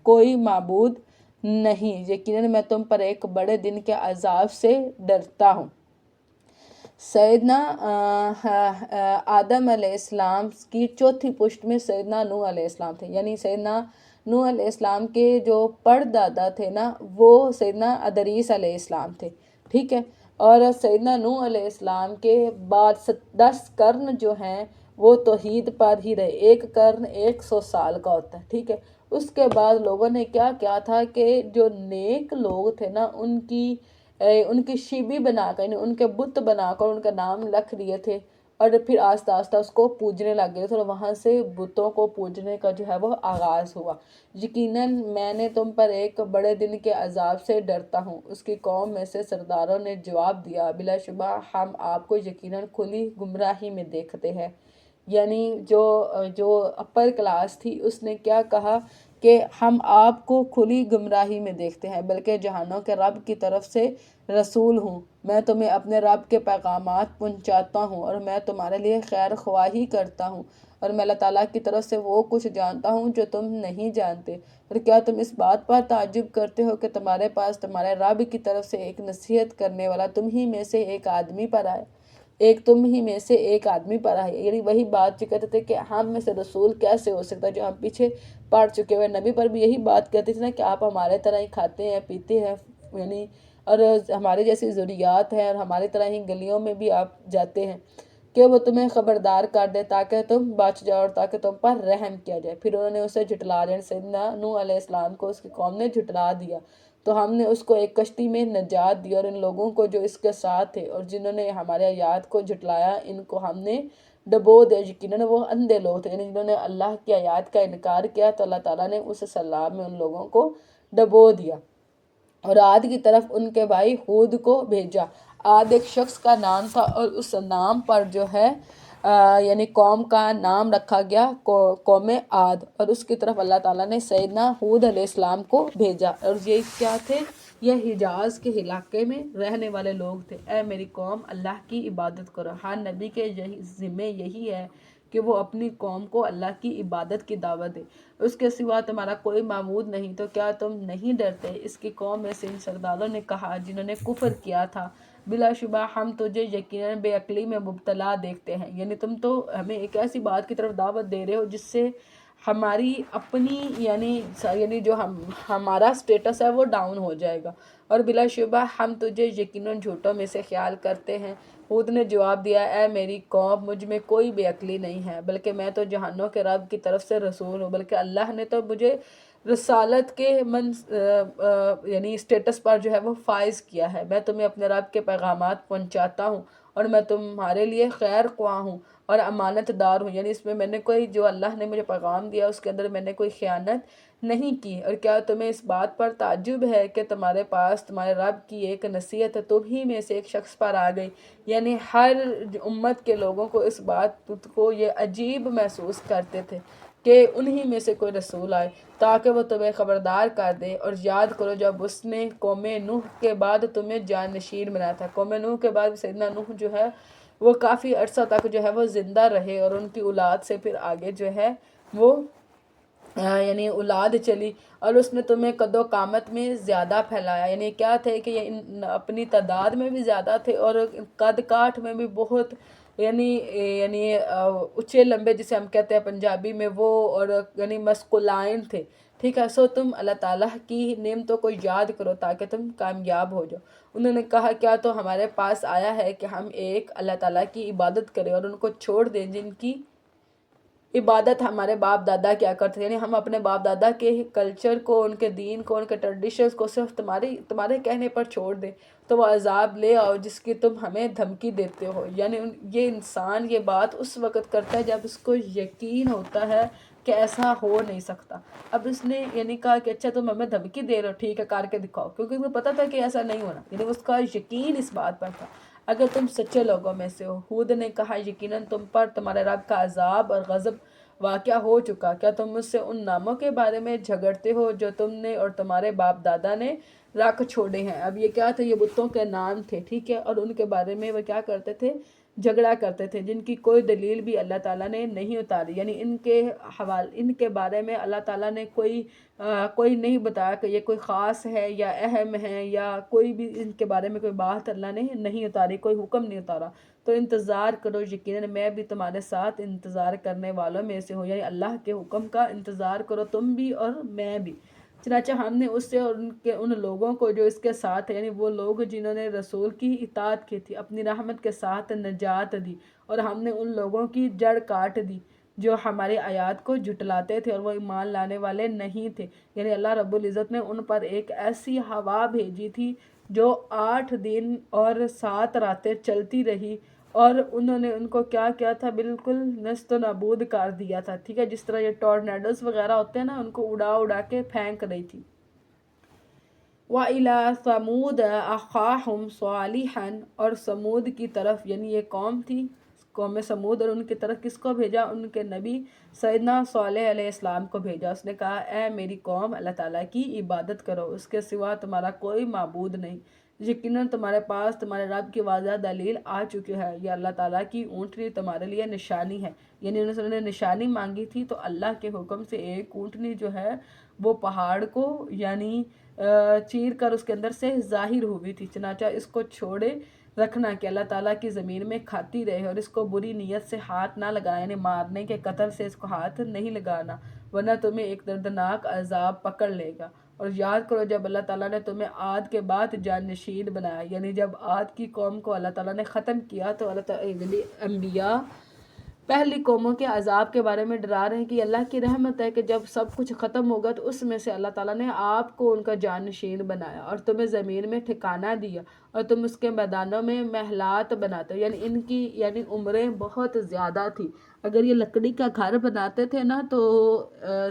کوئی معبود نہیں، یقیناً میں تم پر ایک بڑے دن کے عذاب سے ڈرتا ہوں۔ سیدنا آدم علیہ السلام کی چوتھی پشت میں سیدنا نوح علیہ السلام تھے، یعنی سیدنا نوح علیہ السلام کے جو پردادا تھے نا وہ سیدنا ادریس علیہ السلام تھے، ٹھیک ہے۔ اور سیدنا نوح علیہ السلام کے بعد 10 قرن جو ہیں وہ توحید پر ہی رہے، ایک قرن 100 سال کا ہوتا ہے، ٹھیک ہے۔ اس کے بعد لوگوں نے کیا تھا کہ جو نیک لوگ تھے نا ان کی شیبی بنا کر، یعنی ان کے بت بنا کر ان کا نام لکھ دیے تھے، اور پھر آہستہ آہستہ اس کو پوجنے لگ گئے تھے، اور وہاں سے بتوں کو پوجنے کا جو ہے وہ آغاز ہوا۔ یقیناً میں نے تم پر ایک بڑے دن کے عذاب سے ڈرتا ہوں، اس کی قوم میں سے سرداروں نے جواب دیا، بلا شبہ ہم آپ کو یقیناً کھلی گمراہی میں دیکھتے ہیں۔ یعنی جو اپر کلاس تھی اس نے کیا کہا کہ ہم آپ کو کھلی گمراہی میں دیکھتے ہیں، بلکہ جہانوں کے رب کی طرف سے رسول ہوں، میں تمہیں اپنے رب کے پیغامات پہنچاتا ہوں اور میں تمہارے لیے خیر خواہی کرتا ہوں، اور میں اللہ تعالیٰ کی طرف سے وہ کچھ جانتا ہوں جو تم نہیں جانتے۔ اور کیا تم اس بات پر تعجب کرتے ہو کہ تمہارے پاس تمہارے رب کی طرف سے ایک نصیحت کرنے والا تم ہی میں سے ایک آدمی پر آئے، یعنی وہی بات جو کہتے تھے کہ ہم میں سے رسول کیسے ہو سکتا ہے، جو ہم پیچھے پڑ چکے ہوئے نبی پر بھی یہی بات کہتے تھے نا کہ آپ ہمارے طرح ہی کھاتے ہیں پیتے ہیں، یعنی اور ہمارے جیسی ضروریات ہیں، اور ہماری طرح ہی گلیوں میں بھی آپ جاتے ہیں، کہ وہ تمہیں خبردار کر دے تاکہ تم بچ جاؤ اور تاکہ تم پر رحم کیا جائے۔ پھر انہوں نے اسے جھٹلا دیا، سیدنا نوح علیہ السلام کو اس کی قوم نے جھٹلا دیا، تو ہم نے اس کو ایک کشتی میں نجات دی، اور ان لوگوں کو جو اس کے ساتھ تھے اور جنہوں نے ہمارے آیات کو جھٹلایا ان کو ہم نے ڈبو دیا، یقیناً وہ اندھے لوگ تھے، یعنی جنہوں نے اللہ کی آیات کا انکار کیا تو اللہ تعالیٰ نے اس سیلاب میں ان لوگوں کو ڈبو دیا۔ اور عاد کی طرف ان کے بھائی ہود کو بھیجا۔ عاد ایک شخص کا نام تھا اور اس نام پر جو ہے یعنی قوم کا نام رکھا گیا قوم عاد، اور اس کی طرف اللہ تعالیٰ نے سیدنا ہود علیہ السلام کو بھیجا، اور یہ کیا تھے؟ یہ حجاز کے علاقے میں رہنے والے لوگ تھے۔ اے میری قوم، اللہ کی عبادت کرو۔ ہر نبی کے ذمے یہی ہے کہ وہ اپنی قوم کو اللہ کی عبادت کی دعوت دے، اس کے سوا تمہارا کوئی معبود نہیں، تو کیا تم نہیں ڈرتے؟ اس کی قوم میں سے ان سرداروں نے کہا جنہوں نے کفر کیا تھا، بلا شبہ ہم تجھے یقیناً بے عقلی میں مبتلا دیکھتے ہیں، یعنی تم تو ہمیں ایک ایسی بات کی طرف دعوت دے رہے ہو جس سے ہماری اپنی یعنی جو ہمارا سٹیٹس ہے وہ ڈاؤن ہو جائے گا، اور بلا شبہ ہم تجھے یقیناً جھوٹوں میں سے خیال کرتے ہیں۔ ہود نے جواب دیا، اے میری قوم، مجھ میں کوئی بے عقلی نہیں ہے، بلکہ میں تو جہانوں کے رب کی طرف سے رسول ہوں، بلکہ اللہ نے تو مجھے رسالت کے یعنی سٹیٹس پر جو ہے وہ فائز کیا ہے۔ میں تمہیں اپنے رب کے پیغامات پہنچاتا ہوں، اور میں تمہارے لیے خیر خواہ ہوں اور امانت دار ہوں، یعنی اس میں میں نے کوئی جو اللہ نے مجھے پیغام دیا اس کے اندر میں نے کوئی خیانت نہیں کی۔ اور کیا تمہیں اس بات پر تعجب ہے کہ تمہارے پاس تمہارے رب کی ایک نصیحت تمہیں میں سے ایک شخص پر آ گئی؟ یعنی ہر امت کے لوگوں کو اس بات کو یہ عجیب محسوس کرتے تھے کہ انہی میں سے کوئی رسول آئے تاکہ وہ تمہیں خبردار کر دے۔ اور یاد کرو جب اس نے قوم نوح کے بعد تمہیں جانشین بنایا تھا۔ قوم نوح کے بعد سیدنا نوح جو ہے وہ کافی عرصہ تک جو ہے وہ زندہ رہے، اور ان کی اولاد سے پھر آگے جو ہے وہ یعنی اولاد چلی، اور اس نے تمہیں قد و قامت میں زیادہ پھیلایا، یعنی کیا تھے کہ یہ اپنی تعداد میں بھی زیادہ تھے اور قد کاٹ میں بھی بہت یعنی اونچے لمبے جسے ہم کہتے ہیں پنجابی میں وہ، اور یعنی مسکولائن تھے، ٹھیک ہے۔ سو تم اللہ تعالیٰ کی نعمتوں کو یاد کرو تاکہ تم کامیاب ہو جاؤ۔ انہوں نے کہا، کیا تو ہمارے پاس آیا ہے کہ ہم ایک اللہ تعالیٰ کی عبادت کریں اور ان کو چھوڑ دیں جن کی عبادت ہمارے باپ دادا کیا کرتے ہیں، یعنی ہم اپنے باپ دادا کے کلچر کو، ان کے دین کو، ان کے ٹریڈیشنز کو صرف تمہارے کہنے پر چھوڑ دیں تو وہ عذاب لے آؤ جس کی تم ہمیں دھمکی دیتے ہو۔ یعنی یہ انسان یہ بات اس وقت کرتا ہے جب اس کو یقین ہوتا ہے کہ ایسا ہو نہیں سکتا۔ اب اس نے یعنی کہا کہ اچھا تم ہمیں دھمکی دے رہے ہو، ٹھیک ہے کر کے دکھاؤ، کیونکہ اس کو پتا تھا کہ ایسا نہیں ہونا، یعنی اس کا یقین اس بات پر تھا، اگر تم سچے لوگوں میں سے ہو۔ ہود نے کہا، یقیناً تم پر تمہارے رب کا عذاب اور غضب واقعہ ہو چکا، کیا تم مجھ سے ان ناموں کے بارے میں جھگڑتے ہو جو تم نے اور تمہارے باپ دادا نے رکھ چھوڑے ہیں؟ اب یہ کیا تھے؟ یہ بتوں کے نام تھے، ٹھیک ہے، اور ان کے بارے میں وہ کیا کرتے تھے؟ جھگڑا کرتے تھے، جن کی کوئی دلیل بھی اللہ تعالیٰ نے نہیں اتاری، یعنی ان کے بارے میں اللہ تعالیٰ نے کوئی نہیں بتایا کہ یہ کوئی خاص ہے یا اہم ہے، یا کوئی بھی ان کے بارے میں کوئی بات اللہ نے نہیں اتاری، کوئی حکم نہیں اتارا۔ تو انتظار کرو، یقیناً میں بھی تمہارے ساتھ انتظار کرنے والوں میں سے ہوں، یعنی اللہ کے حکم کا انتظار کرو تم بھی اور میں بھی۔ چنانچہ ہم نے اس سے اور ان لوگوں کو جو اس کے ساتھ ہیں، یعنی وہ لوگ جنہوں نے رسول کی اطاعت کی تھی، اپنی رحمت کے ساتھ نجات دی، اور ہم نے ان لوگوں کی جڑ کاٹ دی جو ہماری آیات کو جھٹلاتے تھے اور وہ ایمان لانے والے نہیں تھے۔ یعنی اللہ رب العزت نے ان پر ایک ایسی ہوا بھیجی تھی جو 8 دن اور 7 راتیں چلتی رہی، اور انہوں نے ان کو کیا کیا تھا؟ بالکل نیست و نابود کر دیا تھا، ٹھیک ہے، جس طرح یہ ٹورنیڈوز وغیرہ ہوتے ہیں نا، ان کو اڑا اڑا کے پھینک رہی تھی۔ وَإِلَىٰ ثَمُودَ أَخَاهُمْ صَالِحًا، اور سمود کی طرف، یعنی یہ قوم تھی قوم سمود، اور ان کی طرف کس کو بھیجا؟ ان کے نبی سیدنا صالح علیہ السلام کو بھیجا۔ اس نے کہا، اے میری قوم، اللہ تعالیٰ کی عبادت کرو، اس کے سوا تمہارا کوئی معبود نہیں، یقیناً تمہارے پاس تمہارے رب کی واضح دلیل آ چکی ہے، یہ اللہ تعالیٰ کی اونٹنی تمہارے لیے نشانی ہے۔ یعنی انہوں نے نشانی مانگی تھی تو اللہ کے حکم سے ایک اونٹنی جو ہے وہ پہاڑ کو یعنی چیر کر اس کے اندر سے ظاہر ہوئی تھی، چنانچہ اس کو چھوڑے رکھنا کہ اللہ تعالیٰ کی زمین میں کھاتی رہے، اور اس کو بری نیت سے ہاتھ نہ لگانا، یعنی مارنے کے قتل سے اس کو ہاتھ نہیں لگانا، ورنہ تمہیں ایک دردناک عذاب پکڑ لے گا۔ اور یاد کرو جب اللہ تعالیٰ نے تمہیں عاد کے بعد جانشین بنایا، یعنی جب عاد کی قوم کو اللہ تعالیٰ نے ختم کیا تو اللہ تعالیٰ انبیاء پہلی قوموں کے عذاب کے بارے میں ڈرا رہے ہیں کہ اللہ کی رحمت ہے کہ جب سب کچھ ختم ہوگا تو اس میں سے اللہ تعالیٰ نے آپ کو ان کا جانشین بنایا اور تمہیں زمین میں ٹھکانہ دیا، اور تم اس کے میدانوں میں محلات بناتے ہو، یعنی ان کی عمریں بہت زیادہ تھی۔ اگر یہ لکڑی کا گھر بناتے تھے نا تو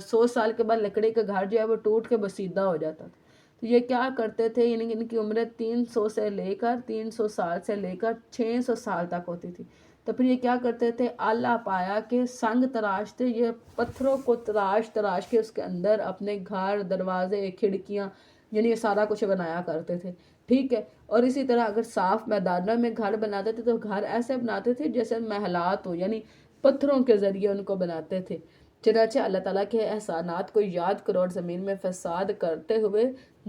100 سال کے بعد لکڑی کا گھر جو ہے وہ ٹوٹ کے بسیدہ ہو جاتا تھا۔ تو یہ کیا کرتے تھے؟ یعنی ان کی عمریں 300 سے لے کر 300 سال سے لے کر 600 سال تک ہوتی تھی۔ تو پھر یہ کیا کرتے تھے، آلہ پایا کہ سنگ تراشتے، یہ پتھروں کو تراش تراش کے اس کے اندر اپنے گھر، دروازے، کھڑکیاں، یعنی یہ سارا کچھ بنایا کرتے تھے، ٹھیک ہے۔ اور اسی طرح اگر صاف میدانوں میں گھر بناتے تھے تو گھر ایسے بناتے تھے جیسے محلات ہو، یعنی پتھروں کے ذریعے ان کو بناتے تھے۔ چنانچہ اللہ تعالیٰ کے احسانات کو یاد کرو اور زمین میں فساد کرتے ہوئے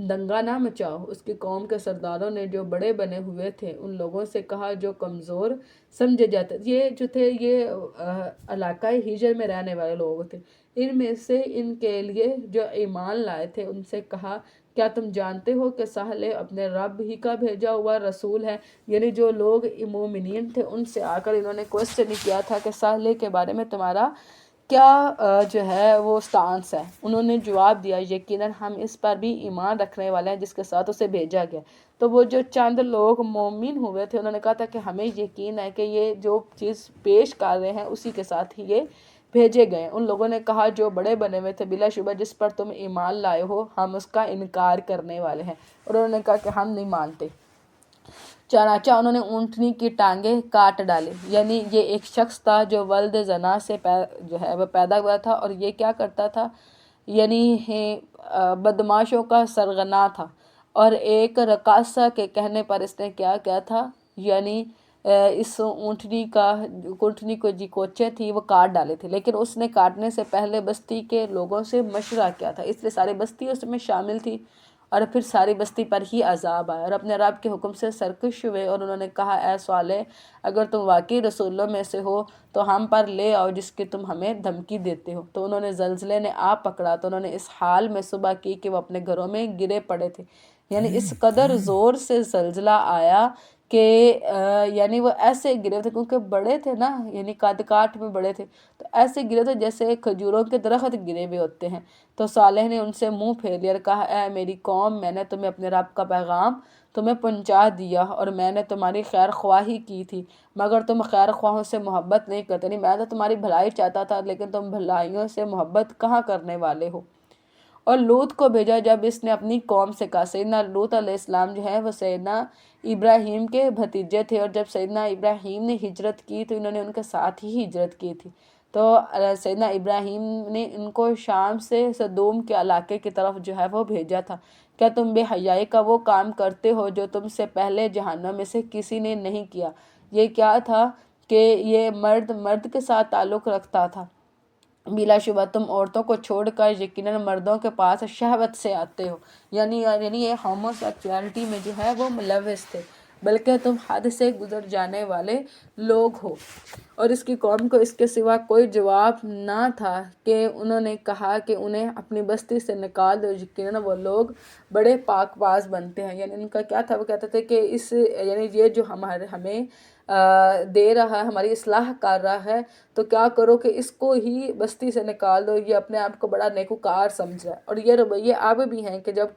دنگا نہ مچاؤ۔ اس کی قوم کے سرداروں نے جو بڑے بنے ہوئے تھے ان لوگوں سے کہا جو کمزور سمجھے جاتے، یہ جو تھے یہ علاقہ ہجر میں رہنے والے لوگ تھے، ان میں سے ان کے لیے جو ایمان لائے تھے ان سے کہا کیا تم جانتے ہو کہ صالح اپنے رب ہی کا بھیجا ہوا رسول ہے؟ یعنی جو لوگ مومنین تھے ان سے آ کر انہوں نے کوسچن کیا تھا کہ صالح کے بارے میں تمہارا کیا جو ہے وہ سٹانس ہے۔ انہوں نے جواب دیا یقیناً ہم اس پر بھی ایمان رکھنے والے ہیں جس کے ساتھ اسے بھیجا گیا۔ تو وہ جو چند لوگ مومن ہوئے تھے انہوں نے کہا تھا کہ ہمیں یقین ہے کہ یہ جو چیز پیش کر رہے ہیں اسی کے ساتھ ہی یہ بھیجے گئے۔ ان لوگوں نے کہا جو بڑے بنے ہوئے تھے بلا شبہ جس پر تم ایمان لائے ہو ہم اس کا انکار کرنے والے ہیں، اور انہوں نے کہا کہ ہم نہیں مانتے۔ چنانچہ انہوں نے اونٹنی کی ٹانگیں کاٹ ڈالی، یعنی یہ ایک شخص تھا جو ولد زنا سے جو ہے وہ پیدا ہوا تھا، اور یہ کیا کرتا تھا، یعنی بدماشوں کا سرغنہ تھا، اور ایک رقاصہ کے کہنے پر اس نے کیا کیا تھا، یعنی اس اونٹنی کو جی کوچے تھی وہ کاٹ ڈالے تھے، لیکن اس نے کاٹنے سے پہلے بستی کے لوگوں سے مشورہ کیا تھا، اس لیے ساری بستی اس میں شامل تھی، اور پھر ساری بستی پر ہی عذاب آیا، اور اپنے رب کے حکم سے سرکش ہوئے، اور انہوں نے کہا اے صالح اگر تم واقعی رسولوں میں سے ہو تو ہم پر لے آؤ جس کی تم ہمیں دھمکی دیتے ہو۔ تو انہوں نے زلزلے نے آ پکڑا تو انہوں نے اس حال میں صبح کی کہ وہ اپنے گھروں میں گرے پڑے تھے، یعنی اس قدر زور سے زلزلہ آیا کہ یعنی وہ ایسے گرے تھے کیونکہ بڑے تھے نا، یعنی قد کاٹ میں بڑے تھے، تو ایسے گرے تھے جیسے کھجوروں کے درخت گرے ہوئے ہوتے ہیں۔ تو صالح نے ان سے منہ پھیر لیا اور کہا اے میری قوم میں نے تمہیں اپنے رب کا پیغام تمہیں پہنچا دیا اور میں نے تمہاری خیر خواہی کی تھی، مگر تم خیر خواہوں سے محبت نہیں کرتے، نہیں میں تو تمہاری بھلائی چاہتا تھا لیکن تم بھلائیوں سے محبت کہاں کرنے والے ہو۔ اور لوط کو بھیجا جب اس نے اپنی قوم سے کہا، سیدنا لوط علیہ السلام جو ہے وہ سیدنا ابراہیم کے بھتیجے تھے، اور جب سیدنا ابراہیم نے ہجرت کی تو انہوں نے ان کے ساتھ ہی ہجرت کی تھی، تو سیدنا ابراہیم نے ان کو شام سے سدوم کے علاقے کی طرف جو ہے وہ بھیجا تھا۔ کیا تم بے حیائی کا وہ کام کرتے ہو جو تم سے پہلے جہانوں میں سے کسی نے نہیں کیا؟ یہ کیا تھا کہ یہ مرد کے ساتھ تعلق رکھتا تھا، بلا شبہ تم عورتوں کو چھوڑ کر یقیناً مردوں کے پاس شہوت سے آتے ہو، یعنی یہ ہومو سیکچوالٹی میں جو ہے وہ ملوث تھے، بلکہ تم حد سے گزر جانے والے لوگ ہو۔ اور اس کی قوم کو اس کے سوا کوئی جواب نہ تھا کہ انہوں نے کہا کہ انہیں اپنی بستی سے نکال دو، یقیناً وہ لوگ بڑے پاک باز بنتے ہیں، یعنی ان کا کیا تھا، وہ کہتے تھے کہ یعنی یہ جو ہمیں دے رہا ہے، ہماری اصلاح کر رہا ہے، تو کیا کرو کہ اس کو ہی بستی سے نکال دو، یہ اپنے آپ کو بڑا نیکوکار سمجھ رہا ہے۔ اور یہ رویے اب بھی ہیں کہ جب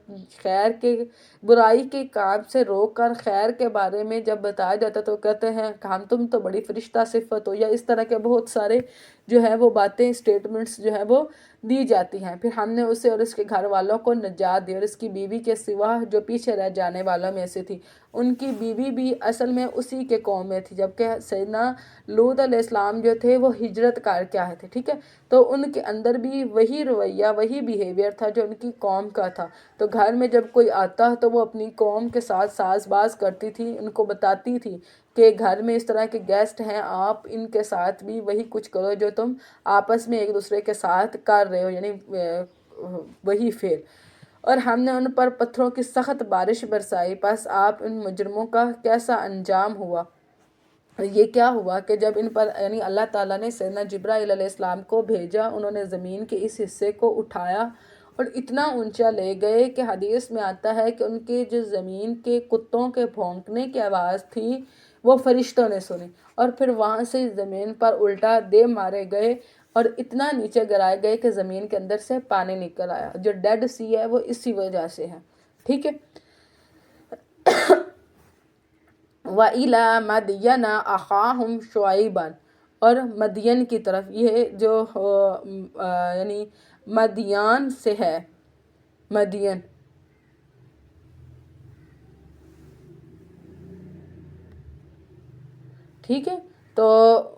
برائی کے کام سے روک کر خیر کے بارے میں جب بتایا جاتا تو کہتے ہیں کہ ہم تم تو بڑی فرشتہ صفت ہو، یا اس طرح کے بہت سارے جو ہے وہ باتیں اسٹیٹمنٹس جو ہے وہ دی جاتی ہیں۔ پھر ہم نے اسے اور اس کے گھر والوں کو نجات دی، اور اس کی بیوی کے سوا جو پیچھے رہ جانے والوں میں سے تھی ان کی بیوی بھی اصل میں اسی کے قوم میں تھی، جبکہ سیدنا لوط علیہ السلام جو تھے وہ ہجرت کر کے آئے تھے، ٹھیک ہے، تو ان کے اندر بھی وہی رویہ وہی بیہیویئر تھا جو ان کی قوم کا تھا۔ تو گھر میں جب کوئی آتا تو وہ اپنی قوم کے ساتھ ساز باز کرتی تھی، ان کو بتاتی تھی کہ گھر میں اس طرح کے گیسٹ ہیں، آپ ان کے ساتھ بھی وہی کچھ کرو جو تم آپس میں ایک دوسرے کے ساتھ کر رہے ہو، یعنی وہی فعل۔ اور ہم نے ان پر پتھروں کی سخت بارش برسائی، پس آپ ان مجرموں کا کیسا انجام ہوا۔ یہ کیا ہوا کہ جب ان پر یعنی اللہ تعالیٰ نے سیدنا جبرائیل علیہ السلام کو بھیجا، انہوں نے زمین کے اس حصے کو اٹھایا اور اتنا اونچا لے گئے کہ حدیث میں آتا ہے کہ ان کے جو زمین کے کتوں کے بھونکنے کی آواز تھی وہ فرشتوں نے سنی، اور پھر وہاں سے زمین پر الٹا دے مارے گئے اور اتنا نیچے گرائے گئے کہ زمین کے اندر سے پانی نکل آیا۔ جو ڈیڈ سی ہے وہ اسی وجہ سے ہے، ٹھیک ہے۔ وَإِلَىٰ مَدْيَنَ أَخَاهُمْ شُعَيْبًا، اور مدین کی طرف، یہ جو یعنی مدیان سے ہے، مدین، ٹھیک ہے، تو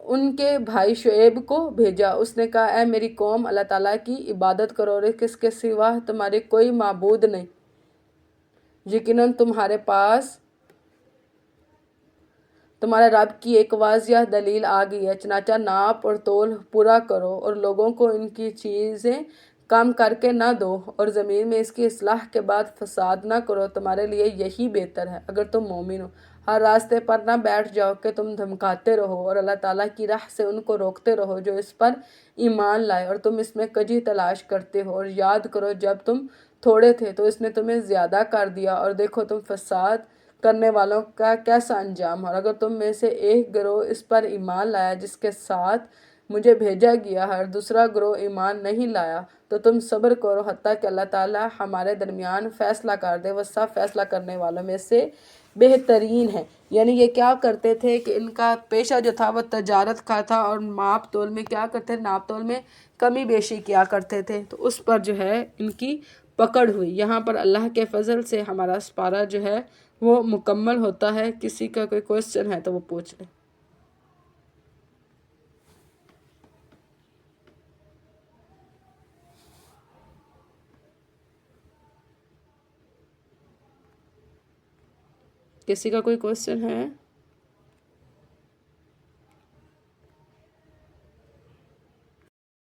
ان کے بھائی شعیب کو بھیجا. اس نے کہا اے میری قوم اللہ تعالیٰ کی عبادت کرو اور کس کے سوا تمہارے کوئی معبود نہیں. یقیناً تمہارے پاس تمہارے رب کی ایک واضح دلیل آ گئی ہے. چنانچہ ناپ اور تول پورا کرو اور لوگوں کو ان کی چیزیں کم کر کے نہ دو اور زمین میں اس کی اصلاح کے بعد فساد نہ کرو. تمہارے لیے یہی بہتر ہے اگر تم مومن ہو. ہر راستے پر نہ بیٹھ جاؤ کہ تم دھمکاتے رہو اور اللہ تعالیٰ کی راہ سے ان کو روکتے رہو جو اس پر ایمان لائے اور تم اس میں کجی تلاش کرتے ہو. اور یاد کرو جب تم تھوڑے تھے تو اس نے تمہیں زیادہ کر دیا اور دیکھو تم فساد کرنے والوں کا کیسا انجام. اور اگر تم میں سے ایک گروہ اس پر ایمان لایا جس کے ساتھ مجھے بھیجا گیا ہے اور دوسرا گروہ ایمان نہیں لایا تو تم صبر کرو حتیٰ کہ اللہ تعالیٰ ہمارے درمیان فیصلہ کر دے. وہ سب فیصلہ کرنے والوں میں سے بہترین ہے. یعنی یہ کیا کرتے تھے کہ ان کا پیشہ جو تھا وہ تجارت کا تھا اور ماپ تول میں کیا کرتے تھے, ناپ تول میں کمی بیشی کیا کرتے تھے. تو اس پر جو ہے ان کی پکڑ ہوئی. یہاں پر اللہ کے فضل سے ہمارا سپارہ جو ہے وہ مکمل ہوتا ہے. کسی کا کوئی کوئسچن ہے تو وہ پوچھ لیں. کسی کا کوئی کوئسچن ہے؟